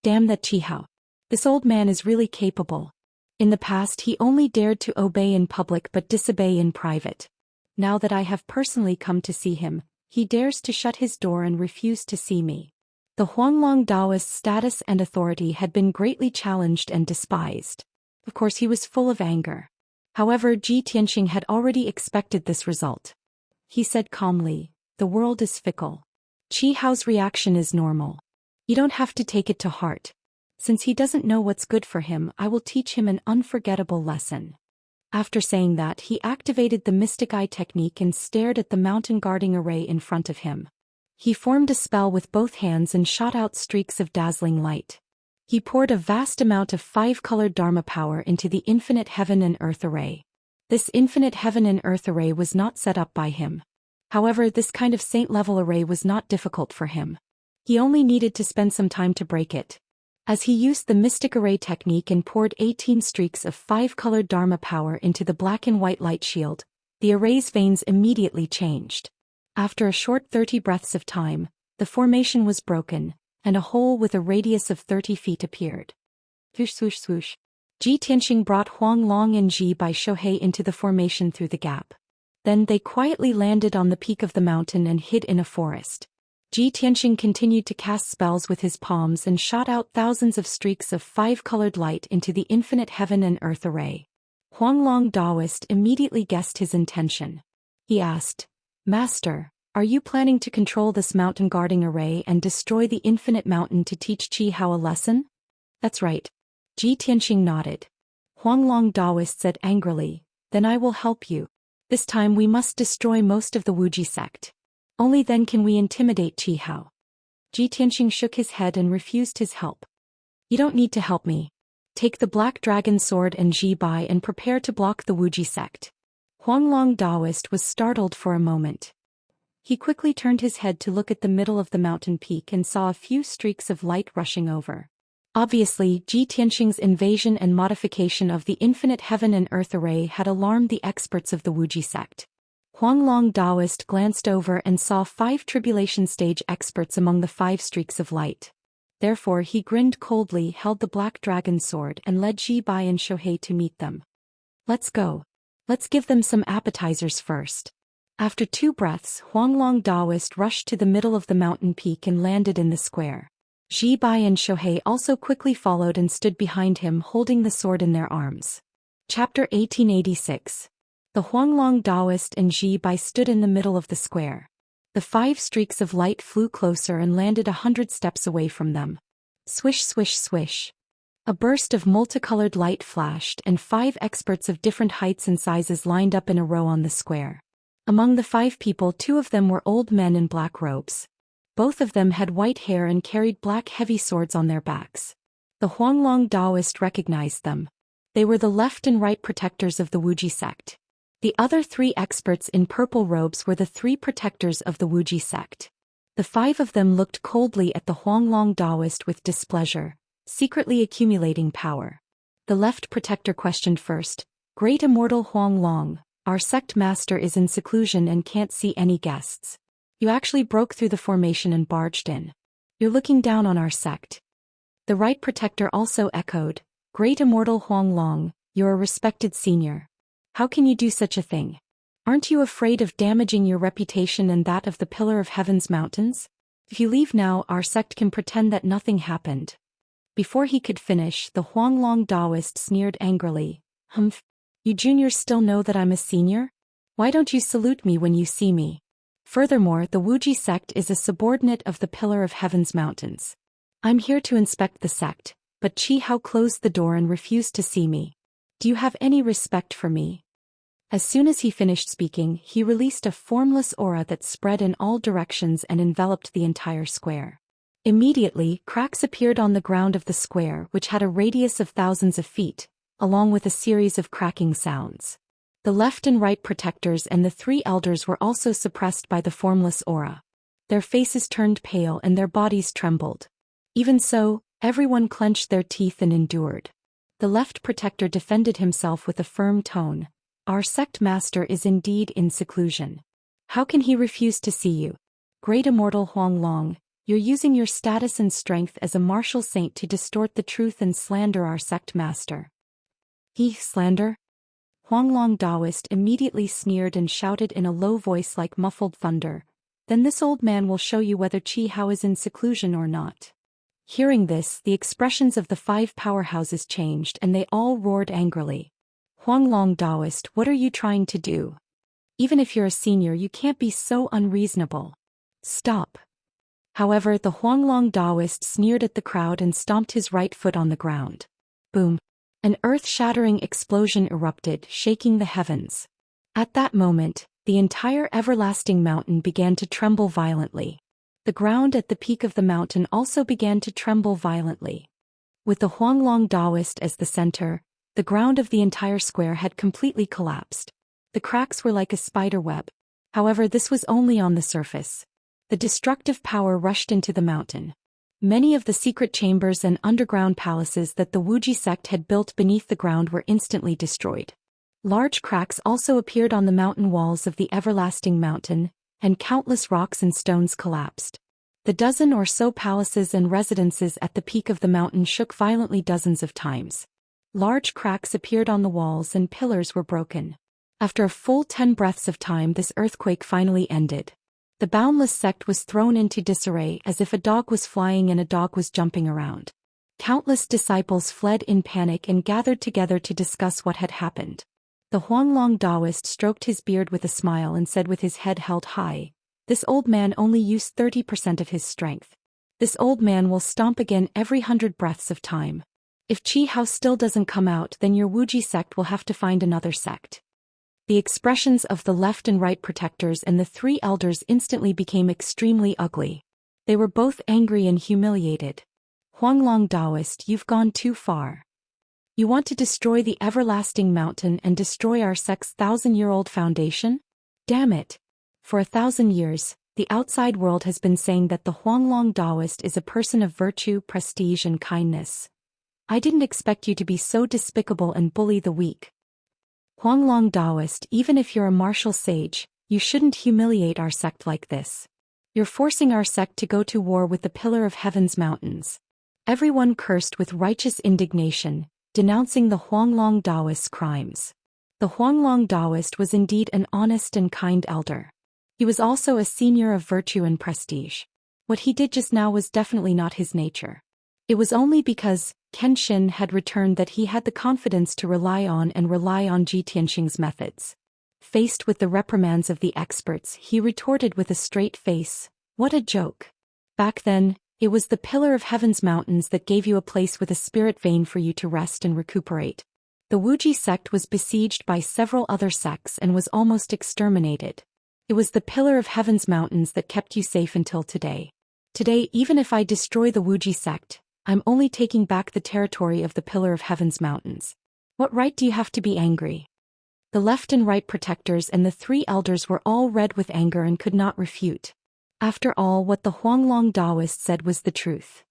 Damn that Qi Hao. This old man is really capable. In the past he only dared to obey in public but disobey in private. Now that I have personally come to see him, He dares to shut his door and refuse to see me. The Huanglong Daoist's status and authority had been greatly challenged and despised. Of course he was full of anger. However, Ji Tianxing had already expected this result. He said calmly, "The world is fickle. Qi Hao's reaction is normal. You don't have to take it to heart. Since he doesn't know what's good for him, I will teach him an unforgettable lesson." After saying that, he activated the Mystic Eye technique and stared at the mountain guarding array in front of him. He formed a spell with both hands and shot out streaks of dazzling light. He poured a vast amount of 5-colored Dharma power into the infinite heaven and earth array. This infinite heaven and earth array was not set up by him. However, this kind of saint-level array was not difficult for him. He only needed to spend some time to break it. As he used the Mystic Array technique and poured 18 streaks of 5-colored Dharma power into the black and white light shield, the array's veins immediately changed. After a short 30 breaths of time, the formation was broken, and a hole with a radius of 30 feet appeared. Swoosh swoosh swoosh. Ji Tianxing brought Huanglong and Ji Bai Shohei into the formation through the gap. Then they quietly landed on the peak of the mountain and hid in a forest. Ji Tianxing continued to cast spells with his palms and shot out thousands of streaks of 5-colored light into the infinite heaven and earth array. Huanglong Daoist immediately guessed his intention. He asked, "Master, are you planning to control this mountain guarding array and destroy the infinite mountain to teach Qi Hao a lesson?" "That's right." Ji Tianxing nodded. Huanglong Daoist said angrily, "Then I will help you. This time we must destroy most of the Wuji sect. Only then can we intimidate Qi Hao." Ji Tianxing shook his head and refused his help. "You don't need to help me. Take the Black Dragon Sword and Ji Bai and prepare to block the Wuji sect." Huanglong Daoist was startled for a moment. He quickly turned his head to look at the middle of the mountain peak and saw a few streaks of light rushing over. Obviously, Ji Tianxing's invasion and modification of the infinite heaven and earth array had alarmed the experts of the Wuji sect. Huanglong Daoist glanced over and saw 5 tribulation stage experts among the 5 streaks of light. Therefore he grinned coldly, held the Black Dragon Sword and led Ji Bai and Shohei to meet them. "Let's go. Let's give them some appetizers first." After 2 breaths, Huanglong Daoist rushed to the middle of the mountain peak and landed in the square. Ji Bai and Shohei also quickly followed and stood behind him holding the sword in their arms. Chapter 1886. The Huanglong Daoist and Ji Bai stood in the middle of the square. The 5 streaks of light flew closer and landed 100 steps away from them. Swish swish swish. A burst of multicolored light flashed and 5 experts of different heights and sizes lined up in a row on the square. Among the 5 people, 2 of them were old men in black robes. Both of them had white hair and carried black heavy swords on their backs. The Huanglong Daoist recognized them. They were the left and right protectors of the Wuji sect. The other 3 experts in purple robes were the 3 protectors of the Wuji sect. The 5 of them looked coldly at the Huanglong Daoist with displeasure, secretly accumulating power. The left protector questioned first, "Great Immortal Huanglong, our sect master is in seclusion and can't see any guests. You actually broke through the formation and barged in. You're looking down on our sect." The right protector also echoed, "Great Immortal Huanglong, you're a respected senior. How can you do such a thing? Aren't you afraid of damaging your reputation and that of the Pillar of Heaven's mountains? If you leave now, our sect can pretend that nothing happened." Before he could finish, the Huanglong Daoist sneered angrily, "Humph. You juniors still know that I'm a senior? Why don't you salute me when you see me? Furthermore, the Wuji sect is a subordinate of the Pillar of Heaven's mountains. I'm here to inspect the sect, but Qi Hao closed the door and refused to see me. Do you have any respect for me?" As soon as he finished speaking, he released a formless aura that spread in all directions and enveloped the entire square. Immediately, cracks appeared on the ground of the square, which had a radius of thousands of feet, along with a series of cracking sounds. The left and right protectors and the 3 elders were also suppressed by the formless aura. Their faces turned pale and their bodies trembled. Even so, everyone clenched their teeth and endured. The left protector defended himself with a firm tone. "Our sect master is indeed in seclusion. How can he refuse to see you? Great Immortal Huanglong, you're using your status and strength as a martial saint to distort the truth and slander our sect master." "He slander?" Huanglong Daoist immediately sneered and shouted in a low voice like muffled thunder, Then this old man will show you whether Qi Hao is in seclusion or not. Hearing this, the expressions of the 5 powerhouses changed and they all roared angrily. Huanglong Daoist, what are you trying to do? Even if you're a senior, you can't be so unreasonable. Stop. However, the Huanglong Daoist sneered at the crowd and stomped his right foot on the ground. Boom. An earth-shattering explosion erupted, shaking the heavens. At that moment, the entire everlasting mountain began to tremble violently. The ground at the peak of the mountain also began to tremble violently. With the Huanglong Daoist as the center, the ground of the entire square had completely collapsed. The cracks were like a spider web. However, this was only on the surface. The destructive power rushed into the mountain. Many of the secret chambers and underground palaces that the Wuji sect had built beneath the ground were instantly destroyed. Large cracks also appeared on the mountain walls of the everlasting mountain, and countless rocks and stones collapsed. The dozen or so palaces and residences at the peak of the mountain shook violently dozens of times. Large cracks appeared on the walls and pillars were broken. After a full 10 breaths of time, this earthquake finally ended. The boundless sect was thrown into disarray as if a dog was flying and a dog was jumping around. Countless disciples fled in panic and gathered together to discuss what had happened. The Huanglong Daoist stroked his beard with a smile and said with his head held high, "This old man only used 30% of his strength. This old man will stomp again every 100 breaths of time. If Qi Hao still doesn't come out, then your Wuji sect will have to find another sect." The expressions of the left and right protectors and the 3 elders instantly became extremely ugly. They were both angry and humiliated. Huanglong Daoist, you've gone too far. You want to destroy the everlasting mountain and destroy our sect's 1,000-year-old foundation? Damn it. For 1,000 years, the outside world has been saying that the Huanglong Daoist is a person of virtue, prestige and kindness. I didn't expect you to be so despicable and bully the weak. Huanglong Daoist, even if you're a martial sage, you shouldn't humiliate our sect like this. You're forcing our sect to go to war with the Pillar of Heaven's mountains. Everyone cursed with righteous indignation, denouncing the Huanglong Daoist's crimes. The Huanglong Daoist was indeed an honest and kind elder. He was also a senior of virtue and prestige. What he did just now was definitely not his nature. It was only because Kenshin had returned that he had the confidence to rely on Ji Tianxing's methods. Faced with the reprimands of the experts, he retorted with a straight face, "What a joke. Back then, it was the Pillar of Heaven's mountains that gave you a place with a spirit vein for you to rest and recuperate. The Wuji sect was besieged by several other sects and was almost exterminated. It was the Pillar of Heaven's mountains that kept you safe until today. Today, even if I destroy the Wuji sect, I'm only taking back the territory of the Pillar of Heaven's mountains. What right do you have to be angry?" The left and right protectors and the 3 elders were all red with anger and could not refute. After all, what the Huanglong Daoist said was the truth.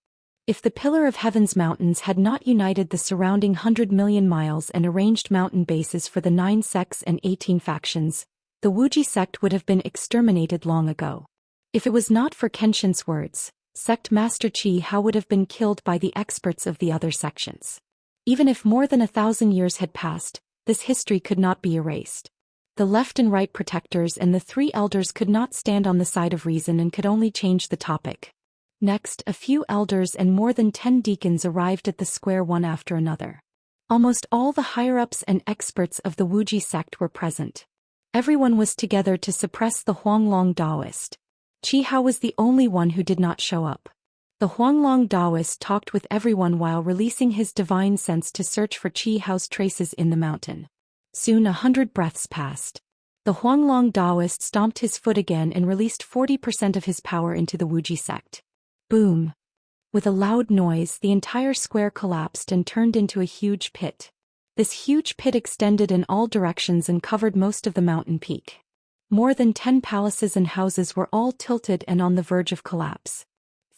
If the Pillar of Heaven's mountains had not united the surrounding 100 million miles and arranged mountain bases for the 9 sects and 18 factions, the Wuji sect would have been exterminated long ago. If it was not for Kenshin's words, Sect Master Qi Hao would have been killed by the experts of the other sections. Even if more than 1,000 years had passed, this history could not be erased. The left and right protectors and the 3 elders could not stand on the side of reason and could only change the topic. Next, a few elders and more than 10 deacons arrived at the square one after another. Almost all the higher-ups and experts of the Wuji sect were present. Everyone was together to suppress the Huanglong Daoist. Qi Hao was the only one who did not show up. The Huanglong Daoist talked with everyone while releasing his divine sense to search for Qi Hao's traces in the mountain. Soon 100 breaths passed. The Huanglong Daoist stomped his foot again and released 40% of his power into the Wuji sect. Boom! With a loud noise, the entire square collapsed and turned into a huge pit. This huge pit extended in all directions and covered most of the mountain peak. More than 10 palaces and houses were all tilted and on the verge of collapse.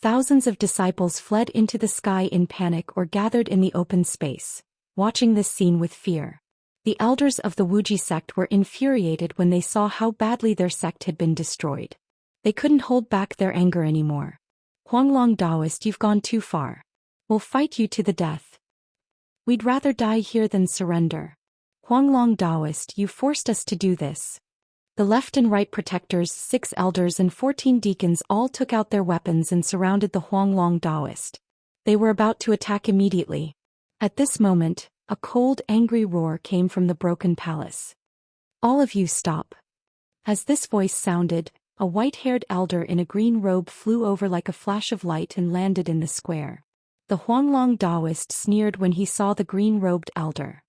Thousands of disciples fled into the sky in panic or gathered in the open space, watching this scene with fear. The elders of the Wuji sect were infuriated when they saw how badly their sect had been destroyed. They couldn't hold back their anger anymore. "Huanglong Daoist, you've gone too far. We'll fight you to the death. We'd rather die here than surrender. Huanglong Daoist, you forced us to do this. The left and right protectors, 6 elders and 14 deacons all took out their weapons and surrounded the Huanglong Daoist. They were about to attack immediately. At this moment, a cold, angry roar came from the broken palace. "All of you stop." As this voice sounded, a white-haired elder in a green robe flew over like a flash of light and landed in the square. The Huanglong Daoist sneered when he saw the green-robed elder.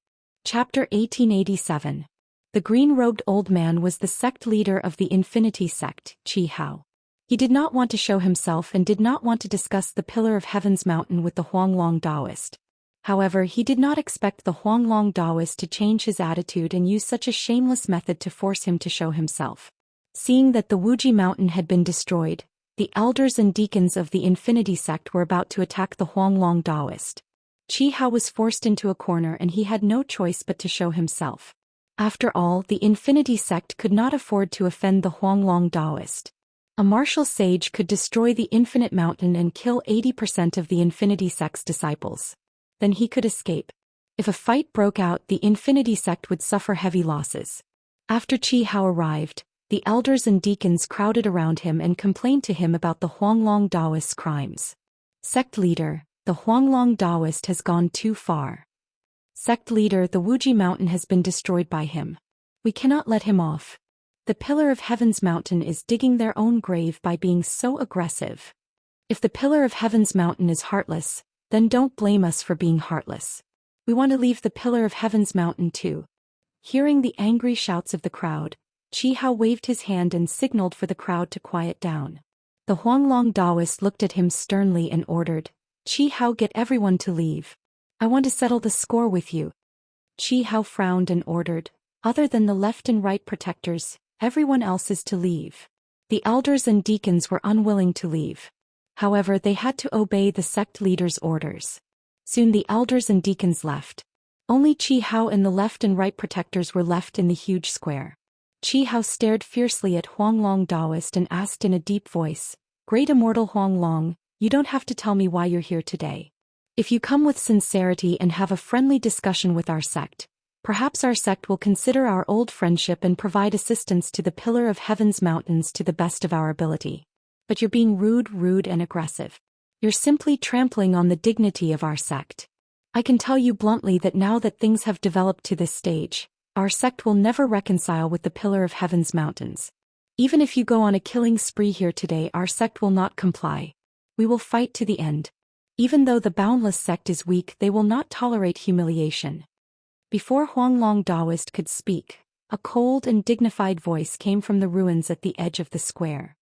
Chapter 1887. The green-robed old man was the sect leader of the Infinity Sect, Qi Hao. He did not want to show himself and did not want to discuss the Pillar of Heaven's mountain with the Huanglong Daoist. However, he did not expect the Huanglong Daoist to change his attitude and use such a shameless method to force him to show himself. Seeing that the Wuji mountain had been destroyed, the elders and deacons of the Infinity Sect were about to attack the Huanglong Daoist. Qi Hao was forced into a corner and he had no choice but to show himself. After all, the Infinity Sect could not afford to offend the Huanglong Daoist. A martial sage could destroy the Infinite Mountain and kill 80% of the Infinity Sect's disciples. Then he could escape. If a fight broke out, the Infinity Sect would suffer heavy losses. After Qi Hao arrived, the elders and deacons crowded around him and complained to him about the Huanglong Daoist's crimes. Sect leader, the Huanglong Daoist has gone too far. Sect leader, the Wuji mountain has been destroyed by him. We cannot let him off. The Pillar of Heaven's mountain is digging their own grave by being so aggressive. If the Pillar of Heaven's mountain is heartless, then don't blame us for being heartless. We want to leave the Pillar of Heaven's mountain too. Hearing the angry shouts of the crowd, Qi Hao waved his hand and signaled for the crowd to quiet down. The Huanglong Daoist looked at him sternly and ordered, "Qi Hao, get everyone to leave. I want to settle the score with you." Qi Hao frowned and ordered, "Other than the left and right protectors, everyone else is to leave." The elders and deacons were unwilling to leave. However, they had to obey the sect leader's orders. Soon the elders and deacons left. Only Qi Hao and the left and right protectors were left in the huge square. Qi Hao stared fiercely at Huanglong Daoist and asked in a deep voice, "Great Immortal Huanglong, you don't have to tell me why you're here today. If you come with sincerity and have a friendly discussion with our sect, perhaps our sect will consider our old friendship and provide assistance to the Pillar of Heaven's mountains to the best of our ability. But you're being rude and aggressive. You're simply trampling on the dignity of our sect. I can tell you bluntly that now that things have developed to this stage, our sect will never reconcile with the Pillar of Heaven's mountains. Even if you go on a killing spree here today, our sect will not comply. We will fight to the end. Even though the boundless sect is weak, they will not tolerate humiliation." Before Huanglong Daoist could speak, a cold and dignified voice came from the ruins at the edge of the square.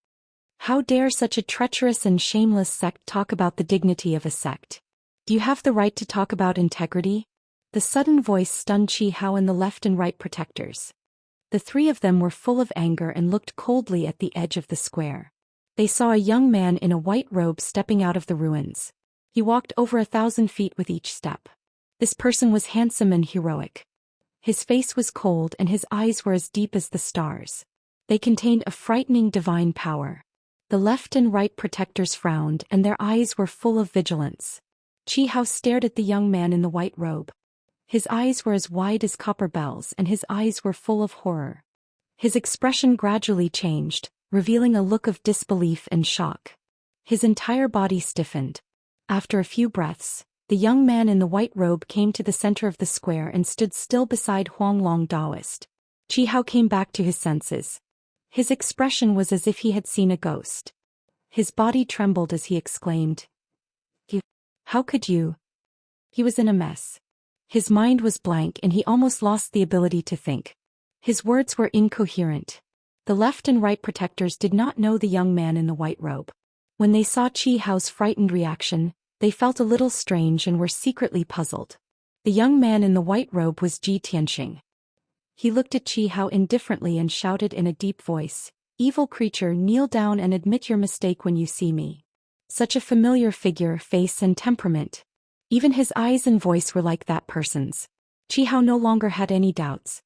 "How dare such a treacherous and shameless sect talk about the dignity of a sect? Do you have the right to talk about integrity?" The sudden voice stunned Qi Hao and the left and right protectors. The three of them were full of anger and looked coldly at the edge of the square. They saw a young man in a white robe stepping out of the ruins. He walked over 1,000 feet with each step. This person was handsome and heroic. His face was cold and his eyes were as deep as the stars. They contained a frightening divine power. The left and right protectors frowned and their eyes were full of vigilance. Qi Hao stared at the young man in the white robe. His eyes were as wide as copper bells and his eyes were full of horror. His expression gradually changed, revealing a look of disbelief and shock. His entire body stiffened. After a few breaths, the young man in the white robe came to the center of the square and stood still beside Huanglong Daoist. Qi Hao came back to his senses. His expression was as if he had seen a ghost. His body trembled as he exclaimed, How could you?" He was in a mess. His mind was blank and he almost lost the ability to think. His words were incoherent. The left and right protectors did not know the young man in the white robe. When they saw Qi Hao's frightened reaction, they felt a little strange and were secretly puzzled. The young man in the white robe was Xianxia. He looked at Qi Hao indifferently and shouted in a deep voice, "Evil creature, kneel down and admit your mistake when you see me." Such a familiar figure, face and temperament. Even his eyes and voice were like that person's. Qi Hao no longer had any doubts.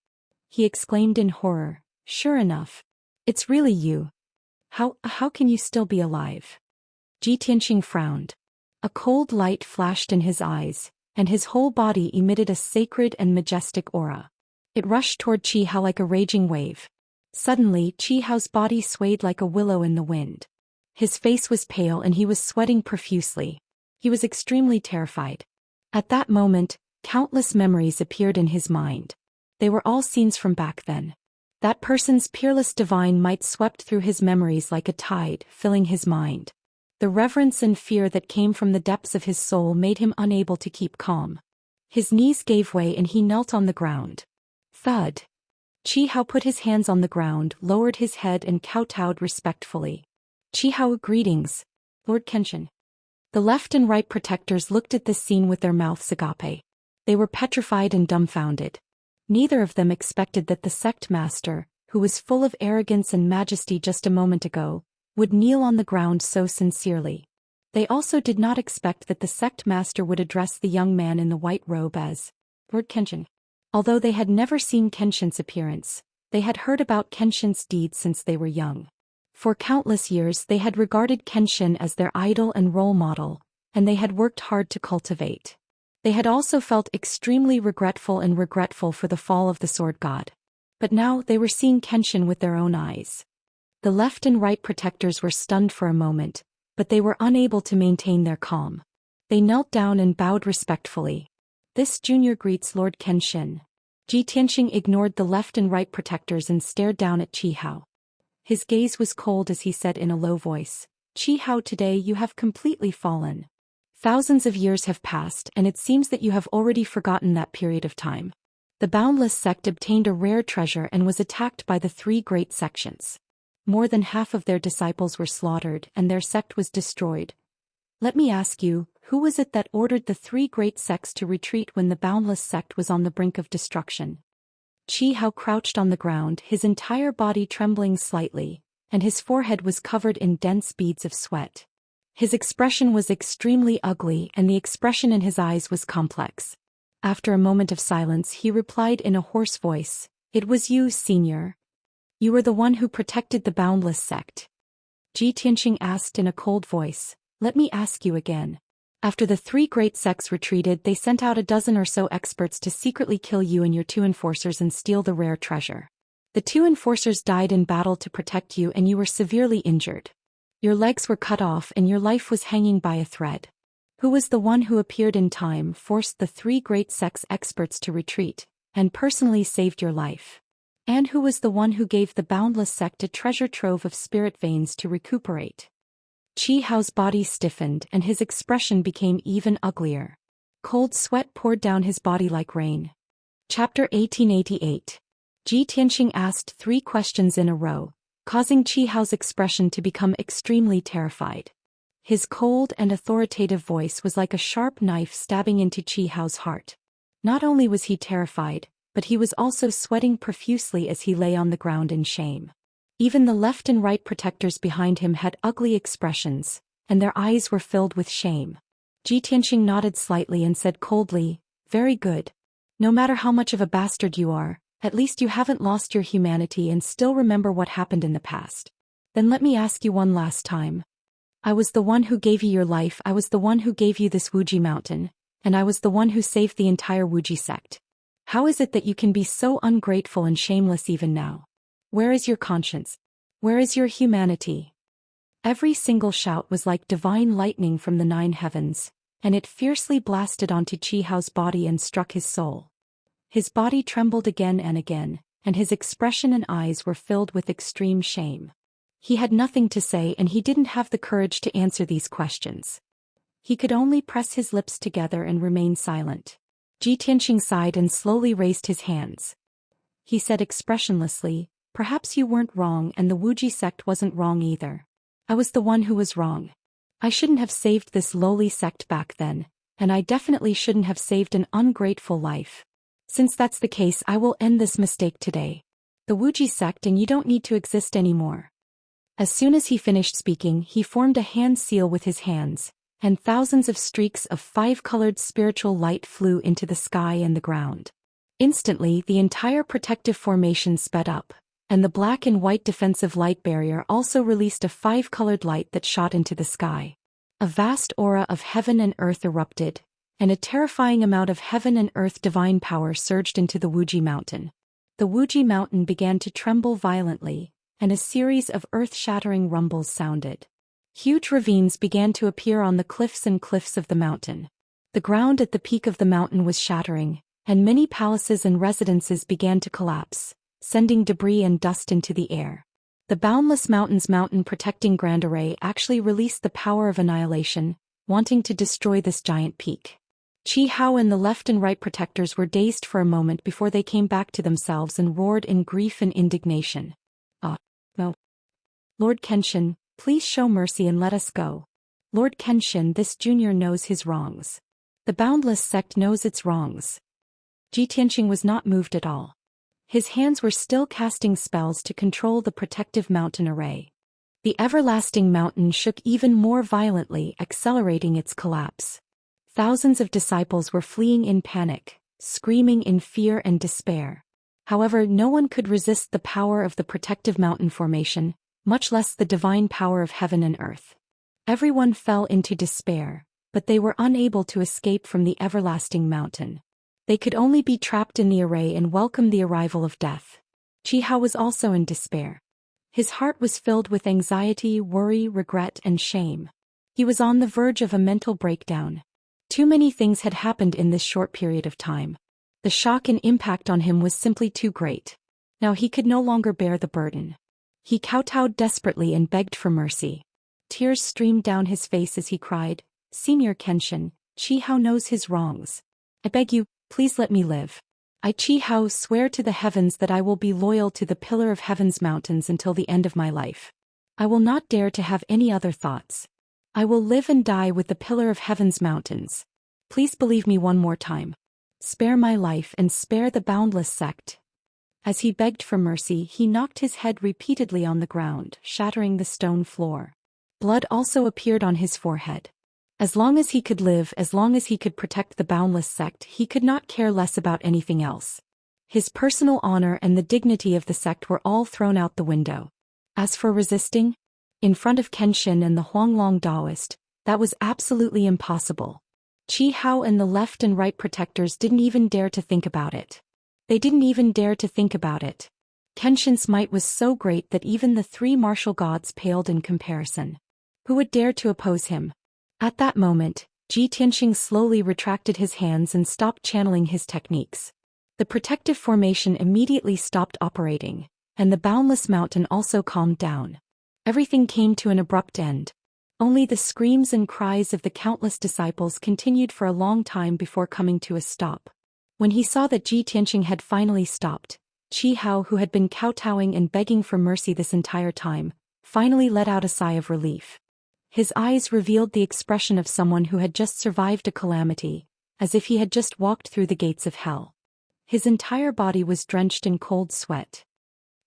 He exclaimed in horror, "Sure enough. It's really you. How can you still be alive?" Xianxia frowned. A cold light flashed in his eyes, and his whole body emitted a sacred and majestic aura. It rushed toward Qi Hao like a raging wave. Suddenly, Qi Hao's body swayed like a willow in the wind. His face was pale and he was sweating profusely. He was extremely terrified. At that moment, countless memories appeared in his mind. They were all scenes from back then. That person's peerless divine might swept through his memories like a tide, filling his mind. The reverence and fear that came from the depths of his soul made him unable to keep calm. His knees gave way and he knelt on the ground. Thud. Qi Hao put his hands on the ground, lowered his head and kowtowed respectfully. Qi Hao, greetings, Lord Kenshin. The left and right protectors looked at this scene with their mouths agape. They were petrified and dumbfounded. Neither of them expected that the sect master, who was full of arrogance and majesty just a moment ago, would kneel on the ground so sincerely. They also did not expect that the sect master would address the young man in the white robe as Lord Kenshin. Although they had never seen Kenshin's appearance, they had heard about Kenshin's deeds since they were young. For countless years they had regarded Kenshin as their idol and role model, and they had worked hard to cultivate. They had also felt extremely regretful for the fall of the sword god. But now they were seeing Kenshin with their own eyes. The left and right protectors were stunned for a moment, but they were unable to maintain their calm. They knelt down and bowed respectfully. This junior greets Lord Kenshin. Ji Tianxing ignored the left and right protectors and stared down at Qi Hao. His gaze was cold as he said in a low voice, Qi Hao, today you have completely fallen. Thousands of years have passed and it seems that you have already forgotten that period of time. The Boundless sect obtained a rare treasure and was attacked by the three great sections. More than half of their disciples were slaughtered and their sect was destroyed. Let me ask you, who was it that ordered the three great sects to retreat when the Boundless sect was on the brink of destruction? Qi Hao crouched on the ground, his entire body trembling slightly, and his forehead was covered in dense beads of sweat. His expression was extremely ugly and the expression in his eyes was complex. After a moment of silence he replied in a hoarse voice, "It was you, senior. You were the one who protected the Boundless sect." Ji Tianxing asked in a cold voice, "Let me ask you again. After the three great sects retreated, they sent out a dozen or so experts to secretly kill you and your two enforcers and steal the rare treasure. The two enforcers died in battle to protect you and you were severely injured. Your legs were cut off and your life was hanging by a thread. Who was the one who appeared in time, forced the three great sects experts to retreat, and personally saved your life? And who was the one who gave the Boundless sect a treasure trove of spirit veins to recuperate?" Qi Hao's body stiffened and his expression became even uglier. Cold sweat poured down his body like rain. Chapter 1888. Ji Tianxing asked 3 questions in a row, causing Qi Hao's expression to become extremely terrified. His cold and authoritative voice was like a sharp knife stabbing into Qi Hao's heart. Not only was he terrified, but he was also sweating profusely as he lay on the ground in shame. Even the left and right protectors behind him had ugly expressions, and their eyes were filled with shame. Ji Tianxing nodded slightly and said coldly, "Very good. No matter how much of a bastard you are, at least you haven't lost your humanity and still remember what happened in the past. Then let me ask you one last time. I was the one who gave you your life, I was the one who gave you this Wuji mountain, and I was the one who saved the entire Wuji sect. How is it that you can be so ungrateful and shameless even now? Where is your conscience? Where is your humanity?" Every single shout was like divine lightning from the 9 heavens, and it fiercely blasted onto Qi Hao's body and struck his soul. His body trembled again and again, and his expression and eyes were filled with extreme shame. He had nothing to say and he didn't have the courage to answer these questions. He could only press his lips together and remain silent. Ji Tianxing sighed and slowly raised his hands. He said expressionlessly, "Perhaps you weren't wrong and the Wuji sect wasn't wrong either. I was the one who was wrong. I shouldn't have saved this lowly sect back then, and I definitely shouldn't have saved an ungrateful life. Since that's the case, I will end this mistake today. The Wuji sect and you don't need to exist anymore." As soon as he finished speaking, he formed a hand seal with his hands, and thousands of streaks of 5-colored spiritual light flew into the sky and the ground. Instantly, the entire protective formation sped up, and the black and white defensive light barrier also released a 5-colored light that shot into the sky. A vast aura of heaven and earth erupted, and a terrifying amount of heaven and earth divine power surged into the Wuji mountain. the Wuji mountain began to tremble violently, and a series of earth-shattering rumbles sounded. Huge ravines began to appear on the cliffs and cliffs of the mountain. The ground at the peak of the mountain was shattering, and many palaces and residences began to collapse, sending debris and dust into the air. The Boundless Mountain's mountain-protecting Grand Array actually released the power of annihilation, wanting to destroy this giant peak. Qi Hao and the left and right protectors were dazed for a moment before they came back to themselves and roared in grief and indignation. No. Lord Kenshin, please show mercy and let us go. Lord Kenshin, this junior knows his wrongs. The Boundless sect knows its wrongs. Ji Tianqing was not moved at all. His hands were still casting spells to control the protective mountain array. The everlasting mountain shook even more violently, accelerating its collapse. Thousands of disciples were fleeing in panic, screaming in fear and despair. However, no one could resist the power of the protective mountain formation, much less the divine power of heaven and earth. Everyone fell into despair, but they were unable to escape from the everlasting mountain. They could only be trapped in the array and welcome the arrival of death. Qi Hao was also in despair. His heart was filled with anxiety, worry, regret, and shame. He was on the verge of a mental breakdown. Too many things had happened in this short period of time. The shock and impact on him was simply too great. Now he could no longer bear the burden. He kowtowed desperately and begged for mercy. Tears streamed down his face as he cried, "Senior Kenshin, Qi Hao knows his wrongs. I beg you, please let me live. I Qi Hao swear to the heavens that I will be loyal to the Pillar of Heaven's mountains until the end of my life. I will not dare to have any other thoughts. I will live and die with the Pillar of Heaven's mountains. Please believe me one more time. Spare my life and spare the Boundless sect." As he begged for mercy, he knocked his head repeatedly on the ground, shattering the stone floor. Blood also appeared on his forehead. As long as he could live, as long as he could protect the Boundless sect, he could not care less about anything else. His personal honor and the dignity of the sect were all thrown out the window. As for resisting, in front of Kenshin and the Huanglong Daoist, that was absolutely impossible. Qi Hao and the left and right protectors didn't even dare to think about it. They didn't even dare to think about it. Kenshin's might was so great that even the three martial gods paled in comparison. Who would dare to oppose him? At that moment, Ji Tianqing slowly retracted his hands and stopped channeling his techniques. The protective formation immediately stopped operating, and the Boundless Mountain also calmed down. Everything came to an abrupt end. Only the screams and cries of the countless disciples continued for a long time before coming to a stop. When he saw that Ji Tianqing had finally stopped, Qi Hao, who had been kowtowing and begging for mercy this entire time, finally let out a sigh of relief. His eyes revealed the expression of someone who had just survived a calamity, as if he had just walked through the gates of hell. His entire body was drenched in cold sweat.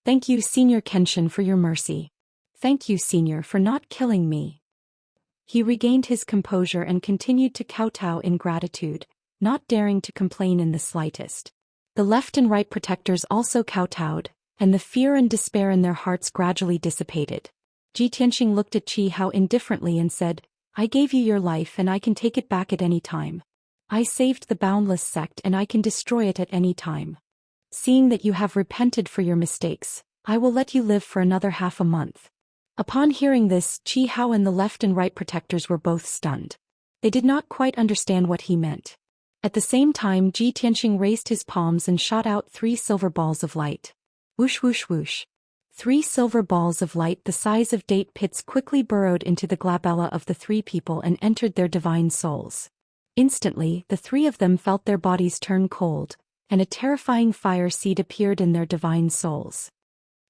"Thank you, Senior Kenshin, for your mercy. Thank you, Senior, for not killing me." He regained his composure and continued to kowtow in gratitude, not daring to complain in the slightest. The left and right protectors also kowtowed, and the fear and despair in their hearts gradually dissipated. Ji Tianqing looked at Qi Hao indifferently and said, "I gave you your life and I can take it back at any time. I saved the Boundless sect and I can destroy it at any time. Seeing that you have repented for your mistakes, I will let you live for another half a month." Upon hearing this, Qi Hao and the left and right protectors were both stunned. They did not quite understand what he meant. At the same time, Ji Tianqing raised his palms and shot out 3 silver balls of light. Whoosh whoosh whoosh. 3 silver balls of light the size of date pits quickly burrowed into the glabella of the 3 people and entered their divine souls. Instantly, the 3 of them felt their bodies turn cold, and a terrifying fire seed appeared in their divine souls.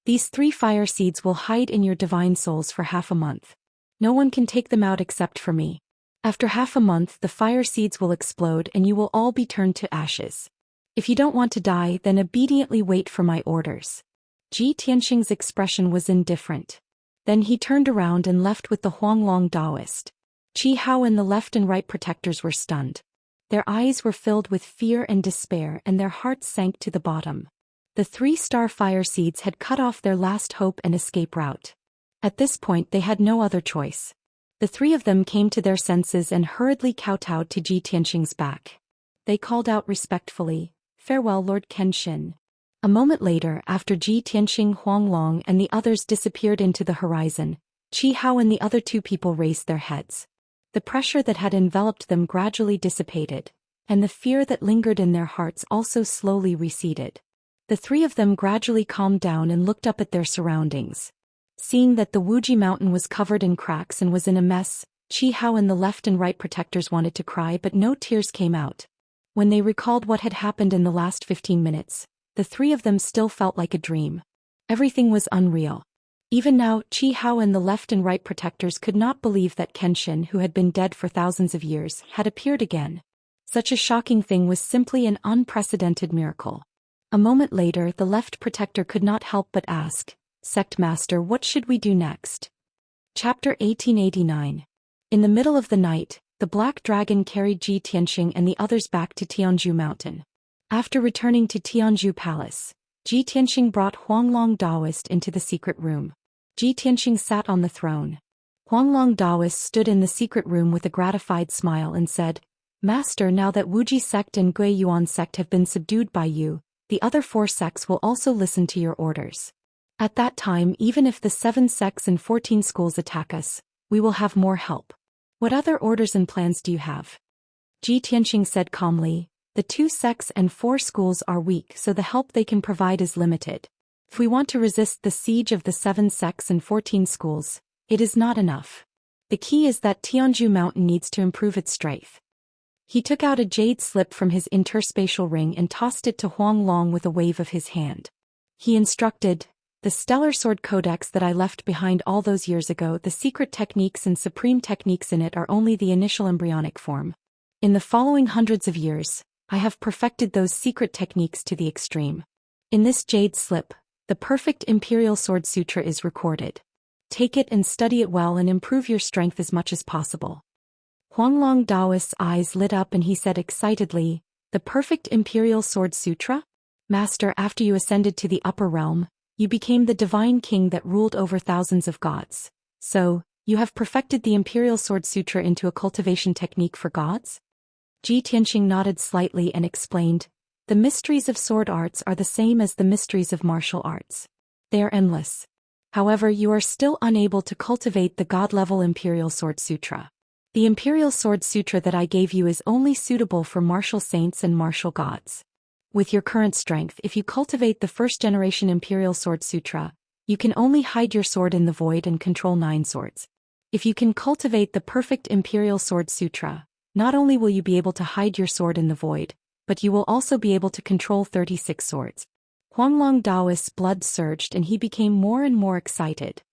These 3 fire seeds will hide in your divine souls for half a month. No one can take them out except for me. After half a month, the fire seeds will explode and you will all be turned to ashes. If you don't want to die, then obediently wait for my orders. Ji Tianqing's expression was indifferent. Then he turned around and left with the Huanglong Daoist. Qi Hao and the left and right protectors were stunned. Their eyes were filled with fear and despair and their hearts sank to the bottom. The 3-star fire seeds had cut off their last hope and escape route. At this point they had no other choice. The 3 of them came to their senses and hurriedly kowtowed to Ji Tianqing's back. They called out respectfully, "Farewell, Lord Kenshin." A moment later, after Ji Tianxing, Huanglong and the others disappeared into the horizon, Qi Hao and the other two people raised their heads. The pressure that had enveloped them gradually dissipated, and the fear that lingered in their hearts also slowly receded. The three of them gradually calmed down and looked up at their surroundings. Seeing that the Wuji mountain was covered in cracks and was in a mess, Qi Hao and the left and right protectors wanted to cry, but no tears came out. When they recalled what had happened in the last 15 minutes, the three of them still felt like a dream. Everything was unreal. Even now, Qi Hao and the left and right protectors could not believe that Kenshin, who had been dead for thousands of years, had appeared again. Such a shocking thing was simply an unprecedented miracle. A moment later, the left protector could not help but ask, "Sect Master, what should we do next?" Chapter 1889. In the middle of the night, the Black Dragon carried Ji Tianxing and the others back to Tianzhu Mountain. After returning to Tianzhu Palace, Ji Tianxing brought Huanglong Daoist into the secret room. Ji Tianxing sat on the throne. Huanglong Daoist stood in the secret room with a gratified smile and said, "Master, now that Wuji sect and Gui Yuan sect have been subdued by you, the other 4 sects will also listen to your orders. At that time, even if the 7 sects and 14 schools attack us, we will have more help. What other orders and plans do you have?" Ji Tianxing said calmly, "The 2 sects and 4 schools are weak, so the help they can provide is limited. If we want to resist the siege of the 7 sects and 14 schools, it is not enough. The key is that Tianzhu Mountain needs to improve its strength." He took out a jade slip from his interspatial ring and tossed it to Huanglong with a wave of his hand. He instructed, "The Stellar Sword Codex that I left behind all those years ago, the secret techniques and supreme techniques in it are only the initial embryonic form. In the following hundreds of years, I have perfected those secret techniques to the extreme. In this jade slip, the perfect Imperial Sword Sutra is recorded. Take it and study it well and improve your strength as much as possible." Huanglong Daoist's eyes lit up and he said excitedly, "The perfect Imperial Sword Sutra? Master, after you ascended to the upper realm, you became the divine king that ruled over thousands of gods. So, you have perfected the Imperial Sword Sutra into a cultivation technique for gods?" Ji Tianxing nodded slightly and explained, "The mysteries of sword arts are the same as the mysteries of martial arts. They are endless. However, you are still unable to cultivate the god-level Imperial Sword Sutra. The Imperial Sword Sutra that I gave you is only suitable for martial saints and martial gods. With your current strength, if you cultivate the first-generation Imperial Sword Sutra, you can only hide your sword in the void and control 9 swords. If you can cultivate the perfect Imperial Sword Sutra, not only will you be able to hide your sword in the void, but you will also be able to control 36 swords." Huanglong Daoist's blood surged and he became more and more excited.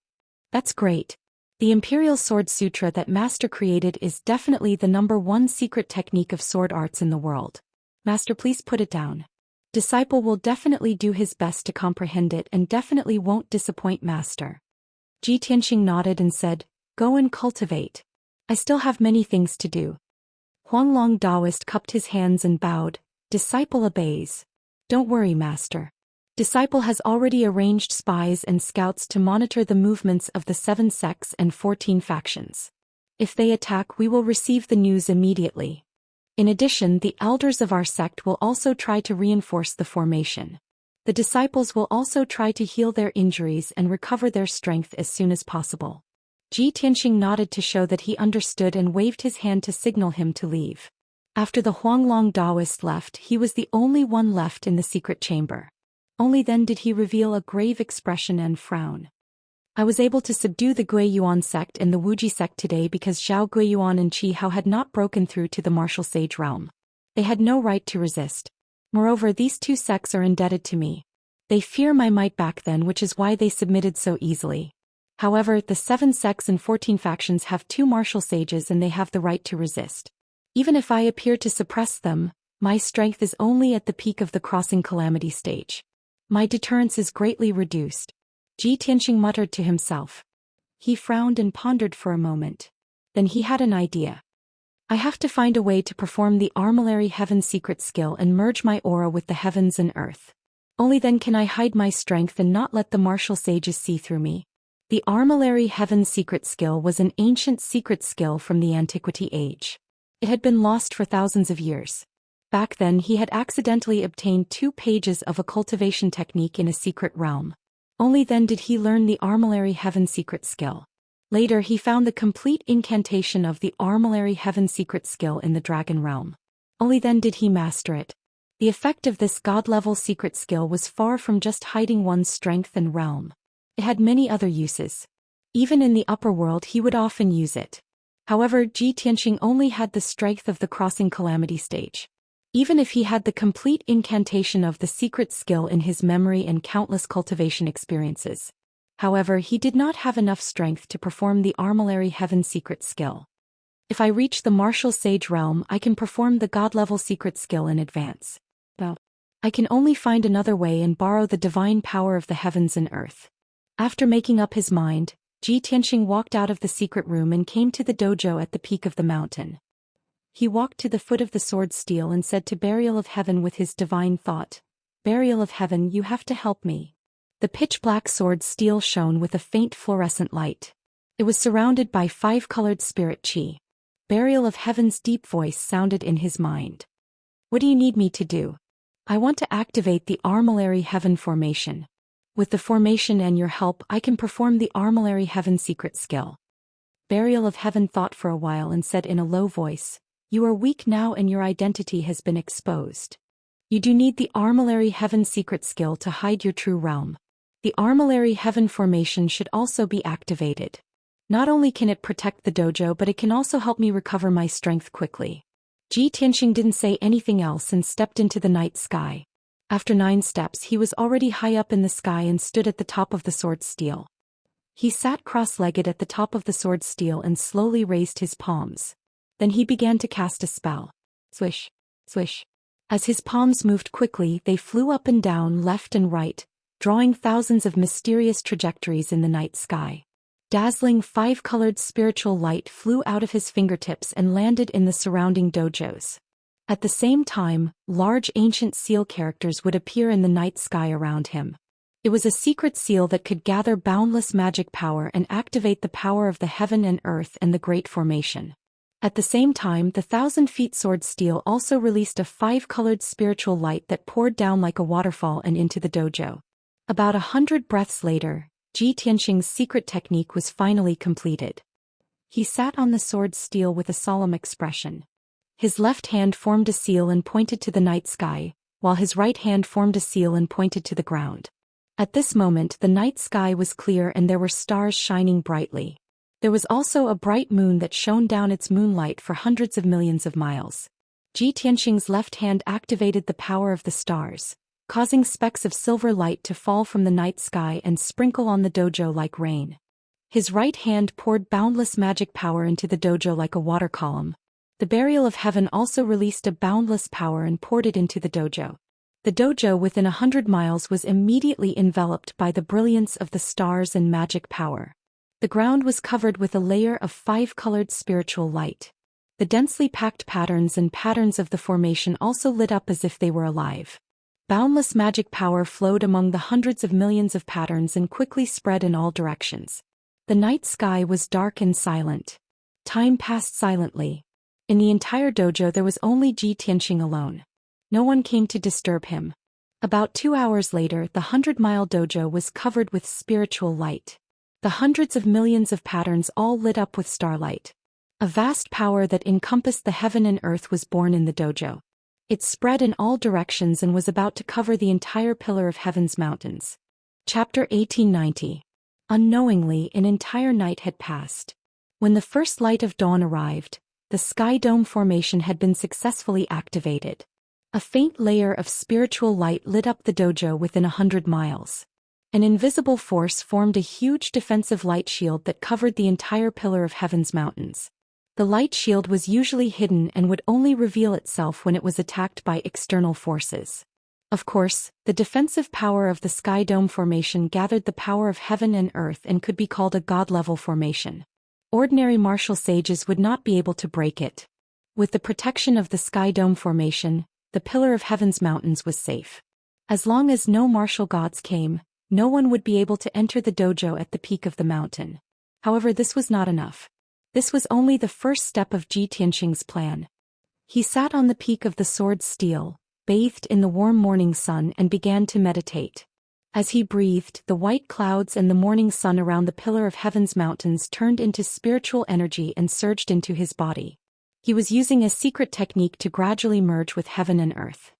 "That's great. The Imperial Sword Sutra that Master created is definitely the #1 secret technique of sword arts in the world. Master, please put it down. Disciple will definitely do his best to comprehend it and definitely won't disappoint Master." Ji Tianxing nodded and said, "Go and cultivate. I still have many things to do." Huanglong Daoist cupped his hands and bowed, "Disciple obeys. Don't worry, Master. Disciple has already arranged spies and scouts to monitor the movements of the 7 sects and 14 factions. If they attack, we will receive the news immediately. In addition, the elders of our sect will also try to reinforce the formation. The disciples will also try to heal their injuries and recover their strength as soon as possible." Ji Tianxing nodded to show that he understood and waved his hand to signal him to leave. After the Huanglong Daoist left, he was the only one left in the secret chamber. Only then did he reveal a grave expression and frown. "I was able to subdue the Gui Yuan sect and the Wuji sect today because Zhao Guiyuan and Qi Hao had not broken through to the martial sage realm. They had no right to resist. Moreover, these 2 sects are indebted to me. They fear my might back then, which is why they submitted so easily. However, the 7 sects and 14 factions have 2 martial sages and they have the right to resist. Even if I appear to suppress them, my strength is only at the peak of the crossing calamity stage. My deterrence is greatly reduced." Ji Tianxing muttered to himself. He frowned and pondered for a moment. Then he had an idea. "I have to find a way to perform the Armillary Heaven secret skill and merge my aura with the heavens and earth. Only then can I hide my strength and not let the martial sages see through me." The Armillary Heaven secret skill was an ancient secret skill from the Antiquity Age. It had been lost for thousands of years. Back then he had accidentally obtained 2 pages of a cultivation technique in a secret realm. Only then did he learn the Armillary Heaven secret skill. Later he found the complete incantation of the Armillary Heaven secret skill in the Dragon Realm. Only then did he master it. The effect of this god-level secret skill was far from just hiding one's strength and realm. It had many other uses. Even in the upper world he would often use it. However, Ji Tianqing only had the strength of the Crossing Calamity stage. Even if he had the complete incantation of the secret skill in his memory and countless cultivation experiences. However, he did not have enough strength to perform the Armillary Heaven secret skill. If I reach the Martial Sage realm, I can perform the god-level secret skill in advance. But I can only find another way and borrow the divine power of the heavens and earth. After making up his mind, Ji Tianqing walked out of the secret room and came to the dojo at the peak of the mountain. He walked to the foot of the sword steel and said to Burial of Heaven with his divine thought, "Burial of Heaven, you have to help me." The pitch-black sword steel shone with a faint fluorescent light. It was surrounded by 5-colored spirit chi. Burial of Heaven's deep voice sounded in his mind. "What do you need me to do?" "I want to activate the Armillary Heaven formation. With the formation and your help I can perform the Armillary Heaven secret skill." Burial of Heaven thought for a while and said in a low voice, "You are weak now and your identity has been exposed. You do need the Armillary Heaven secret skill to hide your true realm. The Armillary Heaven formation should also be activated. Not only can it protect the dojo but it can also help me recover my strength quickly." Ji Tianqing didn't say anything else and stepped into the night sky. After 9 steps he was already high up in the sky and stood at the top of the sword steel. He sat cross-legged at the top of the sword steel and slowly raised his palms. Then he began to cast a spell. Swish, swish. As his palms moved quickly, they flew up and down, left and right, drawing thousands of mysterious trajectories in the night sky. Dazzling 5-colored spiritual light flew out of his fingertips and landed in the surrounding dojos. At the same time, large ancient seal characters would appear in the night sky around him. It was a secret seal that could gather boundless magic power and activate the power of the heaven and earth and the Great Formation. At the same time, the 1,000-feet sword steel also released a 5-colored spiritual light that poured down like a waterfall and into the dojo. About 100 breaths later, Ji Tianqing's secret technique was finally completed. He sat on the sword steel with a solemn expression. His left hand formed a seal and pointed to the night sky, while his right hand formed a seal and pointed to the ground. At this moment the night sky was clear and there were stars shining brightly. There was also a bright moon that shone down its moonlight for hundreds of millions of miles. Ji Tianqing's left hand activated the power of the stars, causing specks of silver light to fall from the night sky and sprinkle on the dojo like rain. His right hand poured boundless magic power into the dojo like a water column. The Burial of Heaven also released a boundless power and poured it into the dojo. The dojo within 100 miles was immediately enveloped by the brilliance of the stars and magic power. The ground was covered with a layer of 5-colored spiritual light. The densely packed patterns and patterns of the formation also lit up as if they were alive. Boundless magic power flowed among the hundreds of millions of patterns and quickly spread in all directions. The night sky was dark and silent. Time passed silently. In the entire dojo there was only Ji Tianqing alone. No one came to disturb him. About 2 hours later, the 100-mile dojo was covered with spiritual light. The hundreds of millions of patterns all lit up with starlight. A vast power that encompassed the heaven and earth was born in the dojo. It spread in all directions and was about to cover the entire pillar of heaven's mountains. Chapter 1890. Unknowingly, an entire night had passed. When the first light of dawn arrived, the sky dome formation had been successfully activated. A faint layer of spiritual light lit up the dojo within 100 miles. An invisible force formed a huge defensive light shield that covered the entire pillar of heaven's mountains. The light shield was usually hidden and would only reveal itself when it was attacked by external forces. Of course, the defensive power of the sky dome formation gathered the power of heaven and earth and could be called a god-level formation. Ordinary martial sages would not be able to break it. With the protection of the sky dome formation, the pillar of heaven's mountains was safe. As long as no martial gods came, no one would be able to enter the dojo at the peak of the mountain. However, this was not enough. This was only the first step of Ji Tianqing's plan. He sat on the peak of the sword steel, bathed in the warm morning sun, and began to meditate. As he breathed, the white clouds and the morning sun around the pillar of heaven's mountains turned into spiritual energy and surged into his body. He was using a secret technique to gradually merge with heaven and earth.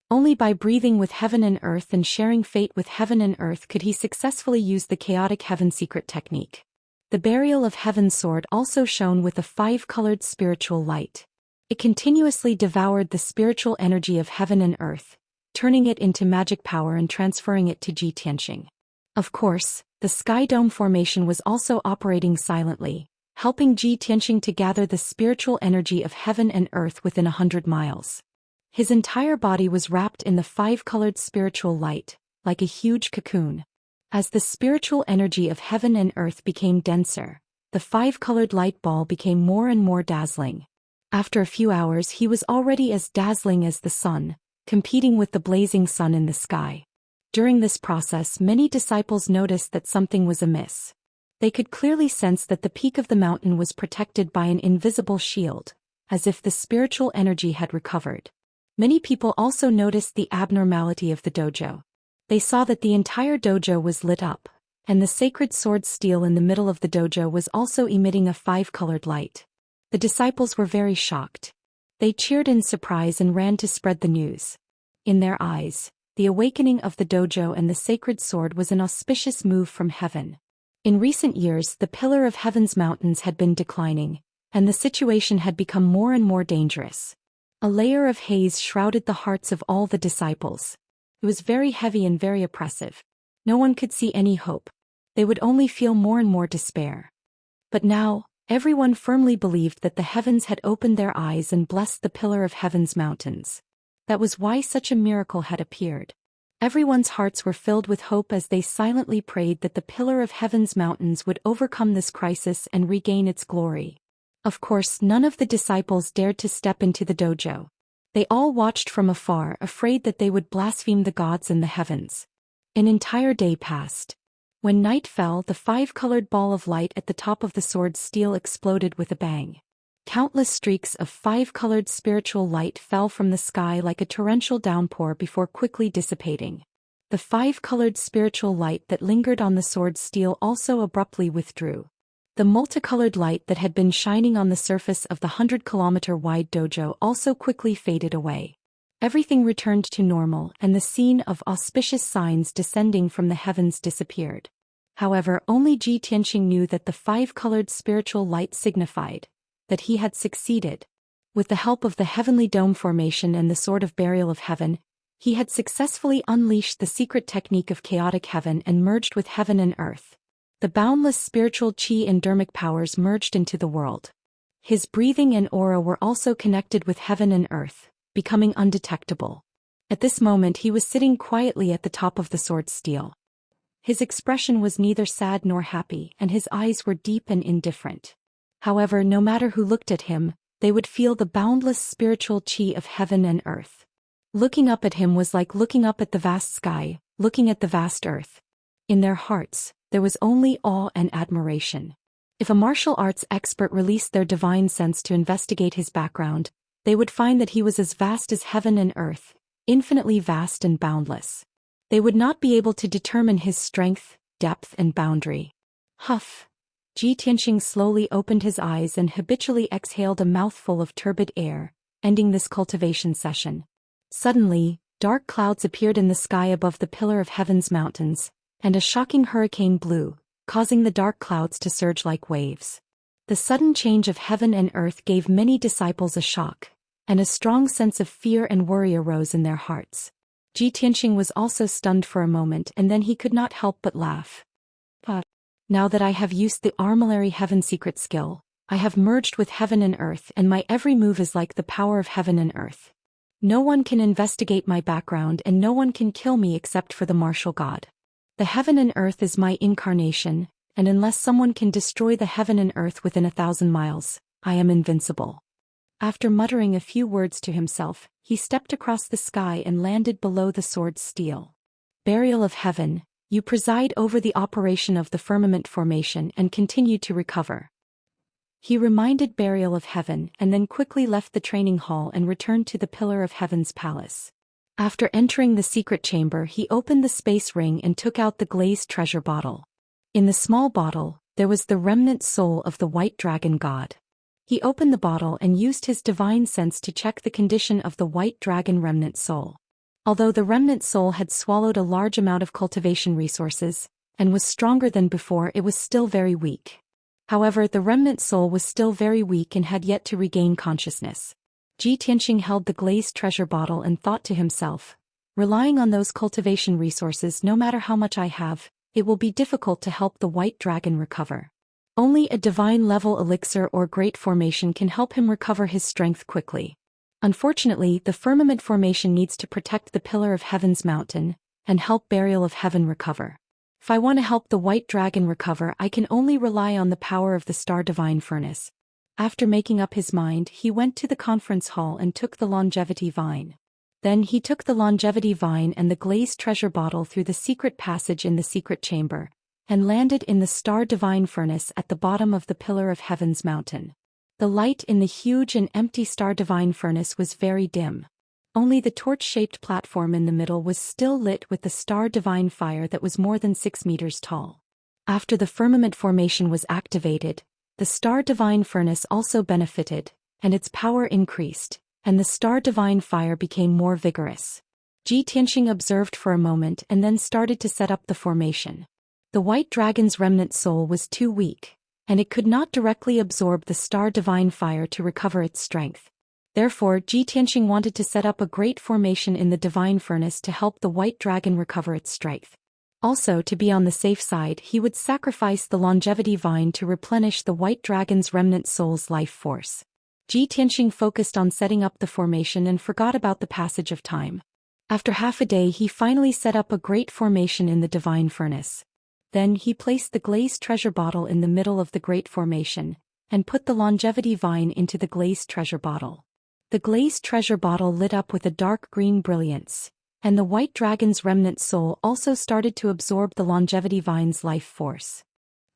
Only by breathing with heaven and earth and sharing fate with heaven and earth could he successfully use the chaotic heaven secret technique. The burial of heaven's sword also shone with a 5-colored spiritual light. It continuously devoured the spiritual energy of heaven and earth, turning it into magic power and transferring it to Xianxia. Of course, the sky dome formation was also operating silently, helping Xianxia to gather the spiritual energy of heaven and earth within 100 miles. His entire body was wrapped in the 5-colored spiritual light, like a huge cocoon. As the spiritual energy of heaven and earth became denser, the 5-colored light ball became more and more dazzling. After a few hours, he was already as dazzling as the sun, competing with the blazing sun in the sky. During this process, many disciples noticed that something was amiss. They could clearly sense that the peak of the mountain was protected by an invisible shield, as if the spiritual energy had recovered. Many people also noticed the abnormality of the dojo. They saw that the entire dojo was lit up, and the sacred sword steel in the middle of the dojo was also emitting a 5-colored light. The disciples were very shocked. They cheered in surprise and ran to spread the news. In their eyes, the awakening of the dojo and the sacred sword was an auspicious move from heaven. In recent years, the pillar of heaven's mountains had been declining, and the situation had become more and more dangerous. A layer of haze shrouded the hearts of all the disciples. It was very heavy and very oppressive. No one could see any hope. They would only feel more and more despair. But now, everyone firmly believed that the heavens had opened their eyes and blessed the pillar of heaven's mountains. That was why such a miracle had appeared. Everyone's hearts were filled with hope as they silently prayed that the pillar of heaven's mountains would overcome this crisis and regain its glory. Of course, none of the disciples dared to step into the dojo. They all watched from afar, afraid that they would blaspheme the gods in the heavens. An entire day passed. When night fell, the 5-colored ball of light at the top of the sword steel exploded with a bang. Countless streaks of 5-colored spiritual light fell from the sky like a torrential downpour before quickly dissipating. The 5-colored spiritual light that lingered on the sword steel also abruptly withdrew. The multicolored light that had been shining on the surface of the 100-kilometer-wide dojo also quickly faded away. Everything returned to normal, and the scene of auspicious signs descending from the heavens disappeared. However, only Xianxia knew that the 5-colored spiritual light signified that he had succeeded. With the help of the heavenly dome formation and the sword of burial of heaven, he had successfully unleashed the secret technique of chaotic heaven and merged with heaven and earth. The boundless spiritual chi and dharmic powers merged into the world. His breathing and aura were also connected with heaven and earth, becoming undetectable. At this moment he was sitting quietly at the top of the sword steel. His expression was neither sad nor happy, and his eyes were deep and indifferent. However, no matter who looked at him, they would feel the boundless spiritual chi of heaven and earth. Looking up at him was like looking up at the vast sky, looking at the vast earth. In their hearts, there was only awe and admiration. If a martial arts expert released their divine sense to investigate his background, they would find that he was as vast as heaven and earth, infinitely vast and boundless. They would not be able to determine his strength, depth, and boundary. Huff! Xianxia slowly opened his eyes and habitually exhaled a mouthful of turbid air, ending this cultivation session. Suddenly, dark clouds appeared in the sky above the pillar of heaven's mountains, and a shocking hurricane blew, causing the dark clouds to surge like waves. The sudden change of heaven and earth gave many disciples a shock, and a strong sense of fear and worry arose in their hearts. Xianxia was also stunned for a moment, and then he could not help but laugh. Now that I have used the armillary heaven secret skill, I have merged with heaven and earth, and my every move is like the power of heaven and earth. No one can investigate my background, and no one can kill me except for the martial god. The heaven and earth is my incarnation, and unless someone can destroy the heaven and earth within 1,000 miles, I am invincible. After muttering a few words to himself, he stepped across the sky and landed below the sword steel. Burial of heaven, you preside over the operation of the firmament formation and continue to recover. He reminded Burial of Heaven and then quickly left the training hall and returned to the Pillar of Heaven's palace. After entering the secret chamber, he opened the space ring and took out the glazed treasure bottle. In the small bottle, there was the remnant soul of the white dragon god. He opened the bottle and used his divine sense to check the condition of the white dragon remnant soul. Although the remnant soul had swallowed a large amount of cultivation resources, and was stronger than before, it was still very weak. However, the remnant soul was still very weak and had yet to regain consciousness. Ji Tianxing held the glazed treasure bottle and thought to himself, relying on those cultivation resources, no matter how much I have, it will be difficult to help the white dragon recover. Only a divine-level elixir or great formation can help him recover his strength quickly. Unfortunately, the firmament formation needs to protect the Pillar of Heaven's mountain and help Burial of Heaven recover. If I want to help the white dragon recover, I can only rely on the power of the Star Divine Furnace. After making up his mind, he went to the conference hall and took the longevity vine. Then he took the longevity vine and the glazed treasure bottle through the secret passage in the secret chamber, and landed in the Star Divine Furnace at the bottom of the Pillar of Heaven's mountain. The light in the huge and empty Star Divine Furnace was very dim. Only the torch-shaped platform in the middle was still lit with the Star Divine Fire that was more than 6 meters tall. After the firmament formation was activated, the Star Divine Furnace also benefited, and its power increased, and the Star Divine Fire became more vigorous. Ji Tianxing observed for a moment and then started to set up the formation. The white dragon's remnant soul was too weak, and it could not directly absorb the Star Divine Fire to recover its strength. Therefore, Ji Tianxing wanted to set up a great formation in the Divine Furnace to help the white dragon recover its strength. Also, to be on the safe side, he would sacrifice the longevity vine to replenish the white dragon's remnant soul's life force. Ji Tianxing focused on setting up the formation and forgot about the passage of time. After half a day, he finally set up a great formation in the Divine Furnace. Then he placed the glazed treasure bottle in the middle of the great formation, and put the longevity vine into the glazed treasure bottle. The glazed treasure bottle lit up with a dark green brilliance, and the white dragon's remnant soul also started to absorb the longevity vine's life force.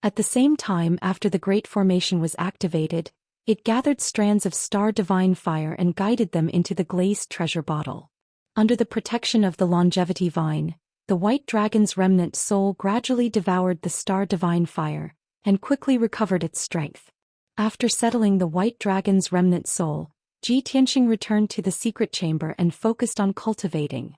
At the same time, after the great formation was activated, it gathered strands of Star Divine Fire and guided them into the glazed treasure bottle. Under the protection of the longevity vine, the white dragon's remnant soul gradually devoured the Star Divine Fire, and quickly recovered its strength. After settling the white dragon's remnant soul, Ji Tianxing returned to the secret chamber and focused on cultivating.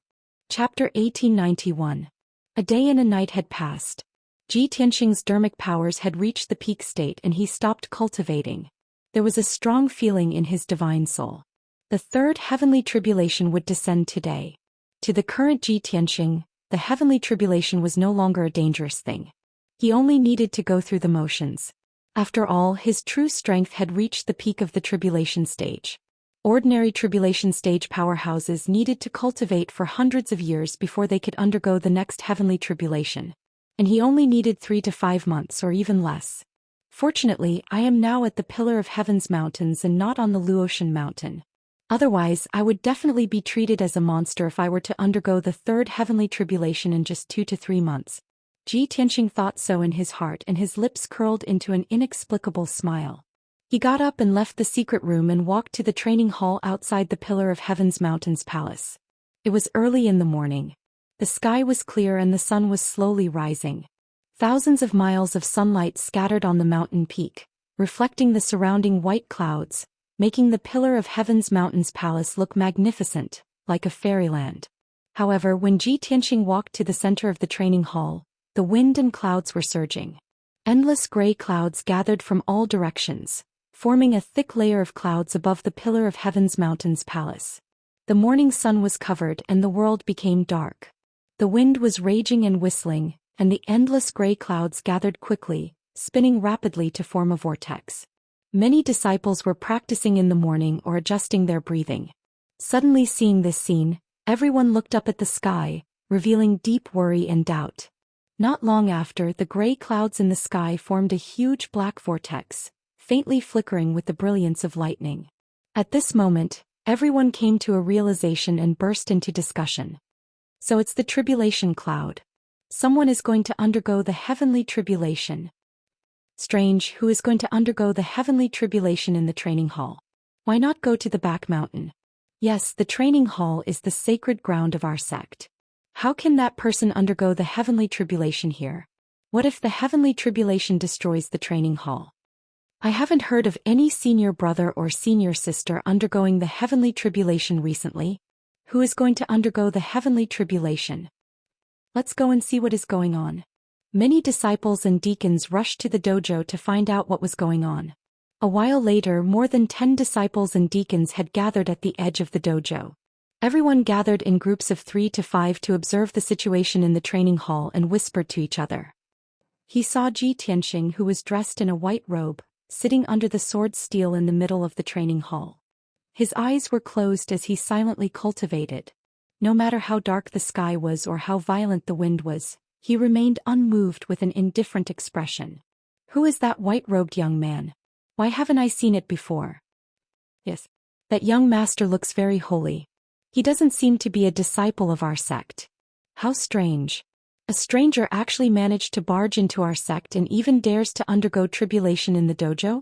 Chapter 1891. A day and a night had passed. Ji Tianxing's dermic powers had reached the peak state and he stopped cultivating. There was a strong feeling in his divine soul. The third heavenly tribulation would descend today. To the current Ji Tianxing, the heavenly tribulation was no longer a dangerous thing. He only needed to go through the motions. After all, his true strength had reached the peak of the tribulation stage. Ordinary tribulation stage powerhouses needed to cultivate for hundreds of years before they could undergo the next heavenly tribulation. And he only needed 3 to 5 months or even less. Fortunately, I am now at the Pillar of Heaven's mountains and not on the Luotian mountain. Otherwise, I would definitely be treated as a monster if I were to undergo the third heavenly tribulation in just 2 to 3 months. Ji Tianxing thought so in his heart and his lips curled into an inexplicable smile. He got up and left the secret room and walked to the training hall outside the Pillar of Heaven's mountains palace. It was early in the morning. The sky was clear and the sun was slowly rising. Thousands of miles of sunlight scattered on the mountain peak, reflecting the surrounding white clouds, making the Pillar of Heaven's mountains palace look magnificent, like a fairyland. However, when Ji Tianxing walked to the center of the training hall, the wind and clouds were surging. Endless gray clouds gathered from all directions, forming a thick layer of clouds above the Pillar of Heaven's mountains palace. The morning sun was covered and the world became dark. The wind was raging and whistling, and the endless gray clouds gathered quickly, spinning rapidly to form a vortex. Many disciples were practicing in the morning or adjusting their breathing. Suddenly seeing this scene, everyone looked up at the sky, revealing deep worry and doubt. Not long after, the gray clouds in the sky formed a huge black vortex, faintly flickering with the brilliance of lightning. At this moment, everyone came to a realization and burst into discussion. So it's the tribulation cloud. Someone is going to undergo the heavenly tribulation. Strange, who is going to undergo the heavenly tribulation in the training hall? Why not go to the back mountain? Yes, the training hall is the sacred ground of our sect. How can that person undergo the heavenly tribulation here? What if the heavenly tribulation destroys the training hall? I haven't heard of any senior brother or senior sister undergoing the heavenly tribulation recently. Who is going to undergo the heavenly tribulation? Let's go and see what is going on. Many disciples and deacons rushed to the dojo to find out what was going on. A while later, more than 10 disciples and deacons had gathered at the edge of the dojo. Everyone gathered in groups of 3 to 5 to observe the situation in the training hall and whispered to each other. He saw Xianxia, who was dressed in a white robe, sitting under the sword steel in the middle of the training hall. His eyes were closed as he silently cultivated. No matter how dark the sky was or how violent the wind was, he remained unmoved with an indifferent expression. Who is that white-robed young man? Why haven't I seen it before? Yes, that young master looks very holy. He doesn't seem to be a disciple of our sect. How strange. A stranger actually managed to barge into our sect and even dares to undergo tribulation in the dojo?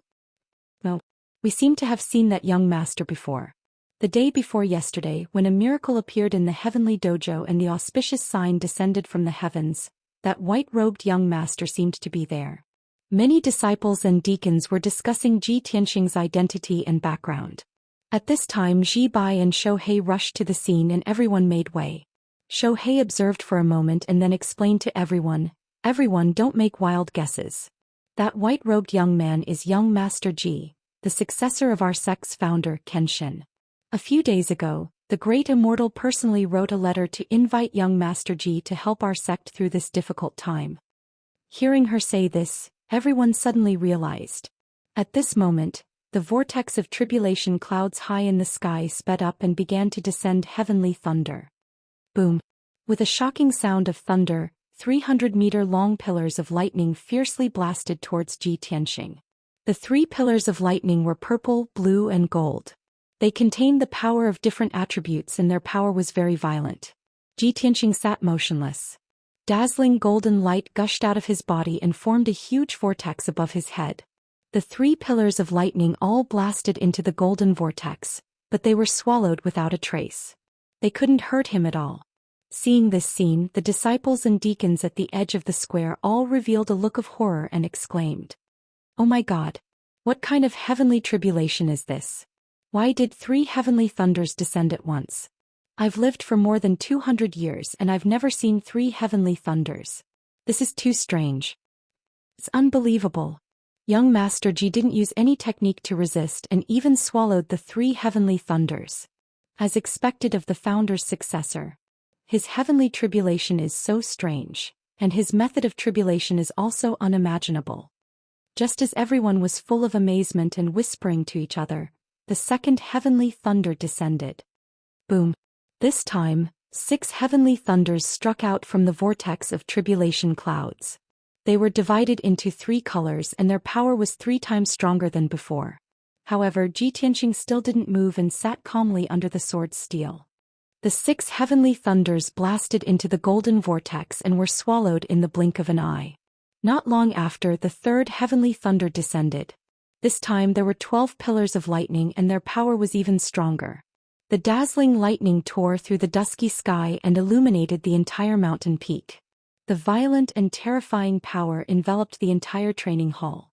Well, we seem to have seen that young master before. The day before yesterday, when a miracle appeared in the heavenly dojo and the auspicious sign descended from the heavens, that white-robed young master seemed to be there. Many disciples and deacons were discussing Xianxia's identity and background. At this time, Ji Bai and Shou Hei rushed to the scene and everyone made way. Shou Hei observed for a moment and then explained to everyone, "Everyone, don't make wild guesses. That white-robed young man is young Master Ji, the successor of our sect's founder, Kenshin. A few days ago, the great Immortal personally wrote a letter to invite young Master Ji to help our sect through this difficult time." Hearing her say this, everyone suddenly realized. At this moment, the vortex of tribulation clouds high in the sky sped up and began to descend heavenly thunder. Boom! With a shocking sound of thunder, 300-meter-long pillars of lightning fiercely blasted towards Xianxia. The 3 pillars of lightning were purple, blue, and gold. They contained the power of different attributes and their power was very violent. Xianxia sat motionless. Dazzling golden light gushed out of his body and formed a huge vortex above his head. The 3 pillars of lightning all blasted into the golden vortex, but they were swallowed without a trace. They couldn't hurt him at all. Seeing this scene, the disciples and deacons at the edge of the square all revealed a look of horror and exclaimed, "Oh my God! What kind of heavenly tribulation is this? Why did 3 heavenly thunders descend at once? I've lived for more than 200 years and I've never seen 3 heavenly thunders. This is too strange. It's unbelievable." Young Master Ji didn't use any technique to resist and even swallowed the 3 heavenly thunders. As expected of the founder's successor, his heavenly tribulation is so strange, and his method of tribulation is also unimaginable. Just as everyone was full of amazement and whispering to each other, the second heavenly thunder descended. Boom! This time, 6 heavenly thunders struck out from the vortex of tribulation clouds. They were divided into 3 colors and their power was 3 times stronger than before. However, Xianxia still didn't move and sat calmly under the sword steel. The 6 heavenly thunders blasted into the golden vortex and were swallowed in the blink of an eye. Not long after, the 3rd heavenly thunder descended. This time there were 12 pillars of lightning and their power was even stronger. The dazzling lightning tore through the dusky sky and illuminated the entire mountain peak. The violent and terrifying power enveloped the entire training hall.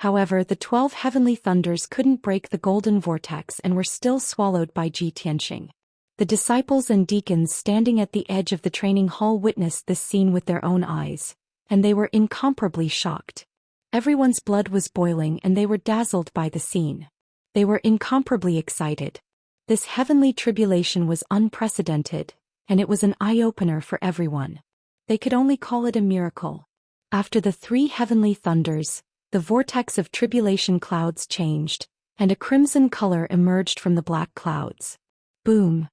However, the 12 heavenly thunders couldn't break the golden vortex and were still swallowed by Xianxia. The disciples and deacons standing at the edge of the training hall witnessed this scene with their own eyes, and they were incomparably shocked. Everyone's blood was boiling and they were dazzled by the scene. They were incomparably excited. This heavenly tribulation was unprecedented, and it was an eye-opener for everyone. They could only call it a miracle. After the 3 heavenly thunders, the vortex of tribulation clouds changed, and a crimson color emerged from the black clouds. Boom!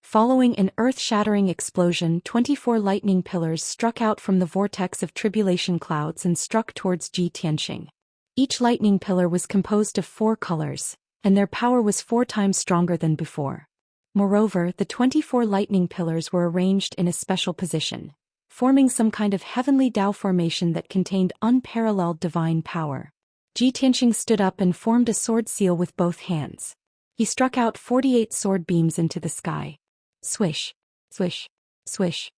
Following an earth-shattering explosion, 24 lightning pillars struck out from the vortex of tribulation clouds and struck towards Xianxia. Each lightning pillar was composed of 4 colors, and their power was 4 times stronger than before. Moreover, the 24 lightning pillars were arranged in a special position, forming some kind of heavenly Tao formation that contained unparalleled divine power. Ji Tianxing stood up and formed a sword seal with both hands. He struck out 48 sword beams into the sky. Swish, swish, swish.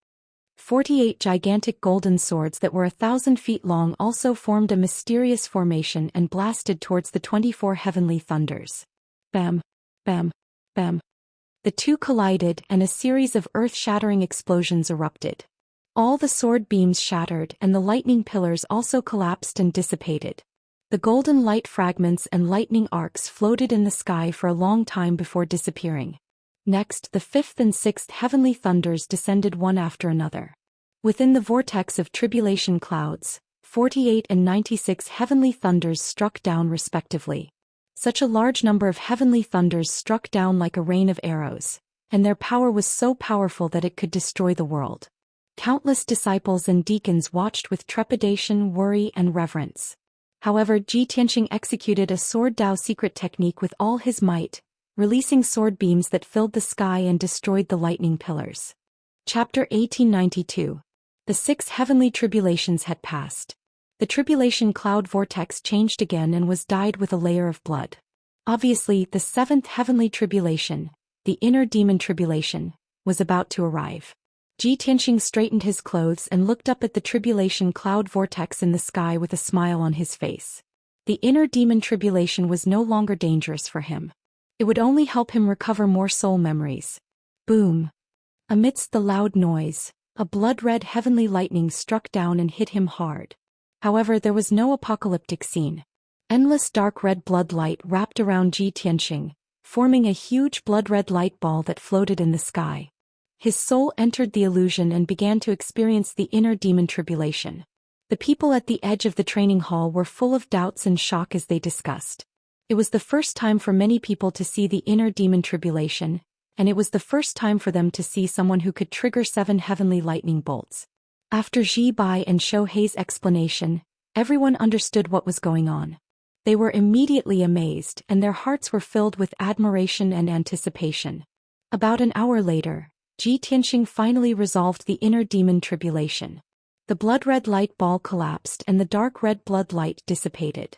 48 gigantic golden swords that were 1,000 feet long also formed a mysterious formation and blasted towards the 24 heavenly thunders. Bam, bam, bam. The two collided and a series of earth-shattering explosions erupted. All the sword beams shattered and the lightning pillars also collapsed and dissipated. The golden light fragments and lightning arcs floated in the sky for a long time before disappearing. Next, the fifth and sixth heavenly thunders descended one after another. Within the vortex of tribulation clouds, 48 and 96 heavenly thunders struck down respectively. Such a large number of heavenly thunders struck down like a rain of arrows, and their power was so powerful that it could destroy the world. Countless disciples and deacons watched with trepidation, worry, and reverence. However, Ji Tianxing executed a sword Dao secret technique with all his might, releasing sword beams that filled the sky and destroyed the lightning pillars. Chapter 1892. The 6 heavenly tribulations had passed. The tribulation cloud vortex changed again and was dyed with a layer of blood. Obviously, the 7th heavenly tribulation, the inner demon tribulation, was about to arrive. Ji Tianxing straightened his clothes and looked up at the tribulation cloud vortex in the sky with a smile on his face. The inner demon tribulation was no longer dangerous for him. It would only help him recover more soul memories. Boom! Amidst the loud noise, a blood-red heavenly lightning struck down and hit him hard. However, there was no apocalyptic scene. Endless dark red blood light wrapped around Ji Tianxing, forming a huge blood-red light ball that floated in the sky. His soul entered the illusion and began to experience the inner demon tribulation. The people at the edge of the training hall were full of doubts and shock as they discussed. It was the first time for many people to see the inner demon tribulation, and it was the first time for them to see someone who could trigger 7 heavenly lightning bolts. After Ji Bai and Shou Hei's explanation, everyone understood what was going on. They were immediately amazed and their hearts were filled with admiration and anticipation. About an hour later, Ji Tianxing finally resolved the inner demon tribulation. The blood-red light ball collapsed and the dark red blood light dissipated.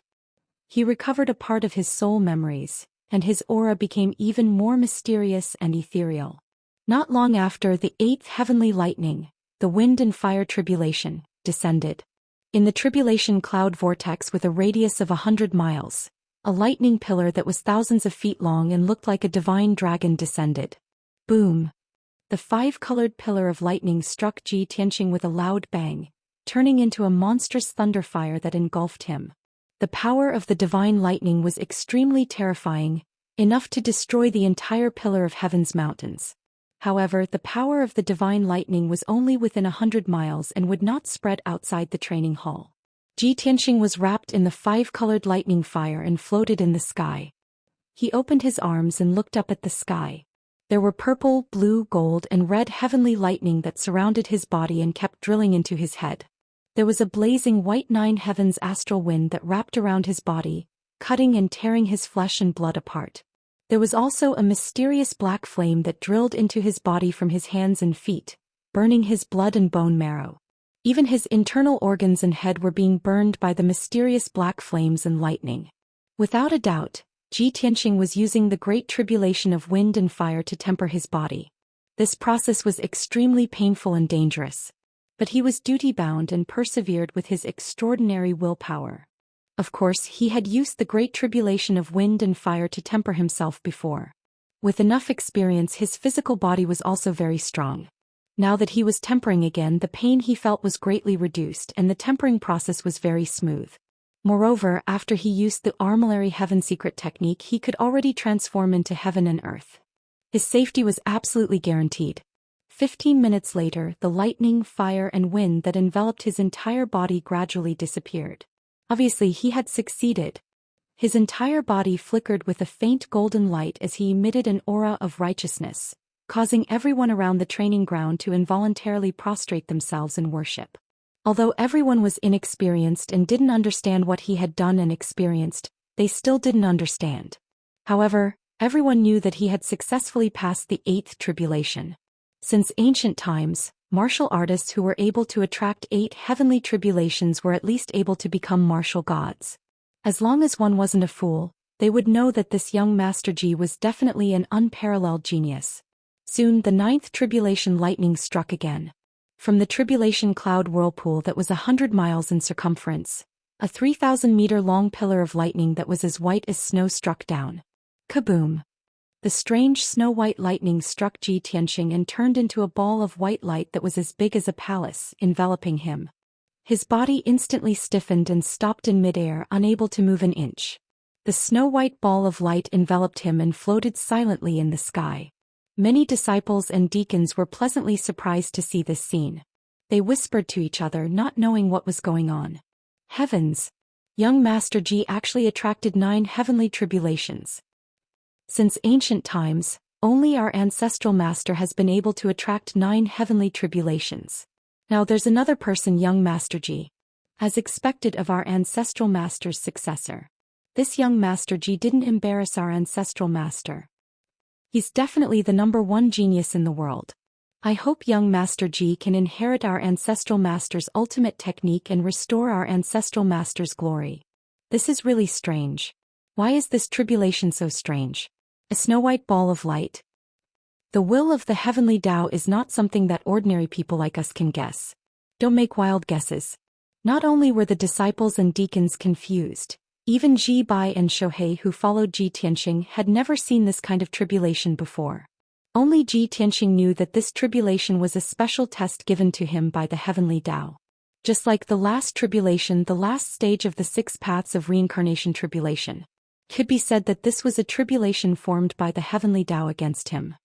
He recovered a part of his soul memories, and his aura became even more mysterious and ethereal. Not long after, the 8th heavenly lightning, the wind and fire tribulation, descended. In the tribulation cloud vortex with a radius of 100 miles, a lightning pillar that was thousands of feet long and looked like a divine dragon descended. Boom! The 5-colored pillar of lightning struck Ji Tianxing with a loud bang, turning into a monstrous thunderfire that engulfed him. The power of the divine lightning was extremely terrifying, enough to destroy the entire pillar of heaven's mountains. However, the power of the divine lightning was only within 100 miles and would not spread outside the training hall. Ji Tianxing was wrapped in the 5-colored lightning fire and floated in the sky. He opened his arms and looked up at the sky. There were purple, blue, gold, and red heavenly lightning that surrounded his body and kept drilling into his head. There was a blazing white 9 heavens astral wind that wrapped around his body, cutting and tearing his flesh and blood apart. There was also a mysterious black flame that drilled into his body from his hands and feet, burning his blood and bone marrow. Even his internal organs and head were being burned by the mysterious black flames and lightning. Without a doubt, Ji Tianxing was using the great tribulation of wind and fire to temper his body. This process was extremely painful and dangerous. But he was duty-bound and persevered with his extraordinary willpower. Of course, he had used the great tribulation of wind and fire to temper himself before. With enough experience, his physical body was also very strong. Now that he was tempering again, the pain he felt was greatly reduced and the tempering process was very smooth. Moreover, after he used the Armillary Heaven secret technique, he could already transform into heaven and earth. His safety was absolutely guaranteed. 15 minutes later, the lightning, fire, and wind that enveloped his entire body gradually disappeared. Obviously, he had succeeded. His entire body flickered with a faint golden light as he emitted an aura of righteousness, causing everyone around the training ground to involuntarily prostrate themselves in worship. Although everyone was inexperienced and didn't understand what he had done and experienced, they still didn't understand. However, everyone knew that he had successfully passed the 8th tribulation. Since ancient times, Martial artists who were able to attract 8 heavenly tribulations were at least able to become martial gods. As long as one wasn't a fool, they would know that this young Master Ji was definitely an unparalleled genius. Soon the 9th tribulation lightning struck again. From the tribulation cloud whirlpool that was 100 miles in circumference, a 3,000-meter-long pillar of lightning that was as white as snow struck down. Kaboom! The strange snow-white lightning struck Ji Tianxing and turned into a ball of white light that was as big as a palace, enveloping him. His body instantly stiffened and stopped in midair, unable to move an inch. The snow-white ball of light enveloped him and floated silently in the sky. Many disciples and deacons were pleasantly surprised to see this scene. They whispered to each other, not knowing what was going on. Heavens! Young Master Ji actually attracted 9 heavenly tribulations. Since ancient times, only our ancestral master has been able to attract 9 heavenly tribulations. Now there's another person, young Master Ji. As expected of our ancestral master's successor. This young Master Ji didn't embarrass our ancestral master. He's definitely the #1 genius in the world. I hope young Master Ji can inherit our ancestral master's ultimate technique and restore our ancestral master's glory. This is really strange. Why is this tribulation so strange? A snow-white ball of light. The will of the heavenly Tao is not something that ordinary people like us can guess. Don't make wild guesses. Not only were the disciples and deacons confused, even Ji Bai and Shohei who followed Ji Tianxing had never seen this kind of tribulation before. Only Ji Tianxing knew that this tribulation was a special test given to him by the heavenly Tao. Just like the last tribulation, the last stage of the 6 paths of reincarnation tribulation. Could be said that this was a tribulation formed by the heavenly Tao against him.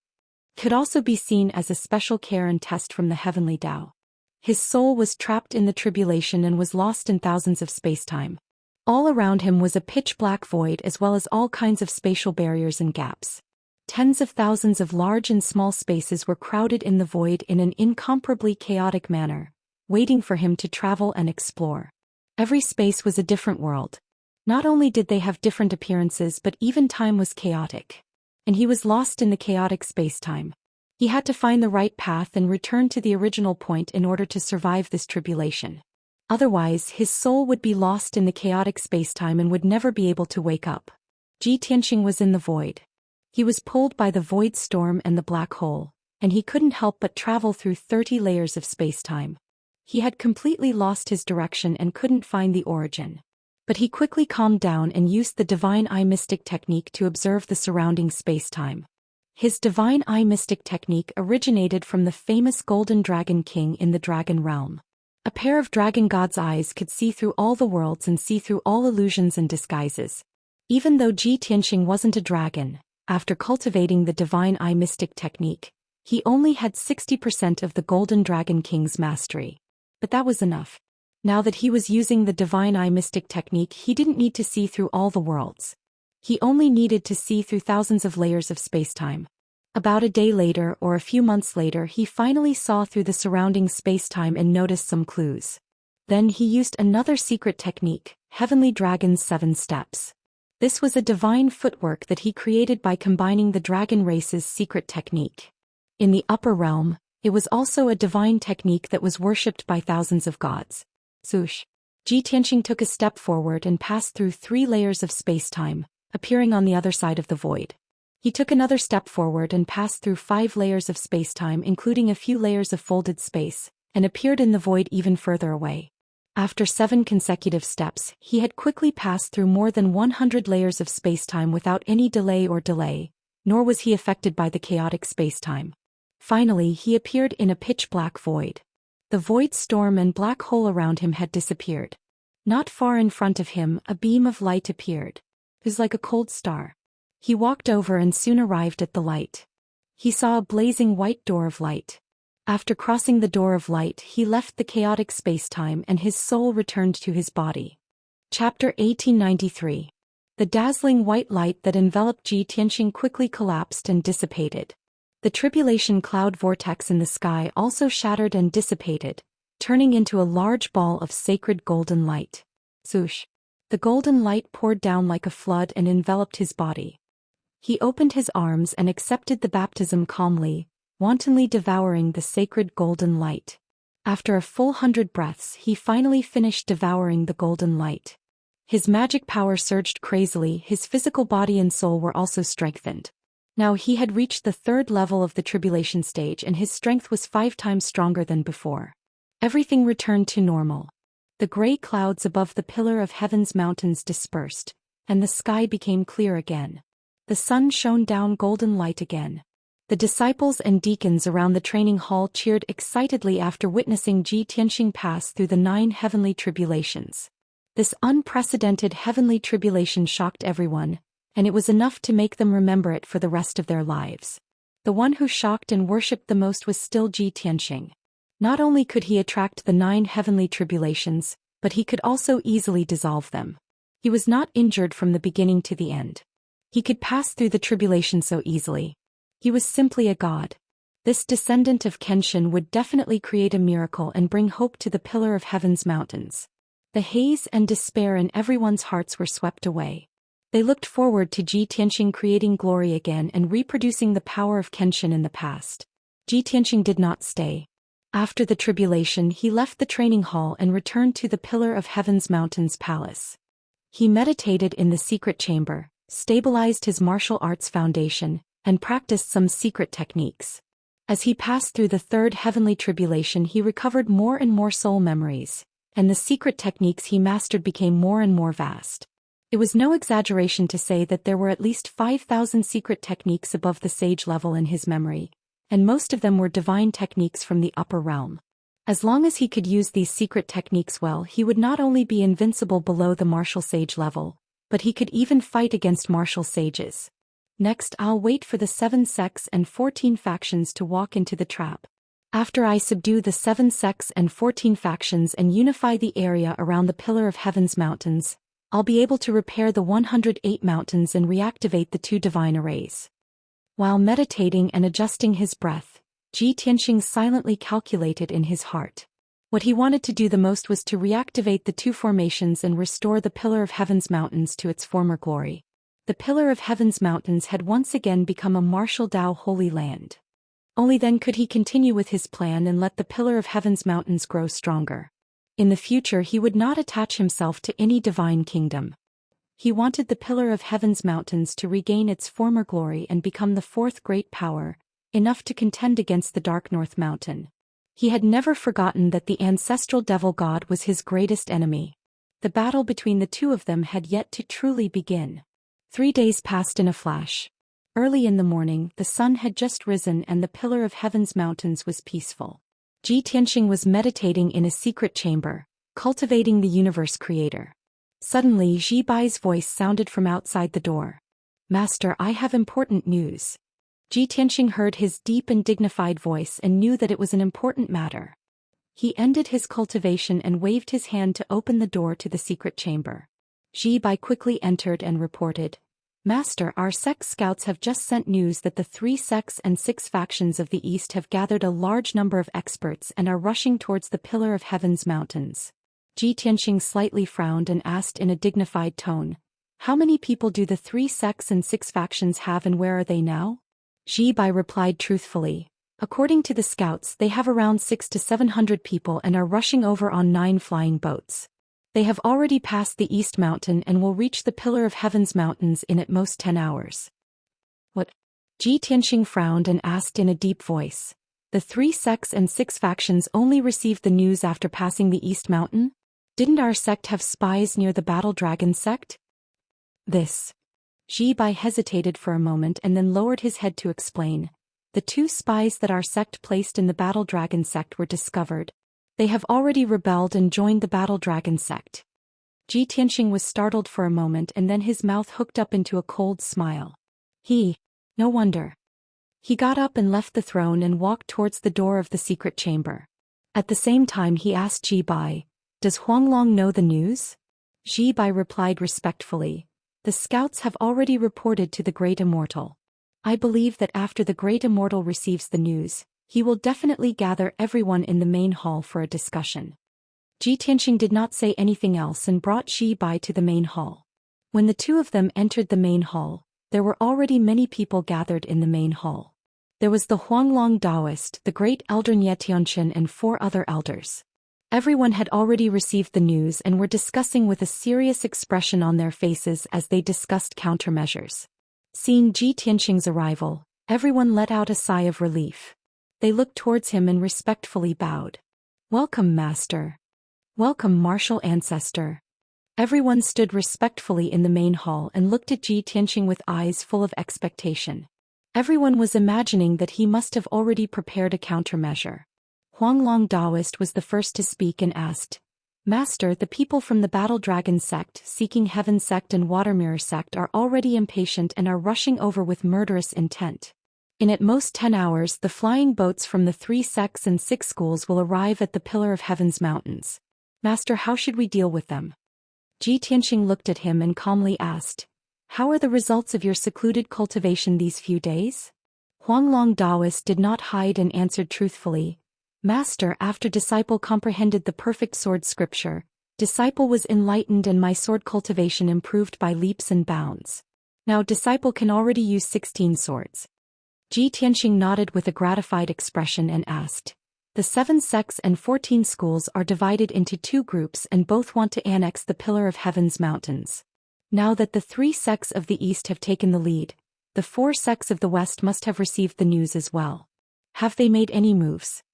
Could also be seen as a special care and test from the heavenly Tao. His soul was trapped in the tribulation and was lost in thousands of space-time. All around him was a pitch-black void as well as all kinds of spatial barriers and gaps. Tens of thousands of large and small spaces were crowded in the void in an incomparably chaotic manner, waiting for him to travel and explore. Every space was a different world. Not only did they have different appearances but even time was chaotic. And he was lost in the chaotic space-time. He had to find the right path and return to the original point in order to survive this tribulation. Otherwise, his soul would be lost in the chaotic space-time and would never be able to wake up. Ji Tianxing was in the void. He was pulled by the void storm and the black hole, and he couldn't help but travel through 30 layers of space-time. He had completely lost his direction and couldn't find the origin. But he quickly calmed down and used the Divine Eye Mystic technique to observe the surrounding space-time. His Divine Eye Mystic technique originated from the famous Golden Dragon King in the Dragon Realm. A pair of dragon god's eyes could see through all the worlds and see through all illusions and disguises. Even though Ji Tianxing wasn't a dragon, after cultivating the Divine Eye Mystic technique, he only had 60% of the Golden Dragon King's mastery. But that was enough. Now that he was using the Divine Eye Mystic technique, he didn't need to see through all the worlds. He only needed to see through thousands of layers of space-time. About a day later or a few months later, he finally saw through the surrounding space-time and noticed some clues. Then he used another secret technique, Heavenly Dragon's 7 Steps. This was a divine footwork that he created by combining the dragon race's secret technique. In the upper realm, it was also a divine technique that was worshipped by thousands of gods. Swoosh! Ji Tianxing took a step forward and passed through 3 layers of space-time, appearing on the other side of the void. He took another step forward and passed through 5 layers of space-time, including a few layers of folded space, and appeared in the void even further away. After 7 consecutive steps, he had quickly passed through more than 100 layers of space-time without any delay, nor was he affected by the chaotic space-time. Finally, he appeared in a pitch-black void. The void storm and black hole around him had disappeared. Not far in front of him, a beam of light appeared. It was like a cold star. He walked over and soon arrived at the light. He saw a blazing white door of light. After crossing the door of light, he left the chaotic space-time and his soul returned to his body. Chapter 1893. The dazzling white light that enveloped Ji Tianxing quickly collapsed and dissipated. The tribulation cloud vortex in the sky also shattered and dissipated, turning into a large ball of sacred golden light. Swoosh! The golden light poured down like a flood and enveloped his body. He opened his arms and accepted the baptism calmly, wantonly devouring the sacred golden light. After a full 100 breaths, he finally finished devouring the golden light. His magic power surged crazily, his physical body and soul were also strengthened. Now he had reached the 3rd level of the tribulation stage and his strength was 5 times stronger than before. Everything returned to normal. The gray clouds above the pillar of heaven's mountains dispersed, and the sky became clear again. The sun shone down golden light again. The disciples and deacons around the training hall cheered excitedly after witnessing Ji Tianxing pass through the 9 heavenly tribulations. This unprecedented heavenly tribulation shocked everyone, and it was enough to make them remember it for the rest of their lives. The one who shocked and worshipped the most was still Ji Tianxing. Not only could he attract the 9 heavenly tribulations, but he could also easily dissolve them. He was not injured from the beginning to the end. He could pass through the tribulation so easily. He was simply a god. This descendant of Kenshin would definitely create a miracle and bring hope to the pillar of heaven's mountains. The haze and despair in everyone's hearts were swept away. They looked forward to Ji Tianxing creating glory again and reproducing the power of Kenshin in the past. Ji Tianxing did not stay. After the tribulation, he left the training hall and returned to the pillar of heaven's mountains palace. He meditated in the secret chamber, stabilized his martial arts foundation, and practiced some secret techniques. As he passed through the 3rd heavenly tribulation, he recovered more and more soul memories, and the secret techniques he mastered became more and more vast. It was no exaggeration to say that there were at least 5,000 secret techniques above the sage level in his memory, and most of them were divine techniques from the upper realm. As long as he could use these secret techniques well, he would not only be invincible below the martial sage level, but he could even fight against martial sages. Next, I'll wait for the 7 sects and 14 factions to walk into the trap. After I subdue the 7 sects and 14 factions and unify the area around the pillar of heaven's mountains, I'll be able to repair the 108 mountains and reactivate the 2 divine arrays. While meditating and adjusting his breath, Ji Tianxing silently calculated in his heart. What he wanted to do the most was to reactivate the 2 formations and restore the pillar of heaven's mountains to its former glory. The pillar of heaven's mountains had once again become a martial Dao holy land. Only then could he continue with his plan and let the pillar of heaven's mountains grow stronger. In the future he would not attach himself to any divine kingdom. He wanted the pillar of heaven's mountains to regain its former glory and become the 4th great power, enough to contend against the Dark North Mountain. He had never forgotten that the ancestral devil god was his greatest enemy. The battle between the 2 of them had yet to truly begin. 3 days passed in a flash. Early in the morning, the sun had just risen and the pillar of heaven's mountains was peaceful. Ji Tianxing was meditating in a secret chamber, cultivating the universe creator. Suddenly Ji Bai's voice sounded from outside the door. "Master, I have important news." Ji Tianxing heard his deep and dignified voice and knew that it was an important matter. He ended his cultivation and waved his hand to open the door to the secret chamber. Ji Bai quickly entered and reported, "Master, our sect scouts have just sent news that the 3 sects and 6 factions of the East have gathered a large number of experts and are rushing towards the pillar of heaven's mountains." Ji Tianxing slightly frowned and asked in a dignified tone, "How many people do the 3 sects and 6 factions have and where are they now?" Ji Bai replied truthfully, "According to the scouts, they have around 600 to 700 people and are rushing over on 9 flying boats. They have already passed the East Mountain and will reach the pillar of heaven's mountains in at most 10 hours. "What?" Ji Tianxing frowned and asked in a deep voice. "The 3 sects and 6 factions only received the news after passing the East Mountain? Didn't our sect have spies near the Battle Dragon sect?" "This." Ji Bai hesitated for a moment and then lowered his head to explain. "The 2 spies that our sect placed in the Battle Dragon sect were discovered. They have already rebelled and joined the Battle Dragon sect." Ji Tianxing was startled for a moment and then his mouth hooked up into a cold smile. No wonder. He got up and left the throne and walked towards the door of the secret chamber. At the same time he asked Ji Bai, "Does Huanglong know the news?" Ji Bai replied respectfully, "The scouts have already reported to the Great Immortal. I believe that after the Great Immortal receives the news, he will definitely gather everyone in the main hall for a discussion." Ji Tianxing did not say anything else and brought Ji Bai to the main hall. When the 2 of them entered the main hall, there were already many people gathered in the main hall. There was the Huanglong Daoist, the great elder Xianxia and 4 other elders. Everyone had already received the news and were discussing with a serious expression on their faces as they discussed countermeasures. Seeing Ji Tianqing's arrival, everyone let out a sigh of relief. They looked towards him and respectfully bowed. "Welcome, Master. Welcome, martial ancestor." Everyone stood respectfully in the main hall and looked at Ji Tianqing with eyes full of expectation. Everyone was imagining that he must have already prepared a countermeasure. Huanglong Daoist was the first to speak and asked, "Master, the people from the Battle Dragon sect, Seeking Heaven sect and Water Mirror sect are already impatient and are rushing over with murderous intent. In at most 10 hours the flying boats from the 3 sects and 6 schools will arrive at the Pillar of Heaven's mountains. Master, how should we deal with them?" Ji Tianqing looked at him and calmly asked, "How are the results of your secluded cultivation these few days?" Huanglong Daoist did not hide and answered truthfully, "Master, after disciple comprehended the perfect sword scripture, disciple was enlightened and my sword cultivation improved by leaps and bounds. Now disciple can already use 16 swords." Ji Tianqing nodded with a gratified expression and asked, "The 7 sects and 14 schools are divided into 2 groups and both want to annex the Pillar of Heaven's mountains. Now that the 3 sects of the east have taken the lead, the 4 sects of the west must have received the news as well. Have they made any moves?"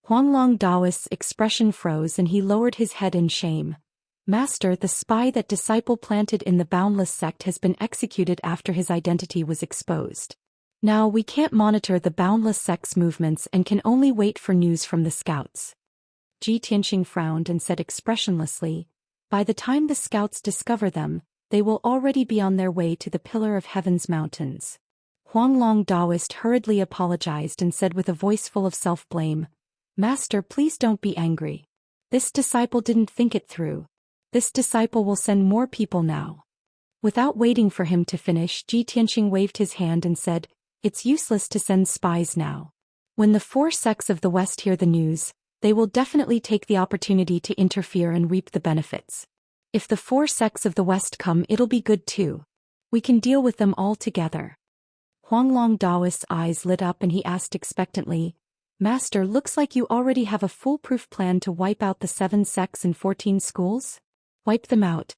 Huanglong Daoist's expression froze and he lowered his head in shame. "Master, the spy that disciple planted in the Boundless sect has been executed after his identity was exposed. Now we can't monitor the Boundless sect's movements and can only wait for news from the scouts." Ji Tianqing frowned and said expressionlessly, "By the time the scouts discover them, they will already be on their way to the Pillar of Heaven's mountains." Huanglong Daoist hurriedly apologized and said with a voice full of self-blame, "Master, please don't be angry. This disciple didn't think it through. This disciple will send more people now." Without waiting for him to finish, Ji Tianqing waved his hand and said, "It's useless to send spies now. When the 4 sects of the West hear the news, they will definitely take the opportunity to interfere and reap the benefits. If the 4 sects of the West come, it'll be good too. We can deal with them all together." Huanglong Daoist's eyes lit up and he asked expectantly, "Master, looks like you already have a foolproof plan to wipe out the 7 sects and 14 schools? Wipe them out?"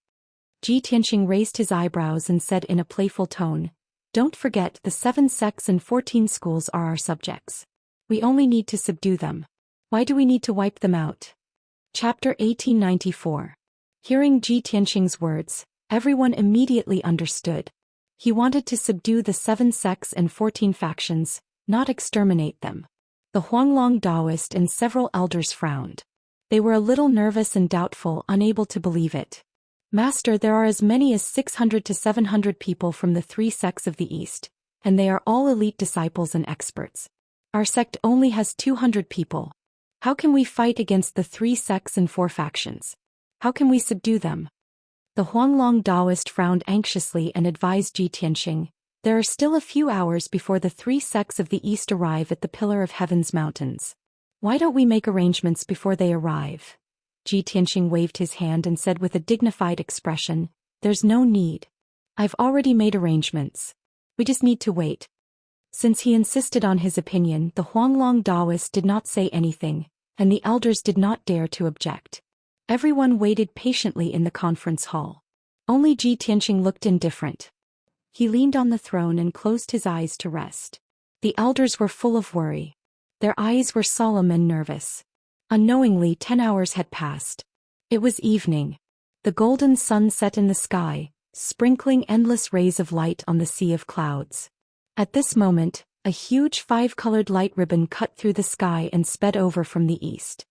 Ji Tianqing raised his eyebrows and said in a playful tone, "Don't forget the 7 sects and 14 schools are our subjects. We only need to subdue them. Why do we need to wipe them out?" Chapter 1894. Hearing Ji Tianqing's words, everyone immediately understood. He wanted to subdue the 7 sects and 14 factions, not exterminate them. The Huanglong Daoist and several elders frowned. They were a little nervous and doubtful, unable to believe it. "Master, there are as many as 600 to 700 people from the 3 sects of the East, and they are all elite disciples and experts. Our sect only has 200 people. How can we fight against the 3 sects and 4 factions? How can we subdue them?" The Huanglong Daoist frowned anxiously and advised Ji Tianqing, "There are still a few hours before the 3 sects of the East arrive at the Pillar of Heaven's mountains. Why don't we make arrangements before they arrive?" Ji Tianqing waved his hand and said with a dignified expression, "There's no need. I've already made arrangements. We just need to wait." Since he insisted on his opinion, the Huanglong Daoist did not say anything, and the elders did not dare to object. Everyone waited patiently in the conference hall. Only Ji Tianqing looked indifferent. He leaned on the throne and closed his eyes to rest. The elders were full of worry. Their eyes were solemn and nervous. Unknowingly 10 hours had passed. It was evening. The golden sun set in the sky, sprinkling endless rays of light on the sea of clouds. At this moment, a huge 5-colored light ribbon cut through the sky and sped over from the east.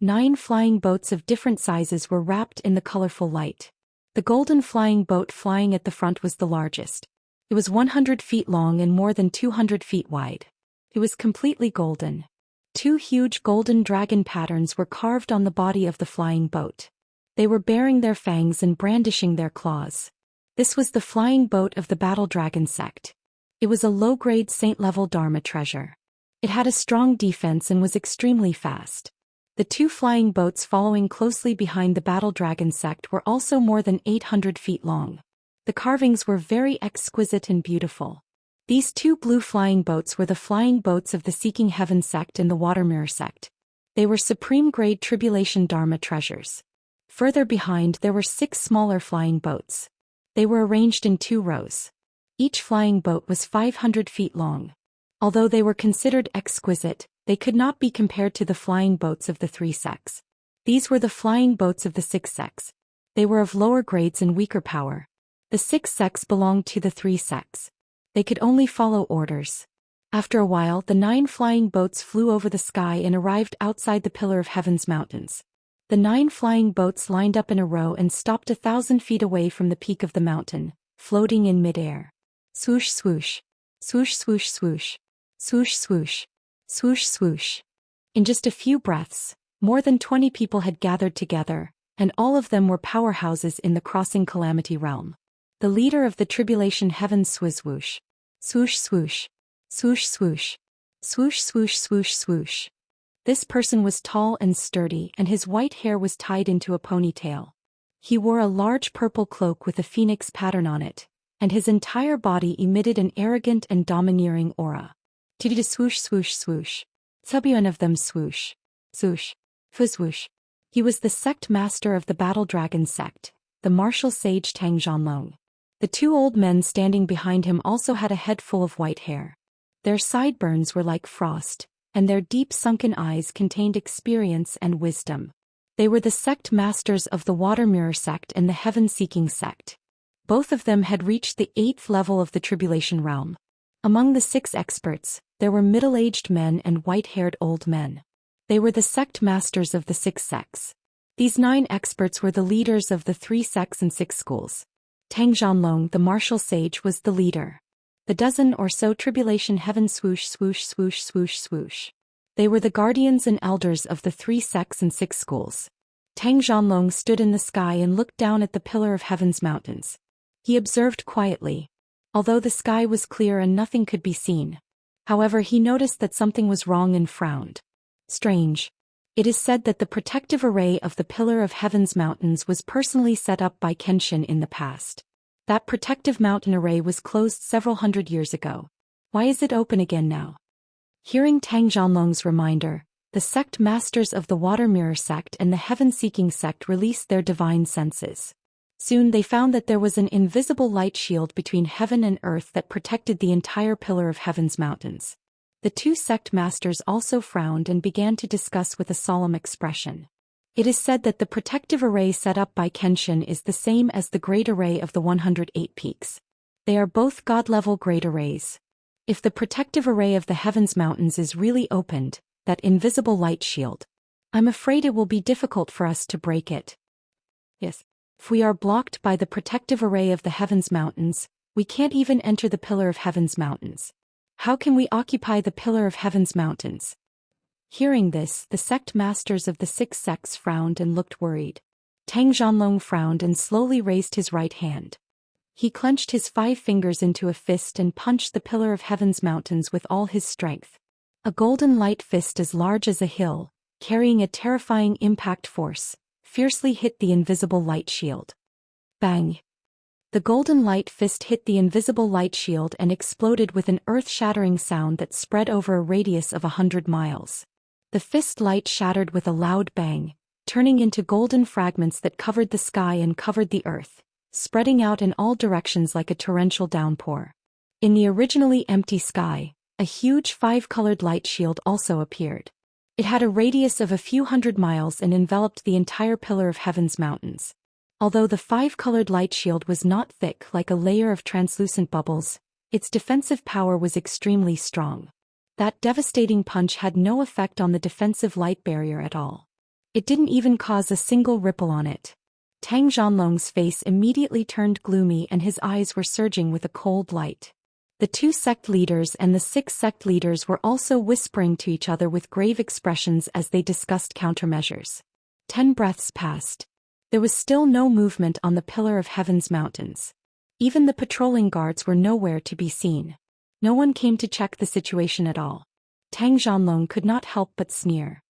9 flying boats of different sizes were wrapped in the colorful light. The golden flying boat flying at the front was the largest. It was 100 feet long and more than 200 feet wide. It was completely golden. 2 huge golden dragon patterns were carved on the body of the flying boat. They were baring their fangs and brandishing their claws. This was the flying boat of the Battle Dragon sect. It was a low-grade saint-level Dharma treasure. It had a strong defense and was extremely fast. The 2 flying boats following closely behind the Battle Dragon sect were also more than 800 feet long. The carvings were very exquisite and beautiful. These two blue flying boats were the flying boats of the Seeking Heaven sect and the Water Mirror sect. They were supreme-grade Tribulation Dharma treasures. Further behind there were 6 smaller flying boats. They were arranged in 2 rows. Each flying boat was 500 feet long. Although they were considered exquisite, they could not be compared to the flying boats of the 3 sects. These were the flying boats of the 6 sects. They were of lower grades and weaker power. The 6 sects belonged to the 3 sects. They could only follow orders. After a while, the 9 flying boats flew over the sky and arrived outside the Pillar of Heaven's mountains. The 9 flying boats lined up in a row and stopped 1,000 feet away from the peak of the mountain, floating in mid-air. Swoosh swoosh. Swoosh swoosh swoosh. Swoosh swoosh. Swoosh swoosh. In just a few breaths, more than 20 people had gathered together, and all of them were powerhouses in the Crossing Calamity realm. The leader of the Tribulation Heaven swoosh swoosh. Swoosh swoosh. Swoosh swoosh. Swoosh swoosh swoosh swoosh. This person was tall and sturdy and his white hair was tied into a ponytail. He wore a large purple cloak with a phoenix pattern on it, and his entire body emitted an arrogant and domineering aura. Tidida swoosh swoosh swoosh. Subyon of them swoosh. Swoosh. Fuzwoosh. He was the sect master of the Battle Dragon sect, the martial sage Tang Zhanlong. The 2 old men standing behind him also had a head full of white hair. Their sideburns were like frost, and their deep sunken eyes contained experience and wisdom. They were the sect masters of the Water Mirror sect and the Heaven-Seeking sect. Both of them had reached the 8th level of the Tribulation realm. Among the 6 experts, there were middle-aged men and white-haired old men. They were the sect masters of the 6 sects. These 9 experts were the leaders of the 3 sects and 6 schools. Tang Zhanlong, the martial sage, was the leader. The dozen or so Tribulation Heaven swoosh swoosh swoosh swoosh swoosh. They were the guardians and elders of the 3 sects and 6 schools. Tang Zhanlong stood in the sky and looked down at the Pillar of Heaven's mountains. He observed quietly. Although the sky was clear and nothing could be seen. However, he noticed that something was wrong and frowned. Strange. It is said that the protective array of the Pillar of Heaven's mountains was personally set up by Kenshin in the past. That protective mountain array was closed several hundred years ago. Why is it open again now? Hearing Tang Zhanlong's reminder, the sect masters of the Water Mirror sect and the Heaven-Seeking sect released their divine senses. Soon they found that there was an invisible light shield between heaven and earth that protected the entire Pillar of Heaven's mountains. The 2 sect masters also frowned and began to discuss with a solemn expression. It is said that the protective array set up by Kenshin is the same as the great array of the 108 peaks. They are both god-level great arrays. If the protective array of the Heaven's mountains is really opened, that invisible light shield, I'm afraid it will be difficult for us to break it. Yes. If we are blocked by the protective array of the Heaven's mountains, we can't even enter the Pillar of Heaven's mountains. How can we occupy the Pillar of Heaven's mountains? Hearing this, the sect masters of the 6 sects frowned and looked worried. Tang Zhanlong frowned and slowly raised his right hand. He clenched his 5 fingers into a fist and punched the Pillar of Heaven's mountains with all his strength. A golden light fist as large as a hill, carrying a terrifying impact force, fiercely hit the invisible light shield. Bang! The golden light fist hit the invisible light shield and exploded with an earth-shattering sound that spread over a radius of 100 miles. The fist light shattered with a loud bang, turning into golden fragments that covered the sky and covered the earth, spreading out in all directions like a torrential downpour. In the originally empty sky, a huge 5-colored light shield also appeared. It had a radius of a few hundred miles and enveloped the entire Pillar of Heaven's mountains. Although the 5-colored light shield was not thick like a layer of translucent bubbles, its defensive power was extremely strong. That devastating punch had no effect on the defensive light barrier at all. It didn't even cause a single ripple on it. Tang Zhanlong's face immediately turned gloomy and his eyes were surging with a cold light. The 2 sect leaders and the 6 sect leaders were also whispering to each other with grave expressions as they discussed countermeasures. 10 breaths passed. There was still no movement on the Pillar of Heaven's mountains. Even the patrolling guards were nowhere to be seen. No one came to check the situation at all. Tang Zhanlong could not help but sneer.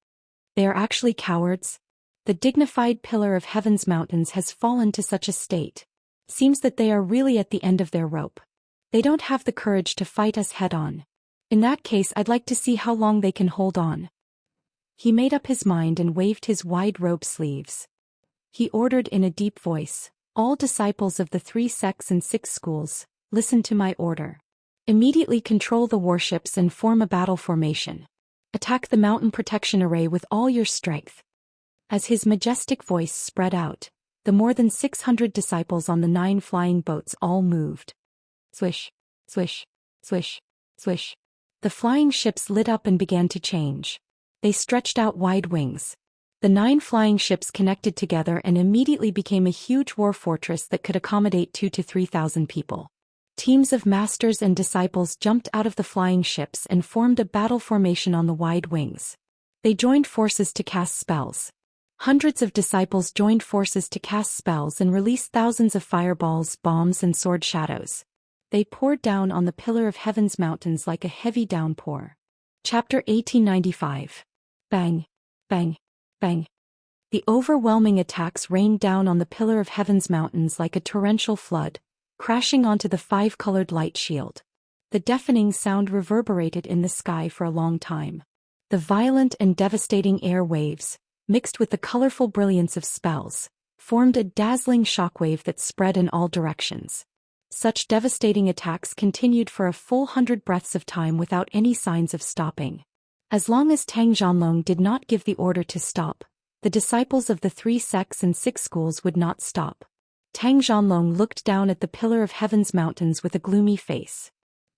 They are actually cowards? The dignified Pillar of Heaven's mountains has fallen to such a state. Seems that they are really at the end of their rope. They don't have the courage to fight us head-on. In that case, I'd like to see how long they can hold on. He made up his mind and waved his wide robe sleeves. He ordered in a deep voice, "All disciples of the 3 sects and 6 schools, listen to my order. Immediately control the warships and form a battle formation. Attack the mountain protection array with all your strength." As his majestic voice spread out, the more than 600 disciples on the 9 flying boats all moved. Swish, swish, swish, swish. The flying ships lit up and began to change. They stretched out wide wings. The 9 flying ships connected together and immediately became a huge war fortress that could accommodate 2,000 to 3,000 people. Teams of masters and disciples jumped out of the flying ships and formed a battle formation on the wide wings. They joined forces to cast spells. Hundreds of disciples joined forces to cast spells and released thousands of fireballs, bombs, and sword shadows. They poured down on the Pillar of Heaven's mountains like a heavy downpour. Chapter 1895. Bang, bang, bang. The overwhelming attacks rained down on the Pillar of Heaven's mountains like a torrential flood, crashing onto the 5-colored light shield. The deafening sound reverberated in the sky for a long time. The violent and devastating air waves, mixed with the colorful brilliance of spells, formed a dazzling shockwave that spread in all directions. Such devastating attacks continued for a full 100 breaths of time without any signs of stopping. As long as Tang Zhanlong did not give the order to stop, the disciples of the 3 sects and 6 schools would not stop. Tang Zhanlong looked down at the Pillar of Heaven's mountains with a gloomy face.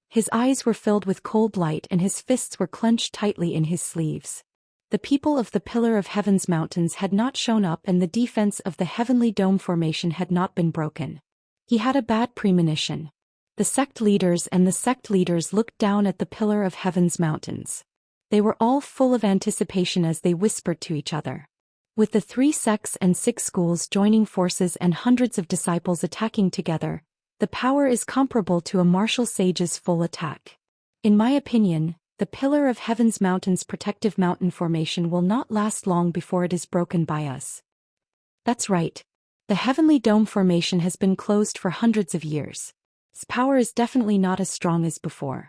His eyes were filled with cold light and his fists were clenched tightly in his sleeves. The people of the Pillar of Heaven's mountains had not shown up and the defense of the Heavenly Dome formation had not been broken. He had a bad premonition. The sect leaders looked down at the Pillar of Heaven's mountains. They were all full of anticipation as they whispered to each other. With the 3 sects and 6 schools joining forces and hundreds of disciples attacking together, the power is comparable to a martial sage's full attack. In my opinion, the Pillar of Heaven's mountains protective mountain formation will not last long before it is broken by us. That's right. The Heavenly Dome formation has been closed for hundreds of years. Its power is definitely not as strong as before.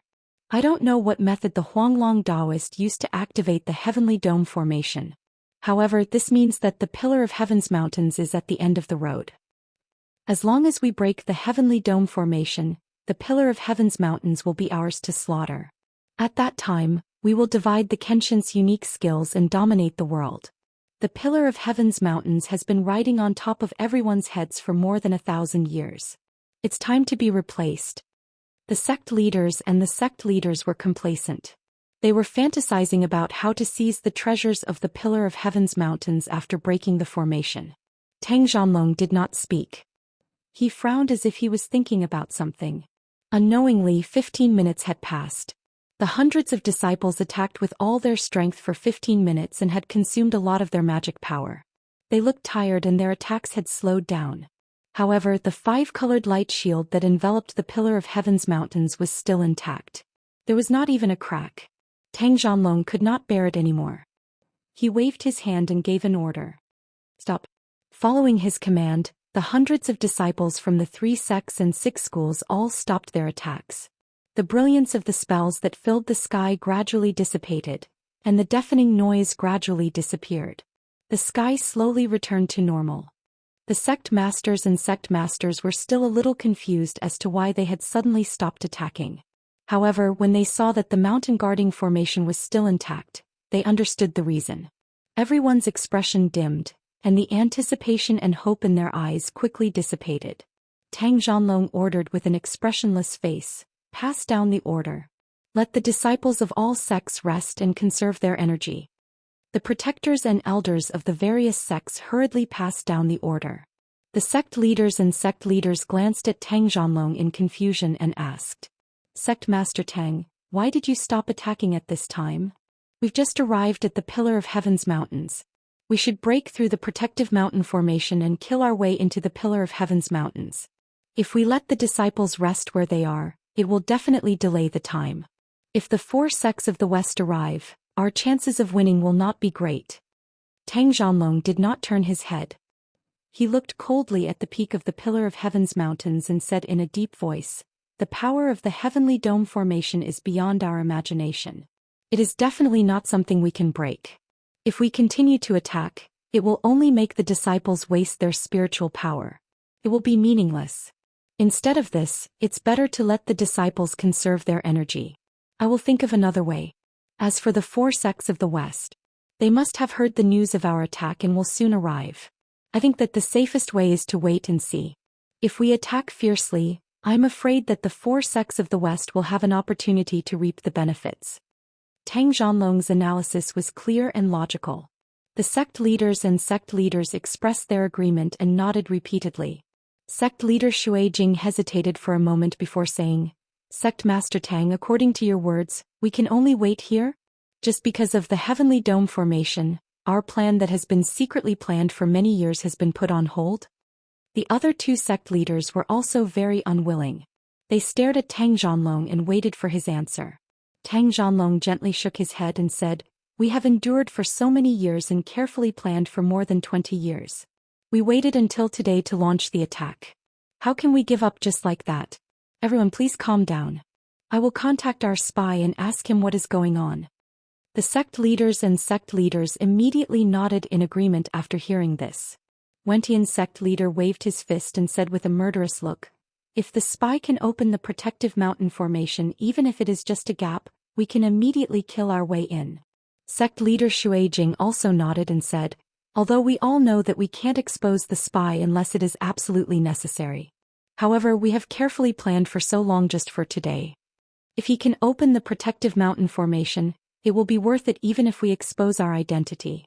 I don't know what method the Huanglong Daoist used to activate the Heavenly Dome formation. However, this means that the Pillar of Heaven's mountains is at the end of the road. As long as we break the Heavenly Dome formation, the Pillar of Heaven's mountains will be ours to slaughter. At that time, we will divide the Kenshin's unique skills and dominate the world. The Pillar of Heaven's mountains has been riding on top of everyone's heads for more than 1,000 years. It's time to be replaced. The sect leaders were complacent. They were fantasizing about how to seize the treasures of the Pillar of Heaven's mountains after breaking the formation. Tang Zhanlong did not speak. He frowned as if he was thinking about something. Unknowingly, 15 minutes had passed. The hundreds of disciples attacked with all their strength for 15 minutes and had consumed a lot of their magic power. They looked tired and their attacks had slowed down. However, the 5-colored light shield that enveloped the Pillar of Heaven's mountains was still intact. There was not even a crack. Tang Zhanlong could not bear it anymore. He waved his hand and gave an order. Stop. Following his command, the hundreds of disciples from the 3 sects and 6 schools all stopped their attacks. The brilliance of the spells that filled the sky gradually dissipated, and the deafening noise gradually disappeared. The sky slowly returned to normal. The sect masters were still a little confused as to why they had suddenly stopped attacking. However, when they saw that the mountain guarding formation was still intact, they understood the reason. Everyone's expression dimmed, and the anticipation and hope in their eyes quickly dissipated. Tang Zhanlong ordered with an expressionless face, "Pass down the order. Let the disciples of all sects rest and conserve their energy." The protectors and elders of the various sects hurriedly passed down the order. The sect leaders glanced at Tang Zhanlong in confusion and asked, "Sect Master Tang, why did you stop attacking at this time? We've just arrived at the Pillar of Heaven's mountains. We should break through the protective mountain formation and kill our way into the Pillar of Heaven's mountains. If we let the disciples rest where they are, it will definitely delay the time. If the 4 sects of the West arrive, our chances of winning will not be great." Tang Zhanlong did not turn his head. He looked coldly at the peak of the Pillar of Heaven's mountains and said in a deep voice, the power of the heavenly dome formation is beyond our imagination. It is definitely not something we can break. If we continue to attack, it will only make the disciples waste their spiritual power. It will be meaningless. Instead of this, it's better to let the disciples conserve their energy. I will think of another way. As for the 4 sects of the West, they must have heard the news of our attack and will soon arrive. I think that the safest way is to wait and see. If we attack fiercely, I'm afraid that the 4 sects of the West will have an opportunity to reap the benefits. Tang Zhanlong's analysis was clear and logical. The sect leaders expressed their agreement and nodded repeatedly. Sect leader Shui Jing hesitated for a moment before saying, "Sect Master Tang, according to your words, we can only wait here? Just because of the heavenly dome formation, our plan that has been secretly planned for many years has been put on hold?" The other 2 sect leaders were also very unwilling. They stared at Tang Zhanlong and waited for his answer. Tang Zhanlong gently shook his head and said, "We have endured for so many years and carefully planned for more than 20 years. We waited until today to launch the attack. How can we give up just like that? Everyone please calm down. I will contact our spy and ask him what is going on." The sect leaders immediately nodded in agreement after hearing this. Wentian's sect leader waved his fist and said with a murderous look, "If the spy can open the protective mountain formation even if it is just a gap, we can immediately kill our way in." Sect leader Shui Jing also nodded and said, "Although we all know that we can't expose the spy unless it is absolutely necessary. However, we have carefully planned for so long just for today. If he can open the protective mountain formation, it will be worth it even if we expose our identity."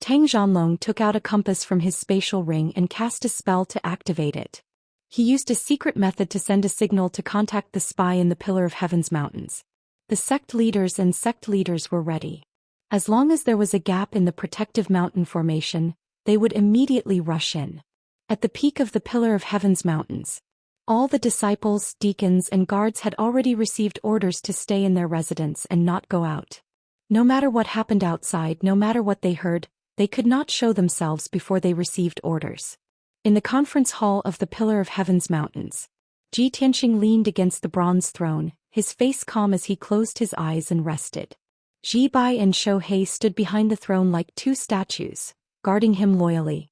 Tang Zhanlong took out a compass from his spatial ring and cast a spell to activate it. He used a secret method to send a signal to contact the spy in the Pillar of Heaven's mountains. The sect leaders were ready. As long as there was a gap in the protective mountain formation, they would immediately rush in. At the peak of the Pillar of Heaven's mountains, all the disciples, deacons and guards had already received orders to stay in their residence and not go out. No matter what happened outside, no matter what they heard, they could not show themselves before they received orders. In the conference hall of the Pillar of Heaven's mountains, Ji Tianxing leaned against the bronze throne, his face calm as he closed his eyes and rested. Ji Bai and Shou He stood behind the throne like 2 statues, guarding him loyally.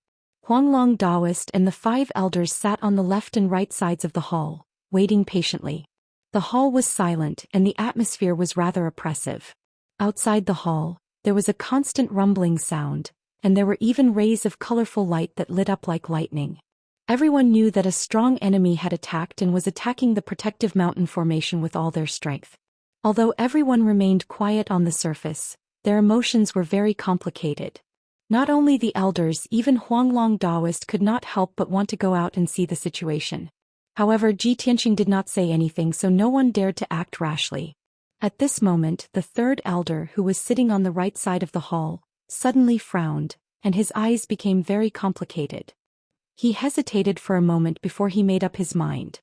Huanglong Daoist and the 5 elders sat on the left and right sides of the hall, waiting patiently. The hall was silent and the atmosphere was rather oppressive. Outside the hall, there was a constant rumbling sound, and there were even rays of colorful light that lit up like lightning. Everyone knew that a strong enemy had attacked and was attacking the protective mountain formation with all their strength. Although everyone remained quiet on the surface, their emotions were very complicated. Not only the elders, even Huanglong Daoist could not help but want to go out and see the situation. However, Ji Tianxing did not say anything, so no one dared to act rashly. At this moment, the 3rd elder, who was sitting on the right side of the hall, suddenly frowned, and his eyes became very complicated. He hesitated for a moment before he made up his mind.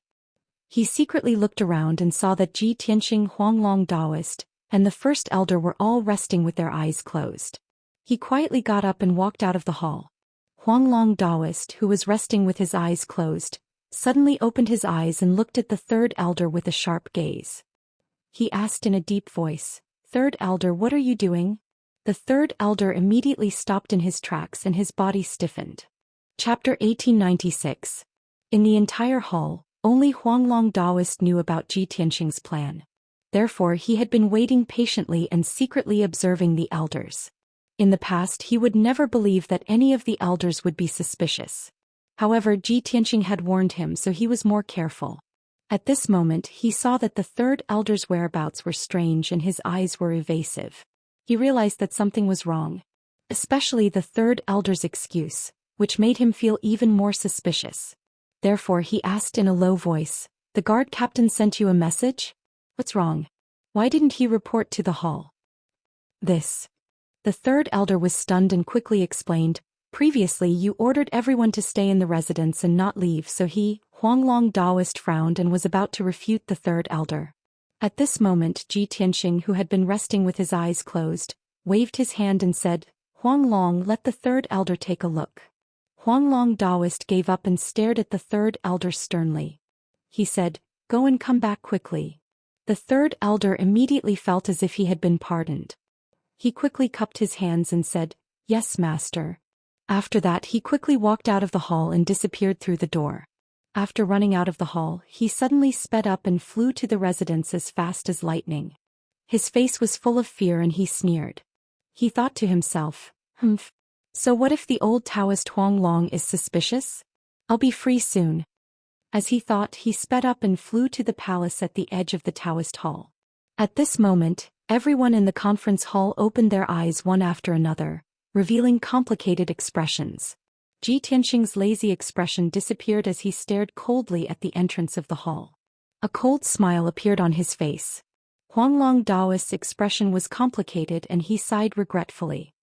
He secretly looked around and saw that Ji Tianxing, Huanglong Daoist, and the 1st elder were all resting with their eyes closed. He quietly got up and walked out of the hall. Huanglong Daoist, who was resting with his eyes closed, suddenly opened his eyes and looked at the 3rd elder with a sharp gaze. He asked in a deep voice, "3rd elder, what are you doing?" The 3rd elder immediately stopped in his tracks and his body stiffened. Chapter 1896. In the entire hall, only Huanglong Daoist knew about Ji Tianxing's plan. Therefore he had been waiting patiently and secretly observing the elders. In the past he would never believe that any of the elders would be suspicious. However, Ji Tianxing had warned him, so he was more careful. At this moment he saw that the 3rd elder's whereabouts were strange and his eyes were evasive. He realized that something was wrong. Especially the 3rd elder's excuse, which made him feel even more suspicious. Therefore he asked in a low voice, "The guard captain sent you a message? What's wrong? Why didn't he report to the hall?" "This." The 3rd elder was stunned and quickly explained, "Previously you ordered everyone to stay in the residence and not leave, so Huanglong Daoist frowned and was about to refute the 3rd elder. At this moment Ji Tianxing, who had been resting with his eyes closed, waved his hand and said, "Huanglong, let the 3rd elder take a look." Huanglong Daoist gave up and stared at the 3rd elder sternly. He said, go and come back quickly." The third elder immediately felt as if he had been pardoned. He quickly cupped his hands and said, "Yes, master." After that he quickly walked out of the hall and disappeared through the door. After running out of the hall, he suddenly sped up and flew to the residence as fast as lightning. His face was full of fear and he sneered. He thought to himself, "Humph. So what if the old Taoist Huanglong is suspicious? I'll be free soon." As he thought, he sped up and flew to the palace at the edge of the Taoist hall. At this moment, everyone in the conference hall opened their eyes one after another, revealing complicated expressions. Tianxing's lazy expression disappeared as he stared coldly at the entrance of the hall. A cold smile appeared on his face. Huanglong Daoist's expression was complicated and he sighed regretfully.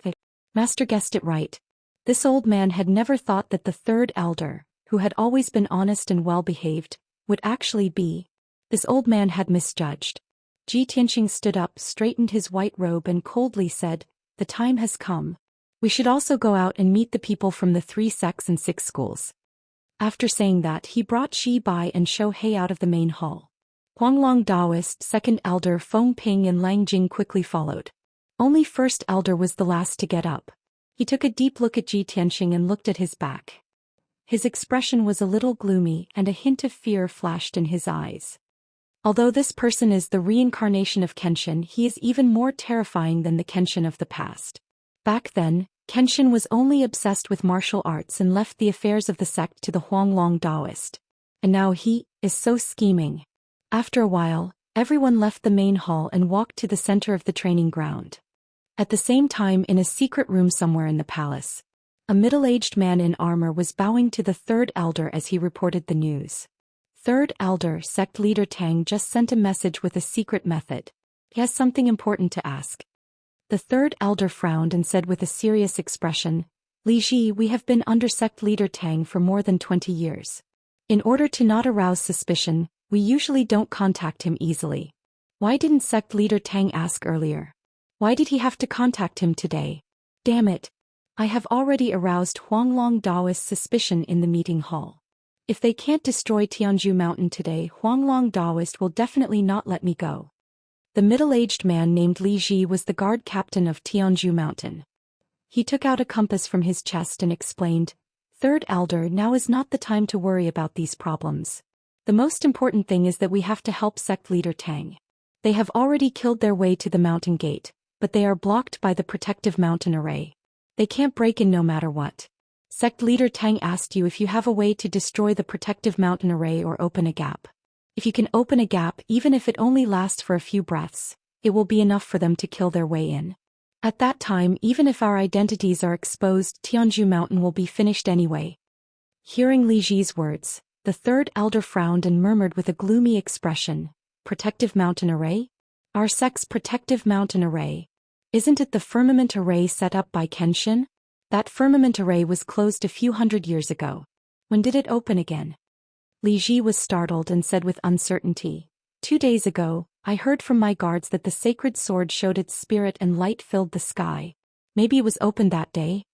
The master guessed it right. This old man had never thought that the third elder, who had always been honest and well-behaved, would actually be. This old man had misjudged. Tianxing stood up, straightened his white robe and coldly said, "The time has come. We should also go out and meet the people from the 3 sects and 6 schools." After saying that, he brought Shi Bai and Shou Hei out of the main hall. Huanglong Daoist, second elder Feng Ping and Lang Jing quickly followed. Only first elder was the last to get up. He took a deep look at Tianxing and looked at his back. His expression was a little gloomy and a hint of fear flashed in his eyes. Although this person is the reincarnation of Kenshin, he is even more terrifying than the Kenshin of the past. Back then, Kenshin was only obsessed with martial arts and left the affairs of the sect to the Huanglong Daoist. And now he is so scheming. After a while, everyone left the main hall and walked to the center of the training ground. At the same time, in a secret room somewhere in the palace, a middle-aged man in armor was bowing to the third elder as he reported the news. "Third elder, sect leader Tang just sent a message with a secret method. He has something important to ask." The third elder frowned and said with a serious expression, "Li Ji, we have been under sect leader Tang for more than 20 years. In order to not arouse suspicion, we usually don't contact him easily. Why didn't sect leader Tang ask earlier? Why did he have to contact him today? Damn it. I have already aroused Huanglong Daoist's suspicion in the meeting hall. If they can't destroy Tianzhu Mountain today, Huanglong Daoist will definitely not let me go." The middle-aged man named Li Ji was the guard captain of Tianzhu Mountain. He took out a compass from his chest and explained, "Third elder, now is not the time to worry about these problems. The most important thing is that we have to help sect leader Tang. They have already killed their way to the mountain gate, but they are blocked by the protective mountain array. They can't break in no matter what. Sect leader Tang asked you if you have a way to destroy the protective mountain array or open a gap. If you can open a gap, even if it only lasts for a few breaths, it will be enough for them to kill their way in. At that time, even if our identities are exposed, Tianzhu Mountain will be finished anyway." Hearing Li Ji's words, the third elder frowned and murmured with a gloomy expression, "Protective mountain array? Our sect's protective mountain array. Isn't it the firmament array set up by Kenshin? That firmament array was closed a few hundred years ago. When did it open again?" Li Ji was startled and said with uncertainty, 2 days ago, I heard from my guards that the sacred sword showed its spirit and light filled the sky. Maybe it was opened that day?"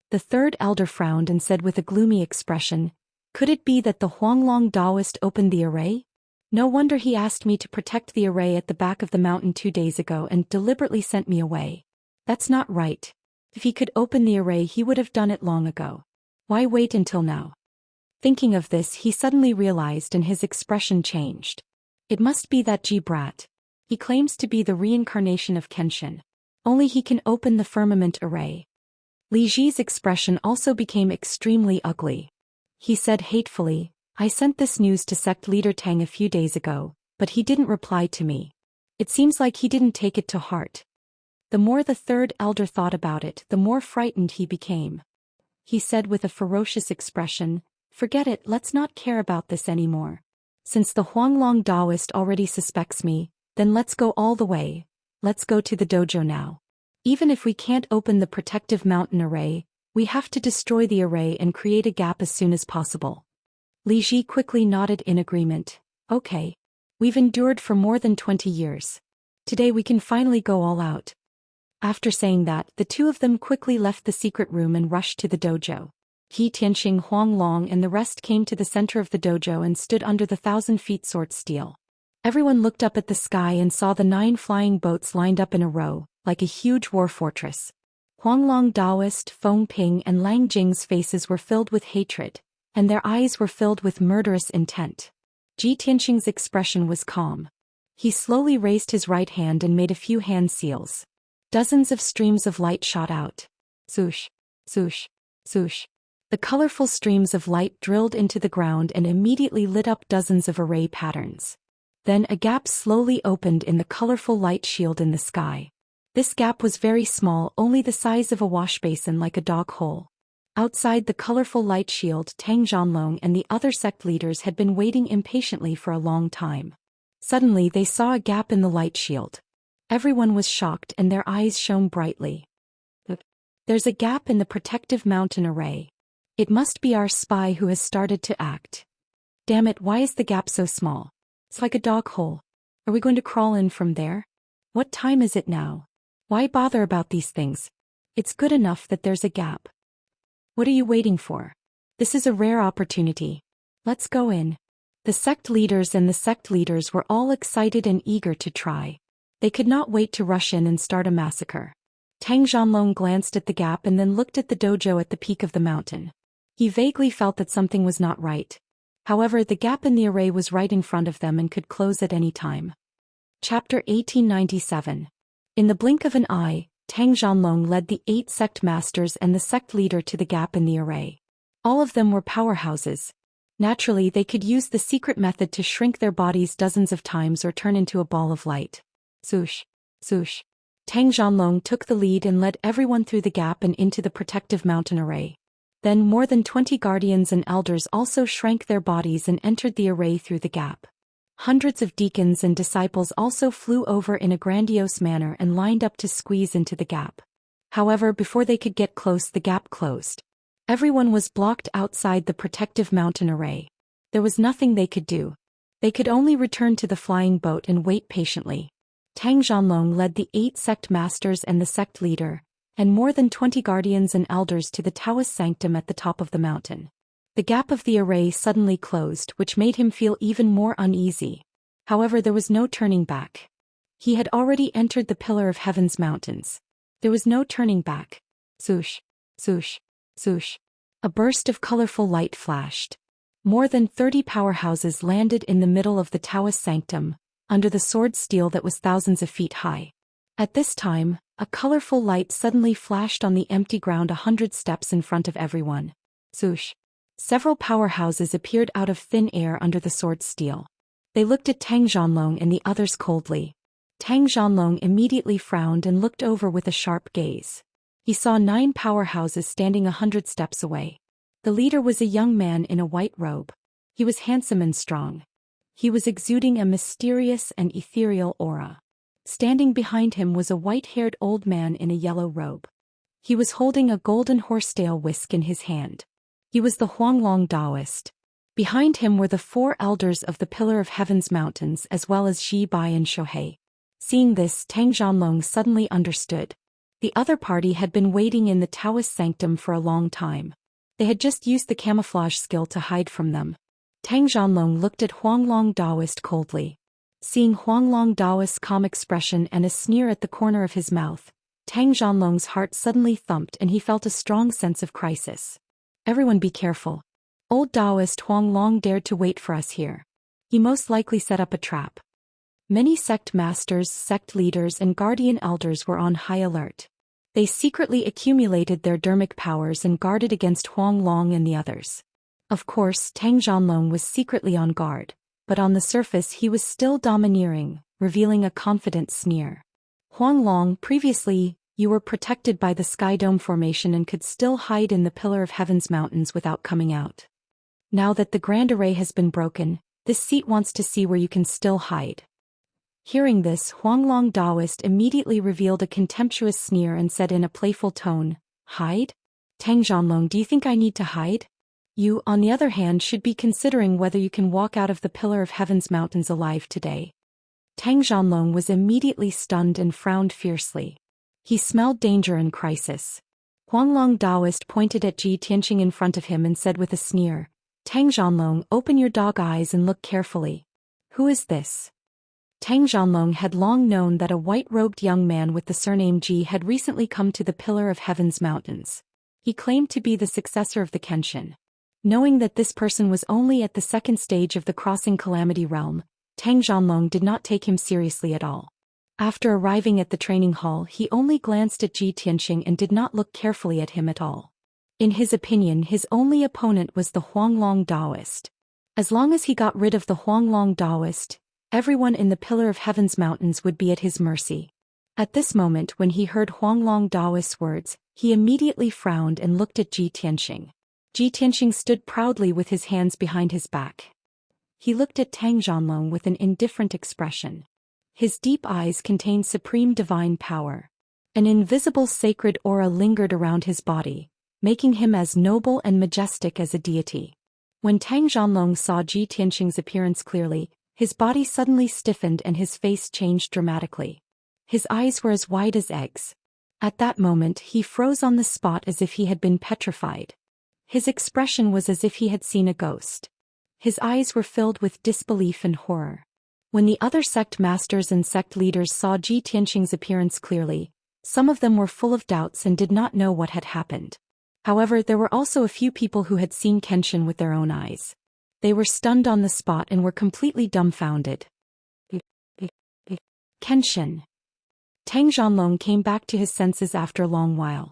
The third elder frowned and said with a gloomy expression, "Could it be that the Huanglong Daoist opened the array? No wonder he asked me to protect the array at the back of the mountain 2 days ago and deliberately sent me away. That's not right. If he could open the array, he would have done it long ago. Why wait until now?" Thinking of this, he suddenly realized and his expression changed. It must be that Ji brat. He claims to be the reincarnation of Kenshin. Only he can open the firmament array. Li Ji's expression also became extremely ugly. He said hatefully, "I sent this news to sect leader Tang a few days ago, but he didn't reply to me. It seems like he didn't take it to heart." The more the third elder thought about it, the more frightened he became. He said with a ferocious expression, "Forget it, let's not care about this anymore. Since the Huanglong Daoist already suspects me, then let's go all the way. Let's go to the dojo now. Even if we can't open the protective mountain array, we have to destroy the array and create a gap as soon as possible." Li Ji quickly nodded in agreement. "Okay. We've endured for more than 20 years. Today we can finally go all out." After saying that, the two of them quickly left the secret room and rushed to the dojo. He Tianxing Huanglong and the rest came to the center of the dojo and stood under the 1,000-feet sword steel. Everyone looked up at the sky and saw the 9 flying boats lined up in a row, like a huge war fortress. Huanglong, Daoist, Feng Ping and Lang Jing's faces were filled with hatred, and their eyes were filled with murderous intent. Ji Tianxing's expression was calm. He slowly raised his right hand and made a few hand seals. Dozens of streams of light shot out. Swoosh, swoosh, swoosh. The colorful streams of light drilled into the ground and immediately lit up dozens of array patterns. Then a gap slowly opened in the colorful light shield in the sky. This gap was very small, only the size of a wash basin, like a dog hole. Outside the colorful light shield, Tang Zhanlong and the other sect leaders had been waiting impatiently for a long time. Suddenly they saw a gap in the light shield. Everyone was shocked and their eyes shone brightly. There's a gap in the protective mountain array. It must be our spy who has started to act. Damn it, why is the gap so small? It's like a dog hole. Are we going to crawl in from there? What time is it now? Why bother about these things? It's good enough that there's a gap. What are you waiting for? This is a rare opportunity. Let's go in. The sect leaders and the sect leaders were all excited and eager to try. They could not wait to rush in and start a massacre. Tang Zhanlong glanced at the gap and then looked at the dojo at the peak of the mountain. He vaguely felt that something was not right. However, the gap in the array was right in front of them and could close at any time. Chapter 1897. In the blink of an eye, Tang Zhanlong led the 8 sect masters and the sect leader to the gap in the array. All of them were powerhouses. Naturally, they could use the secret method to shrink their bodies dozens of times or turn into a ball of light. Swoosh, swoosh. Tang Zhanlong took the lead and led everyone through the gap and into the protective mountain array. Then more than 20 guardians and elders also shrank their bodies and entered the array through the gap. Hundreds of deacons and disciples also flew over in a grandiose manner and lined up to squeeze into the gap. However, before they could get close, the gap closed. Everyone was blocked outside the protective mountain array. There was nothing they could do. They could only return to the flying boat and wait patiently. Tang Zhanlong led the 8 sect masters and the sect leader, and more than 20 guardians and elders to the Daoist sanctum at the top of the mountain. The gap of the array suddenly closed, which made him feel even more uneasy. However, there was no turning back. He had already entered the Pillar of Heaven's mountains. There was no turning back. Swoosh, swoosh, swoosh. A burst of colorful light flashed. More than 30 powerhouses landed in the middle of the Daoist sanctum, under the sword steel that was thousands of feet high. At this time, a colorful light suddenly flashed on the empty ground 100 steps in front of everyone. Swoosh. Several powerhouses appeared out of thin air under the sword steel. They looked at Tang Zhanlong and the others coldly. Tang Zhanlong immediately frowned and looked over with a sharp gaze. He saw 9 powerhouses standing 100 steps away. The leader was a young man in a white robe. He was handsome and strong. He was exuding a mysterious and ethereal aura. Standing behind him was a white-haired old man in a yellow robe. He was holding a golden horsetail whisk in his hand. He was the Huanglong Daoist. Behind him were the 4 elders of the Pillar of Heaven's mountains as well as Xi Bai and Shohei. Seeing this, Tang Zhanlong suddenly understood. The other party had been waiting in the Daoist sanctum for a long time. They had just used the camouflage skill to hide from them. Tang Zhanlong looked at Huanglong Daoist coldly. Seeing Huanglong Daoist's calm expression and a sneer at the corner of his mouth, Tang Zhanlong's heart suddenly thumped and he felt a strong sense of crisis. Everyone be careful. Old Daoist Huanglong dared to wait for us here. He most likely set up a trap. Many sect masters, sect leaders and guardian elders were on high alert. They secretly accumulated their dermic powers and guarded against Huanglong and the others. Of course, Tang Zhanlong was secretly on guard, but on the surface he was still domineering, revealing a confident sneer. Huanglong, previously, you were protected by the Sky Dome formation and could still hide in the Pillar of Heaven's mountains without coming out. Now that the Grand Array has been broken, this seat wants to see where you can still hide. Hearing this, Huanglong Daoist immediately revealed a contemptuous sneer and said in a playful tone, "Hide? Tang Zhanlong, do you think I need to hide? You, on the other hand, should be considering whether you can walk out of the Pillar of Heaven's mountains alive today." Tang Zhanlong was immediately stunned and frowned fiercely. He smelled danger and crisis. Huanglong Daoist pointed at Ji Tianqing in front of him and said with a sneer, Tang Zhanlong, open your dog eyes and look carefully. Who is this? Tang Zhanlong had long known that a white-robed young man with the surname Ji had recently come to the Pillar of Heaven's mountains. He claimed to be the successor of the Kenshin. Knowing that this person was only at the second stage of the Crossing Calamity realm, Tang Zhanlong did not take him seriously at all. After arriving at the training hall, he only glanced at Ji Tianqing and did not look carefully at him at all. In his opinion, his only opponent was the Huanglong Daoist. As long as he got rid of the Huanglong Daoist, everyone in the Pillar of Heaven's mountains would be at his mercy. At this moment, when he heard Huanglong Daoist's words, he immediately frowned and looked at Ji Tianqing. Ji Tianqing stood proudly with his hands behind his back. He looked at Tang Zhanlong with an indifferent expression. His deep eyes contained supreme divine power. An invisible sacred aura lingered around his body, making him as noble and majestic as a deity. When Tang Zhanlong saw Ji Tianqing's appearance clearly, his body suddenly stiffened and his face changed dramatically. His eyes were as wide as eggs. At that moment, he froze on the spot as if he had been petrified. His expression was as if he had seen a ghost. His eyes were filled with disbelief and horror. When the other sect masters and sect leaders saw Ji Tianqing's appearance clearly, some of them were full of doubts and did not know what had happened. However, there were also a few people who had seen Kenshin with their own eyes. They were stunned on the spot and were completely dumbfounded. Kenshin. Tang Zhanlong came back to his senses after a long while.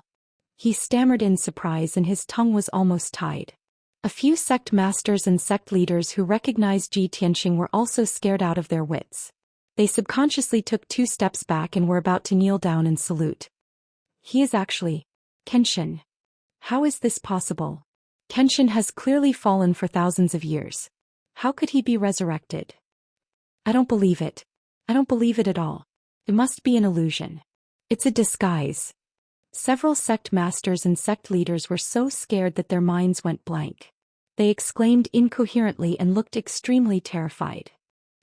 He stammered in surprise and his tongue was almost tied. A few sect masters and sect leaders who recognized Ji Tianqing were also scared out of their wits. They subconsciously took 2 steps back and were about to kneel down and salute. He is actually Kenshin. How is this possible? Kenshin has clearly fallen for thousands of years. How could he be resurrected? I don't believe it. I don't believe it at all. It must be an illusion. It's a disguise. Several sect masters and sect leaders were so scared that their minds went blank. They exclaimed incoherently and looked extremely terrified.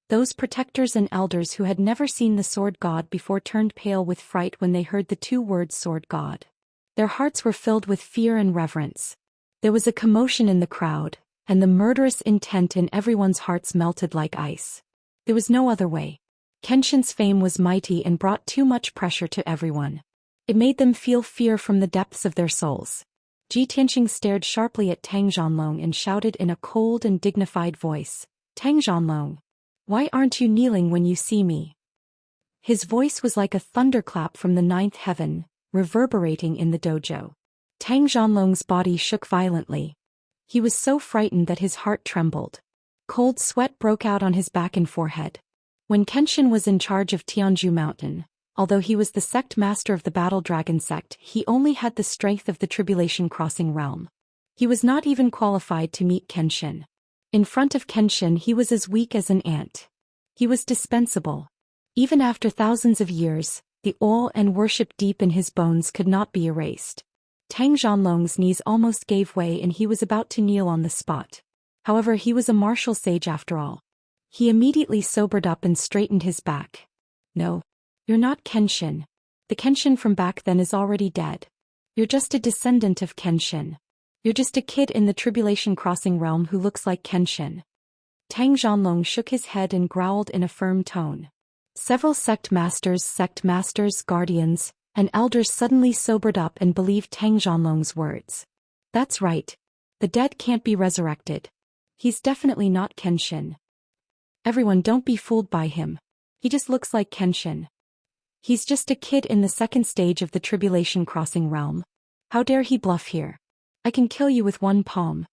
Those protectors and elders who had never seen the sword god before turned pale with fright when they heard the 2 words sword god. Their hearts were filled with fear and reverence. There was a commotion in the crowd, and the murderous intent in everyone's hearts melted like ice. There was no other way. Kenshin's fame was mighty and brought too much pressure to everyone. It made them feel fear from the depths of their souls. Ji Tianqing stared sharply at Tang Zhanlong and shouted in a cold and dignified voice, Tang Zhanlong, why aren't you kneeling when you see me? His voice was like a thunderclap from the 9th heaven, reverberating in the dojo. Tang Zhanlong's body shook violently. He was so frightened that his heart trembled. Cold sweat broke out on his back and forehead. When Kenshin was in charge of Tianzhu Mountain, although he was the sect master of the Battle Dragon sect, he only had the strength of the Tribulation Crossing realm. He was not even qualified to meet Kenshin. In front of Kenshin he was as weak as an ant. He was dispensable. Even after thousands of years, the awe and worship deep in his bones could not be erased. Tang Zhanlong's knees almost gave way and he was about to kneel on the spot. However, he was a martial sage after all. He immediately sobered up and straightened his back. No. You're not Kenshin. The Kenshin from back then is already dead. You're just a descendant of Kenshin. You're just a kid in the Tribulation Crossing realm who looks like Kenshin. Tang Zhanlong shook his head and growled in a firm tone. Several sect masters, guardians, and elders suddenly sobered up and believed Tang Zhanlong's words. That's right. The dead can't be resurrected. He's definitely not Kenshin. Everyone, don't be fooled by him. He just looks like Kenshin. He's just a kid in the 2nd stage of the Tribulation Crossing realm. How dare he bluff here? I can kill you with 1 palm.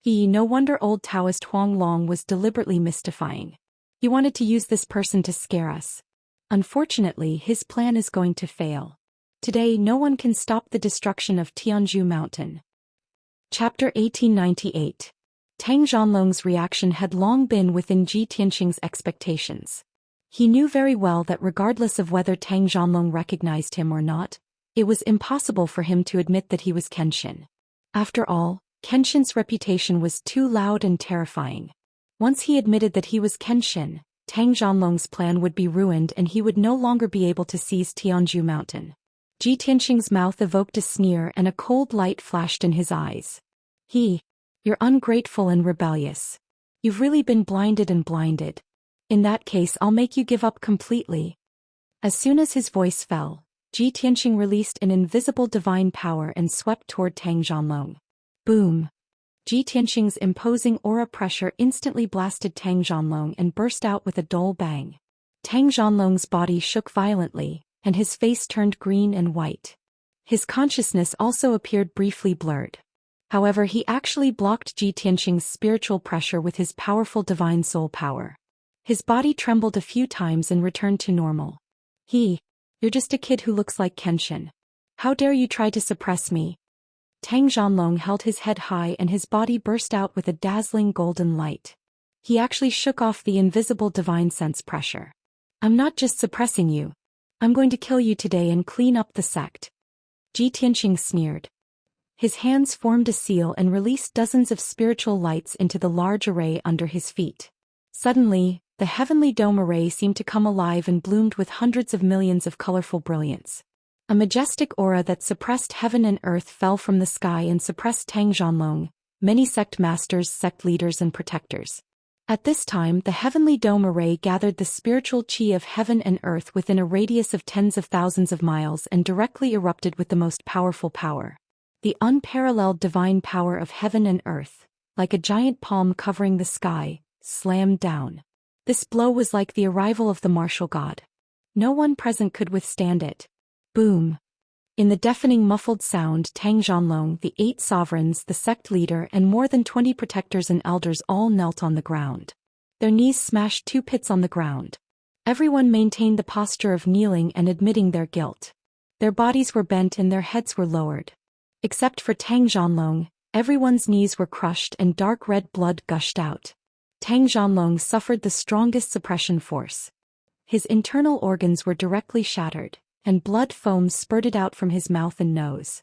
No wonder old Taoist Huanglong was deliberately mystifying. He wanted to use this person to scare us. Unfortunately, his plan is going to fail. Today no one can stop the destruction of Tianzhu Mountain. Chapter 1898. Tang Zhanlong's reaction had long been within Ji Tianqing's expectations. He knew very well that regardless of whether Tang Zhanlong recognized him or not, it was impossible for him to admit that he was Kenshin. After all, Kenshin's reputation was too loud and terrifying. Once he admitted that he was Kenshin, Tang Zhanlong's plan would be ruined and he would no longer be able to seize Tianzhu Mountain. Ji Tianxing's mouth evoked a sneer and a cold light flashed in his eyes. You're ungrateful and rebellious. You've really been blinded and blinded. In that case I'll make you give up completely. As soon as his voice fell, Ji Tianxing released an invisible divine power and swept toward Tang Zhanlong. Boom! Ji Tianxing's imposing aura pressure instantly blasted Tang Zhanlong and burst out with a dull bang. Tang Zhanlong's body shook violently, and his face turned green and white. His consciousness also appeared briefly blurred. However, he actually blocked Ji Tianxing's spiritual pressure with his powerful divine soul power. His body trembled a few times and returned to normal. You're just a kid who looks like Kenshin. How dare you try to suppress me? Tang Zhanlong held his head high and his body burst out with a dazzling golden light. He actually shook off the invisible divine sense pressure. I'm not just suppressing you. I'm going to kill you today and clean up the sect. Ji Tianxing sneered. His hands formed a seal and released dozens of spiritual lights into the large array under his feet. Suddenly, the heavenly dome array seemed to come alive and bloomed with hundreds of millions of colorful brilliance. A majestic aura that suppressed heaven and earth fell from the sky and suppressed Tang Zhanlong, many sect masters, sect leaders and protectors. At this time the heavenly dome array gathered the spiritual qi of heaven and earth within a radius of tens of thousands of miles and directly erupted with the most powerful power. The unparalleled divine power of heaven and earth, like a giant palm covering the sky, slammed down. This blow was like the arrival of the martial god. No one present could withstand it. Boom! In the deafening muffled sound, Tang Zhanlong, the 8 sovereigns, the sect leader and more than 20 protectors and elders all knelt on the ground. Their knees smashed 2 pits on the ground. Everyone maintained the posture of kneeling and admitting their guilt. Their bodies were bent and their heads were lowered. Except for Tang Zhanlong, everyone's knees were crushed and dark red blood gushed out. Tang Zhanlong suffered the strongest suppression force. His internal organs were directly shattered, and blood foam spurted out from his mouth and nose.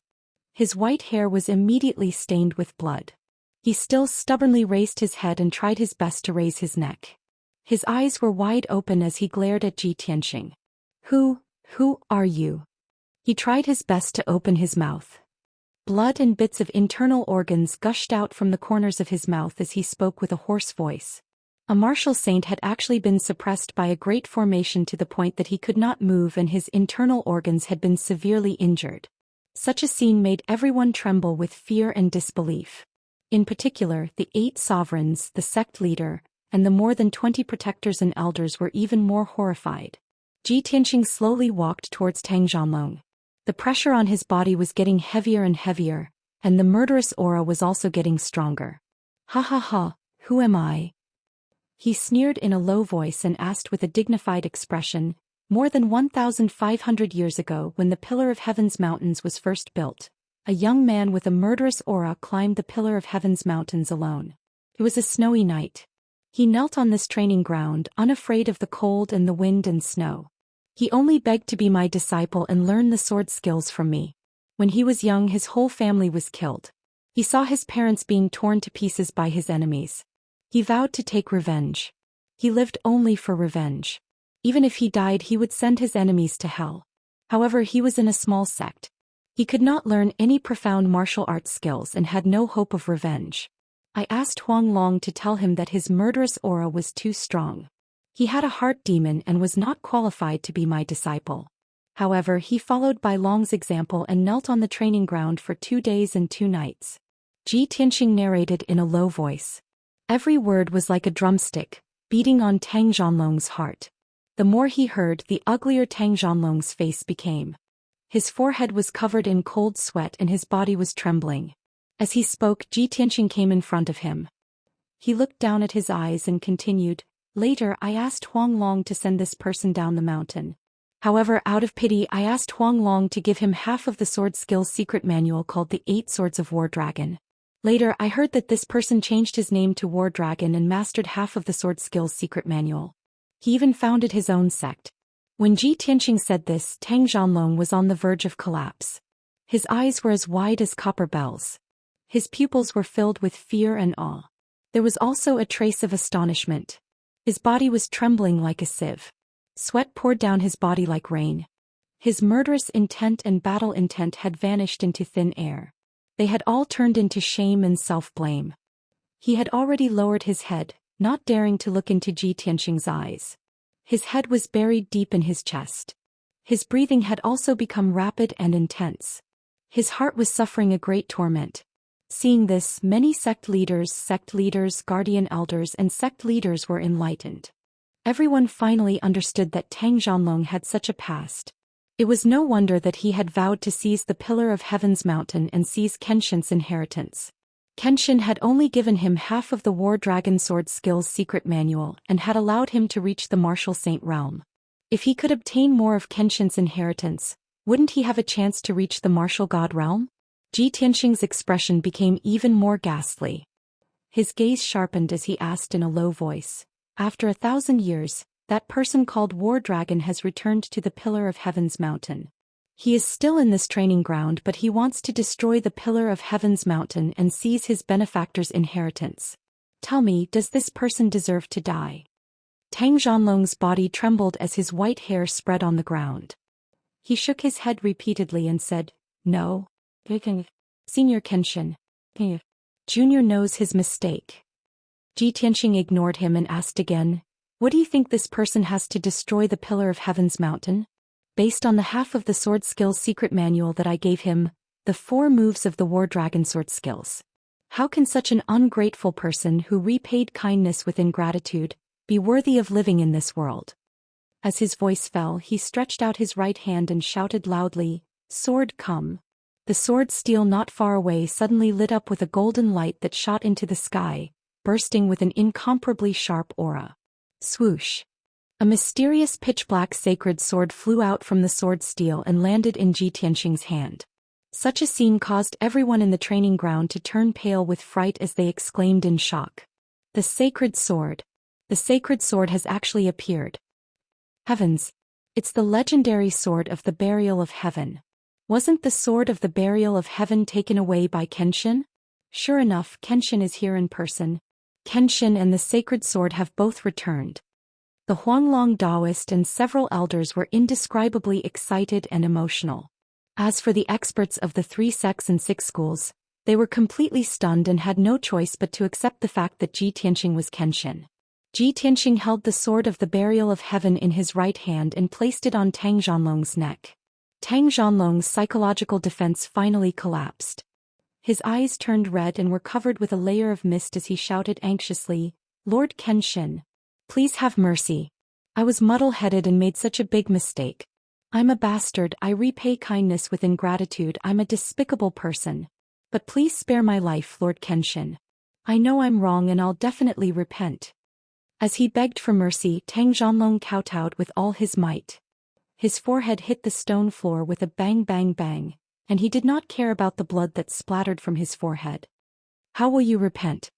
His white hair was immediately stained with blood. He still stubbornly raised his head and tried his best to raise his neck. His eyes were wide open as he glared at Ji Tianxing. Who are you? He tried his best to open his mouth. Blood and bits of internal organs gushed out from the corners of his mouth as he spoke with a hoarse voice. A martial saint had actually been suppressed by a great formation to the point that he could not move and his internal organs had been severely injured. Such a scene made everyone tremble with fear and disbelief. In particular, the 8 sovereigns, the sect leader, and the more than 20 protectors and elders were even more horrified. Ji Tianxing slowly walked towards Tang Zhanlong. The pressure on his body was getting heavier and heavier, and the murderous aura was also getting stronger. Ha ha ha, who am I? He sneered in a low voice and asked with a dignified expression, more than 1,500 years ago when the Pillar of Heaven's mountains was first built, a young man with a murderous aura climbed the Pillar of Heaven's mountains alone. It was a snowy night. He knelt on this training ground, unafraid of the cold and the wind and snow. He only begged to be my disciple and learn the sword skills from me. When he was young, his whole family was killed. He saw his parents being torn to pieces by his enemies. He vowed to take revenge. He lived only for revenge. Even if he died, he would send his enemies to hell. However, he was in a small sect. He could not learn any profound martial arts skills and had no hope of revenge. I asked Huang Long to tell him that his murderous aura was too strong. He had a heart demon and was not qualified to be my disciple. However, he followed Bai Long's example and knelt on the training ground for 2 days and 2 nights. Ji Tianxing narrated in a low voice. Every word was like a drumstick, beating on Tang Zhanlong's heart. The more he heard, the uglier Tang Zhanlong's face became. His forehead was covered in cold sweat and his body was trembling. As he spoke, Ji Tianxing came in front of him. He looked down at his eyes and continued, Later, I asked Huang Long to send this person down the mountain. However, out of pity, I asked Huang Long to give him half of the sword skills secret manual called the 8 Swords of War Dragon. Later, I heard that this person changed his name to War Dragon and mastered half of the sword skills secret manual. He even founded his own sect. When Ji Tianxing said this, Tang Zhanlong was on the verge of collapse. His eyes were as wide as copper bells. His pupils were filled with fear and awe. There was also a trace of astonishment. His body was trembling like a sieve. Sweat poured down his body like rain. His murderous intent and battle intent had vanished into thin air. They had all turned into shame and self-blame. He had already lowered his head, not daring to look into Ji Tianxing's eyes. His head was buried deep in his chest. His breathing had also become rapid and intense. His heart was suffering a great torment. Seeing this, many sect leaders, guardian elders and sect leaders were enlightened. Everyone finally understood that Tang Zhanlong had such a past. It was no wonder that he had vowed to seize the Pillar of Heaven's mountain and seize Kenshin's inheritance. Kenshin had only given him half of the War Dragon Sword skills secret manual and had allowed him to reach the Martial Saint realm. If he could obtain more of Kenshin's inheritance, wouldn't he have a chance to reach the Martial God realm? Ji Tianxing's expression became even more ghastly. His gaze sharpened as he asked in a low voice, "After 1,000 years, that person called War Dragon has returned to the Pillar of Heaven's mountain. He is still in this training ground, but he wants to destroy the Pillar of Heaven's mountain and seize his benefactor's inheritance. Tell me, does this person deserve to die?" Tang Zhanlong's body trembled as his white hair spread on the ground. He shook his head repeatedly and said, "No. Senior Kenshin. Junior knows his mistake." Ji Tianxing ignored him and asked again, "What do you think this person has to destroy the Pillar of Heaven's mountain?" "Based on the half of the sword skills secret manual that I gave him, the 4 moves of the War Dragon sword skills. How can such an ungrateful person who repaid kindness with ingratitude be worthy of living in this world?" As his voice fell, he stretched out his right hand and shouted loudly, "Sword, come." The sword steel not far away suddenly lit up with a golden light that shot into the sky, bursting with an incomparably sharp aura. Swoosh! A mysterious pitch-black sacred sword flew out from the sword steel and landed in Ji Tianxing's hand. Such a scene caused everyone in the training ground to turn pale with fright as they exclaimed in shock. The sacred sword! The sacred sword has actually appeared. Heavens! It's the legendary sword of the Burial of Heaven. Wasn't the sword of the Burial of Heaven taken away by Kenshin? Sure enough, Kenshin is here in person. Kenshin and the sacred sword have both returned. The Huanglong Daoist and several elders were indescribably excited and emotional. As for the experts of the 3 sects and 6 schools, they were completely stunned and had no choice but to accept the fact that Ji Tianxing was Kenshin. Ji Tianxing held the sword of the Burial of Heaven in his right hand and placed it on Tang Zhanlong's neck. Tang Zhanlong's psychological defense finally collapsed. His eyes turned red and were covered with a layer of mist as he shouted anxiously, "Lord Kenshin, please have mercy. I was muddle-headed and made such a big mistake. I'm a bastard, I repay kindness with ingratitude, I'm a despicable person. But please spare my life, Lord Kenshin. I know I'm wrong and I'll definitely repent." As he begged for mercy, Tang Zhanlong kowtowed with all his might. His forehead hit the stone floor with a bang bang bang, and he did not care about the blood that splattered from his forehead. "How will you repent?"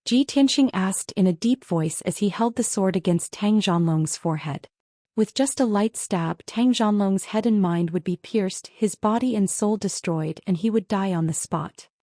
Ji Tianxing asked in a deep voice as he held the sword against Tang Zhanlong's forehead. With just a light stab, Tang Zhanlong's head and mind would be pierced, his body and soul destroyed, and he would die on the spot.